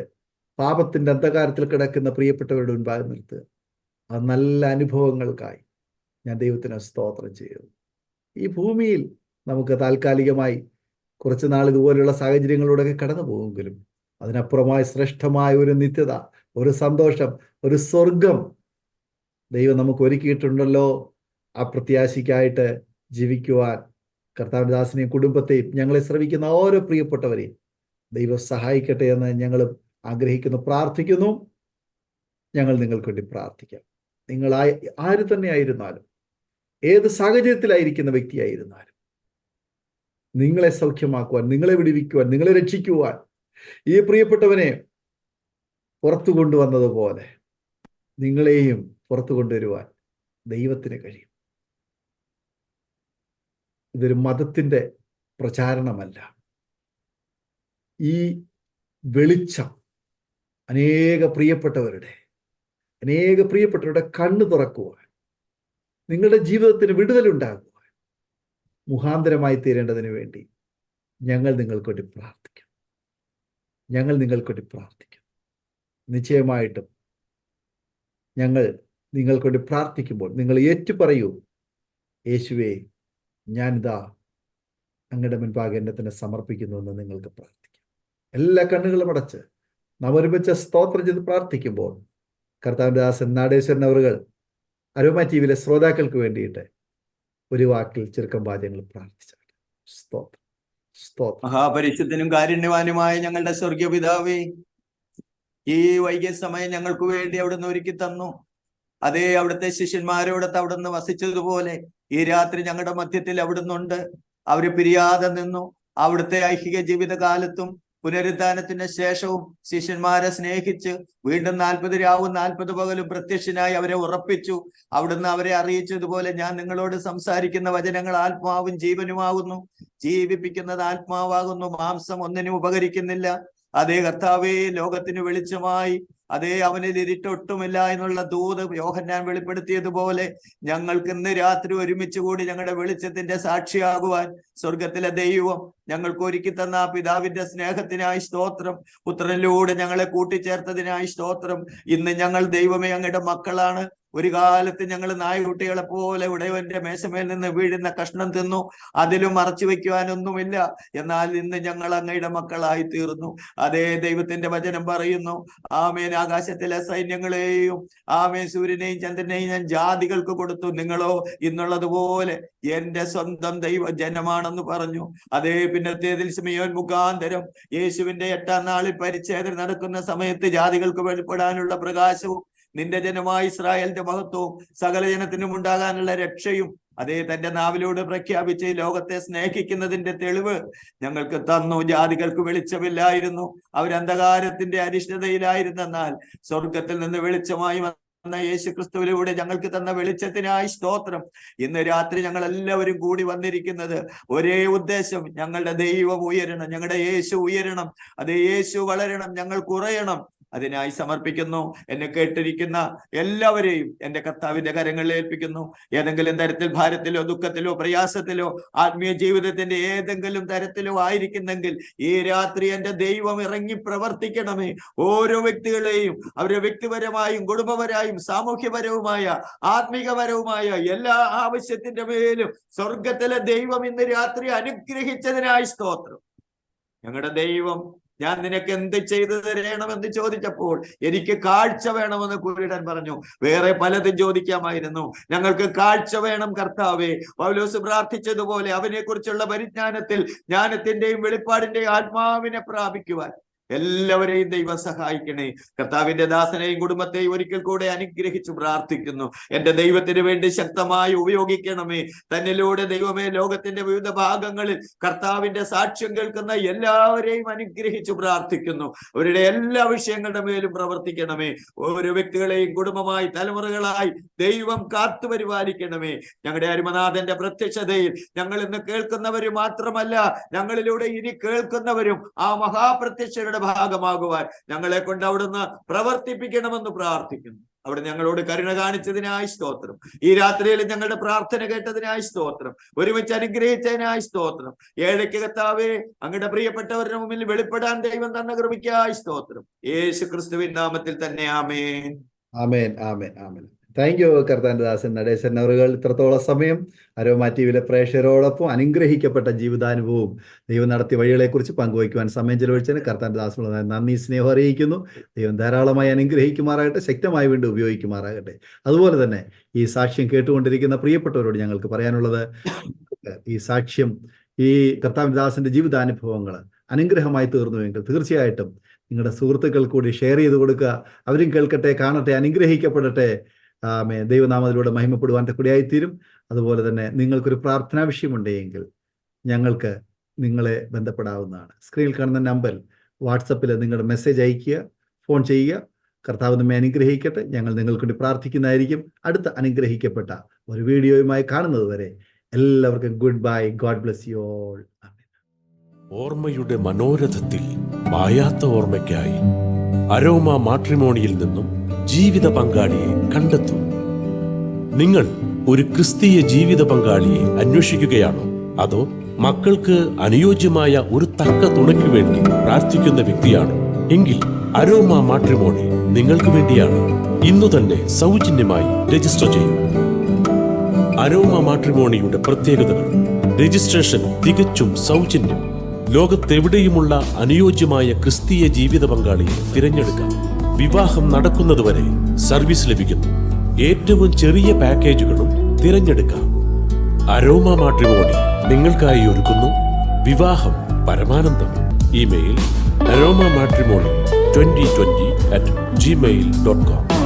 പാപത്തിൻ്റെ അന്ധകാരത്തിൽ കിടക്കുന്ന പ്രിയപ്പെട്ടവരുടെ മുൻപാകെ നിർത്തുക. ആ നല്ല അനുഭവങ്ങൾക്കായി ഞാൻ ദൈവത്തിന് സ്തോത്രം ചെയ്യുന്നു. ഈ ഭൂമിയിൽ നമുക്ക് താൽക്കാലികമായി കുറച്ച് നാൾ ഇതുപോലെയുള്ള സാഹചര്യങ്ങളിലൂടെയൊക്കെ കടന്നു പോകുമെങ്കിലും അതിനപ്പുറമായി ശ്രേഷ്ഠമായ ഒരു നിത്യത, ഒരു സന്തോഷം, ഒരു സ്വർഗം ദൈവം നമുക്ക് ഒരുക്കിയിട്ടുണ്ടല്ലോ. ആ പ്രത്യാശയ്ക്കായിട്ട് ജീവിക്കുവാൻ കർത്താവിൻ്റെ ദാസനെയും കുടുംബത്തെയും ഞങ്ങളെ ശ്രമിക്കുന്ന ഓരോ പ്രിയപ്പെട്ടവരെയും ദൈവം സഹായിക്കട്ടെ എന്ന് ഞങ്ങളും ആഗ്രഹിക്കുന്നു, പ്രാർത്ഥിക്കുന്നു. ഞങ്ങൾ നിങ്ങൾക്ക് വേണ്ടി പ്രാർത്ഥിക്കാം. നിങ്ങൾ ആര് തന്നെ ആയിരുന്നാലും, ഏത് സാഹചര്യത്തിലായിരിക്കുന്ന വ്യക്തിയായിരുന്നാലും, നിങ്ങളെ സൗഖ്യമാക്കുവാൻ, നിങ്ങളെ വിടുവിക്കുവാൻ, നിങ്ങളെ രക്ഷിക്കുവാൻ ഈ പ്രിയപ്പെട്ടവനെ പുറത്തു കൊണ്ടുവന്നതുപോലെ നിങ്ങളെയും പുറത്തു കൊണ്ടുവരുവാൻ ദൈവത്തിന് കഴിയും. ഇതൊരു മതത്തിൻ്റെ പ്രചാരണമല്ല. ഈ വെളിച്ചം അനേക പ്രിയപ്പെട്ടവരുടെ കണ്ണ് തുറക്കുവാൻ, നിങ്ങളുടെ ജീവിതത്തിന് വിടുതലുണ്ടാകുവാൻ മുഖാന്തരമായി തീരേണ്ടതിന് വേണ്ടി ഞങ്ങൾ നിങ്ങൾക്ക് വേണ്ടി പ്രാർത്ഥിക്കും. നിശ്ചയമായിട്ടും ഞങ്ങൾ നിങ്ങൾക്ക് വേണ്ടി പ്രാർത്ഥിക്കുമ്പോൾ നിങ്ങൾ ഏറ്റുപറയൂ, യേശുവേ, ഞാനിതാ അങ്ങയുടെ മുൻപാകെ എന്നെ തന്നെ സമർപ്പിക്കുന്നു എന്ന് നിങ്ങൾക്ക് പ്രാർത്ഥിക്കാം. എല്ലാ കണ്ണുകളും അടച്ച് നാം ഒരുമിച്ച് സ്തോത്രം ചെയ്ത് പ്രാർത്ഥിക്കുമ്പോൾ കർത്താവിൻ്റെ ദാസൻ നാടേശ്വരൻ അവറുകൾ അരോമ ടി വിയിലെ ശ്രോതാക്കൾക്ക് വേണ്ടിയിട്ട് ഒരു വാക്കിൽ ചുരുക്കം വാചകങ്ങൾ പ്രാർത്ഥിച്ചു. സ്തോത്രം, സ്തോത്രം. മഹാപരിശുദ്ധനും കാരുണ്യവാനുമായ ഞങ്ങളുടെ സ്വർഗീയ പിതാവേ, ഈ വൈകിയ സമയം ഞങ്ങൾക്ക് വേണ്ടി അവിടുന്ന് ഒരുക്കി തന്നു. അതേ അവിടുത്തെ ശിഷ്യന്മാരോടത്ത് അവിടുന്ന് വസിച്ചതുപോലെ ഈ രാത്രി ഞങ്ങളുടെ മധ്യത്തിൽ അവിടുന്നുണ്ട്. അവര് പിരിയാതെ നിന്നു. അവിടുത്തെ ഐഹിക ജീവിതകാലത്തും പുനരുദ്ധാനത്തിന് ശേഷവും ശിഷ്യന്മാരെ സ്നേഹിച്ച് വീണ്ടും 40 രാവും 40 പകലും പ്രത്യക്ഷനായി അവരെ ഉറപ്പിച്ചു. അവിടുന്ന് അവരെ അറിയിച്ചതുപോലെ, ഞാൻ നിങ്ങളോട് സംസാരിക്കുന്ന വചനങ്ങൾ ആത്മാവും ജീവനുമാകുന്നു. ജീവിപ്പിക്കുന്നത് ആത്മാവാകുന്നു, മാംസം ഒന്നിനും ഉപകരിക്കുന്നില്ല. അതേ കർത്താവേ, ലോകത്തിന് വെളിച്ചമായി, അതേ അവനിൽ ഇരുട്ടൊട്ടുമില്ല എന്നുള്ള ദൂത് യോഹന്നാൻ വെളിപ്പെടുത്തിയതുപോലെ ഞങ്ങൾക്ക് ഇന്ന് രാത്രി ഒരുമിച്ച് കൂടി ഞങ്ങളുടെ വെളിച്ചത്തിന്റെ സാക്ഷിയാകുവാൻ സ്വർഗത്തിലെ ദൈവം ഞങ്ങൾക്ക് ഒരുക്കി തന്ന ആ പിതാവിന്റെ സ്നേഹത്തിനായി സ്തോത്രം. പുത്രനിലൂടെ ഞങ്ങളെ കൂട്ടിച്ചേർത്തതിനായി സ്തോത്രം. ഇന്ന് ഞങ്ങൾ ദൈവമേ അങ്ങയുടെ മക്കളാണ്. ഒരു കാലത്ത് ഞങ്ങൾ നായ്ക്കുട്ടികളെ പോലെ ഉടയവന്റെ മേശമേൽ നിന്ന് വീഴുന്ന കഷ്ണം തിന്നു. അതിലും മറച്ചു വെക്കുവാനൊന്നുമില്ല. എന്നാൽ ഇന്ന് ഞങ്ങൾ അങ്ങയുടെ മക്കളായി തീർന്നു. അതേ ദൈവത്തിന്റെ വചനം പറയുന്നു, ആമേൻ, ആകാശത്തിലെ സൈന്യങ്ങളെയും ആമേൻ സൂര്യനെയും ചന്ദ്രനെയും ഞാൻ ജാതികൾക്ക് കൊടുത്തു, നിങ്ങളോ ഇന്നുള്ളതുപോലെ എന്റെ സ്വന്തം ദൈവ ജനമാണെന്ന് പറഞ്ഞു. അതേ പിന്നത്തേതിൽ ശിമെയോൻ മുഖാന്തരം യേശുവിന്റെ 8-ാം നാളിൽ പരിച്ഛേദന നടക്കുന്ന സമയത്ത് ജാതികൾക്ക് വെളിപ്പെടാനുള്ള പ്രകാശവും നിന്റെ ജനമായ ഇസ്രായേലിന്റെ മഹത്വവും സകല ജനത്തിനും ഉണ്ടാകാനുള്ള രക്ഷയും അതേ തന്റെ നാവിലൂടെ പ്രഖ്യാപിച്ച് ലോകത്തെ സ്നേഹിക്കുന്നതിന്റെ തെളിവ് ഞങ്ങൾക്ക് തന്നു. ജാതികൾക്ക് വെളിച്ചമില്ലായിരുന്നു, അവരന്ധകാരത്തിന്റെ അരിഷ്ടതയിലായിരുന്നെന്നാൽ സ്വർഗത്തിൽ നിന്ന് വെളിച്ചമായി വന്ന യേശു ക്രിസ്തുവിലൂടെ ഞങ്ങൾക്ക് തന്ന വെളിച്ചത്തിനായി സ്തോത്രം. ഇന്ന് രാത്രി ഞങ്ങൾ എല്ലാവരും കൂടി വന്നിരിക്കുന്നത് ഒരേ ഉദ്ദേശം, ഞങ്ങളുടെ ദൈവം ഉയരണം, ഞങ്ങളുടെ യേശു ഉയരണം, അതേ യേശു വളരണം, ഞങ്ങൾ കുറയണം. അതിനായി സമർപ്പിക്കുന്നു. എന്നെ കേട്ടിരിക്കുന്ന എല്ലാവരെയും എന്റെ കർത്താവിന്റെ കരങ്ങളിൽ ഏൽപ്പിക്കുന്നു. ഏതെങ്കിലും തരത്തിൽ ഭാരത്തിലോ ദുഃഖത്തിലോ പ്രയാസത്തിലോ ആത്മീയ ജീവിതത്തിന്റെ ഏതെങ്കിലും തരത്തിലോ ആയിരിക്കുന്നെങ്കിൽ ഈ രാത്രി എന്റെ ദൈവം ഇറങ്ങി പ്രവർത്തിക്കണമേ. ഓരോ വ്യക്തികളെയും അവരുടെ വ്യക്തിപരമായും കുടുംബപരമായും സാമൂഹ്യപരവുമായ ആത്മീകപരവുമായ എല്ലാ ആവശ്യത്തിന്റെ മേലും സ്വർഗത്തിലെ ദൈവം ഇന്ന് രാത്രി അനുഗ്രഹിച്ചതിനായി സ്തോത്രം. ഞങ്ങളുടെ ദൈവം, ഞാൻ നിനക്ക് എന്ത് ചെയ്തു തരണമെന്ന് ചോദിച്ചപ്പോൾ എനിക്ക് കാഴ്ച വേണമെന്ന് കുരുടൻ പറഞ്ഞു. വേറെ പലതും ചോദിക്കാമായിരുന്നു. ഞങ്ങൾക്ക് കാഴ്ച വേണം കർത്താവേ. പൗലോസ് പ്രാർത്ഥിച്ചതുപോലെ അവനെ കുറിച്ചുള്ള പരിജ്ഞാനത്തിൽ ജ്ഞാനത്തിന്റെയും വെളിപ്പാടിന്റെയും ആത്മാവിനെ പ്രാപിക്കുവാൻ എല്ലാവരെയും ദൈവം സഹായിക്കണേ. കർത്താവിന്റെ ദാസനെയും കുടുംബത്തെയും ഒരിക്കൽ കൂടെ അനുഗ്രഹിച്ചു പ്രാർത്ഥിക്കുന്നു. എന്റെ ദൈവത്തിന് വേണ്ടി ശക്തമായി ഉപയോഗിക്കണമേ. തന്നിലൂടെ ദൈവമേ ലോകത്തിന്റെ വിവിധ ഭാഗങ്ങളിൽ കർത്താവിന്റെ സാക്ഷ്യം കേൾക്കുന്ന എല്ലാവരെയും അനുഗ്രഹിച്ചു പ്രാർത്ഥിക്കുന്നു. അവരുടെ എല്ലാ വിഷയങ്ങളുടെ മേലും പ്രവർത്തിക്കണമേ. ഓരോ വ്യക്തികളെയും കുടുംബമായി തലമുറകളായി ദൈവം കാത്തു പരിപാലിക്കണമേ. ഞങ്ങളുടെ അരുമനാഥന്റെ പ്രത്യക്ഷതയിൽ ഞങ്ങൾ ഇന്ന് കേൾക്കുന്നവരും മാത്രമല്ല, ഞങ്ങളിലൂടെ ഇനി കേൾക്കുന്നവരും ആ മഹാപ്രത്യക്ഷയുടെ ഭാഗമാകുവാൻ ഞങ്ങളെ കൊണ്ട് അവിടുന്ന് പ്രവർത്തിപ്പിക്കണമെന്ന് പ്രാർത്ഥിക്കുന്നു. അവിടെ ഞങ്ങളോട് കരുണ കാണിച്ചതിനായി സ്തോത്രം. ഈ രാത്രിയിൽ ഞങ്ങളുടെ പ്രാർത്ഥന കേട്ടതിനായി സ്തോത്രം. ഒരുമിച്ച് അനുഗ്രഹിച്ചതിനായി സ്തോത്രം. ഏഴയ്ക്ക് കർത്താവേ, അങ്ങയുടെ പ്രിയപ്പെട്ടവരുടെ മുമ്പിൽ വെളിപ്പെടാൻ ദൈവം തന്ന കൃപയ്ക്കായി സ്തോത്രം. യേശു ക്രിസ്തുവിൻ നാമത്തിൽ തന്നെ ആമേൻ, ആമേൻ, ആമേൻ, ആമേൻ. താങ്ക് യു കർത്താവിന്റെ ദാസൻ നടേശൻ അവറുകൾ. ഇത്രത്തോളം സമയം അരോമ ടി വിയിലെ പ്രേക്ഷകരോടൊപ്പം അനുഗ്രഹിക്കപ്പെട്ട ജീവിതാനുഭവവും ദൈവം നടത്തിയ വഴികളെക്കുറിച്ച് പങ്കുവയ്ക്കുവാൻ സമയം ചെലവഴിച്ചതിന് കർത്താവിന്റെ ദാസനുള്ള നന്ദി, സ്നേഹം അറിയിക്കുന്നു. ദൈവം ധാരാളമായി അനുഗ്രഹിക്കുമാറാകട്ടെ, ശക്തമായി വീണ്ടും ഉപയോഗിക്കുമാറാകട്ടെ. അതുപോലെ തന്നെ ഈ സാക്ഷ്യം കേട്ടുകൊണ്ടിരിക്കുന്ന പ്രിയപ്പെട്ടവരോട് ഞങ്ങൾക്ക് പറയാനുള്ളത്, ഈ സാക്ഷ്യം, ഈ കർത്താവിന്റെ ദാസന്റെ ജീവിതാനുഭവങ്ങൾ അനുഗ്രഹമായി തീർന്നുവെങ്കിൽ തീർച്ചയായിട്ടും നിങ്ങളുടെ സുഹൃത്തുക്കൾ കൂടി ഷെയർ ചെയ്ത് കൊടുക്കുക. അവരും കേൾക്കട്ടെ, കാണട്ടെ, അനുഗ്രഹിക്കപ്പെടട്ടെ. ദൈവനാമത്തിലൂടെ മഹിമപ്പെടുവാൻ കൂടിയായിത്തീരും. അതുപോലെ തന്നെ നിങ്ങൾക്കൊരു പ്രാർത്ഥനാ വിഷയമുണ്ടെങ്കിൽ ഞങ്ങൾക്ക് നിങ്ങളെ ബന്ധപ്പെടാവുന്നതാണ്. സ്ക്രീനിൽ കാണുന്ന നമ്പറിൽ വാട്സപ്പിൽ നിങ്ങളുടെ മെസ്സേജ് അയയ്ക്കുക, ഫോൺ ചെയ്യുക. കർത്താവ് നമ്മെ അനുഗ്രഹിക്കട്ടെ. ഞങ്ങൾ നിങ്ങൾക്ക് വേണ്ടി പ്രാർത്ഥിക്കുന്നതായിരിക്കും. അടുത്ത അനുഗ്രഹിക്കപ്പെട്ട ഒരു വീഡിയോയുമായി കാണുന്നത് വരെ എല്ലാവർക്കും good bye. God bless you all. ഓർമ്മയുടെ മനോരഥത്തിൽ മായാത്ത ഓർമ്മയ്ക്കായി അരോമ മാട്രിമോണിയിൽ നിന്നും ജീവിത പങ്കാളിയെ കണ്ടെത്തൂ. നിങ്ങൾ ഒരു ക്രിസ്തീയ ജീവിത പങ്കാളിയെ അന്വേഷിക്കുകയാണോ? അതോ മക്കൾക്ക് അനുയോജ്യമായ ഒരു തക്ക തുണയ്ക്ക് വേണ്ടി പ്രാർത്ഥിക്കുന്ന വ്യക്തിയാണോ? എങ്കിൽ അരോമ മാട്രിമോണി നിങ്ങൾക്ക് വേണ്ടിയാണ്. ഇന്നു തന്നെ സൗജന്യമായി രജിസ്റ്റർ ചെയ്യൂ. അരോമ മാട്രിമോണിയുടെ പ്രത്യേകതകൾ: രജിസ്ട്രേഷൻ തികച്ചും സൗജന്യം. ലോകത്തെവിടെയുമുള്ള അനുയോജ്യമായ ക്രിസ്തീയ ജീവിത പങ്കാളിയെ തിരഞ്ഞെടുക്കാം. വിവാഹം നടക്കുന്നതുവരെ സർവീസ് ലഭിക്കുന്നു. ഏറ്റവും ചെറിയ പാക്കേജുകളും തിരഞ്ഞെടുക്കാം. അരോമ മാട്രിമോണി നിങ്ങൾക്കായി ഒരുക്കുന്നു വിവാഹം പരമാനന്ദം. Email aroma matrimony2020@gmail.com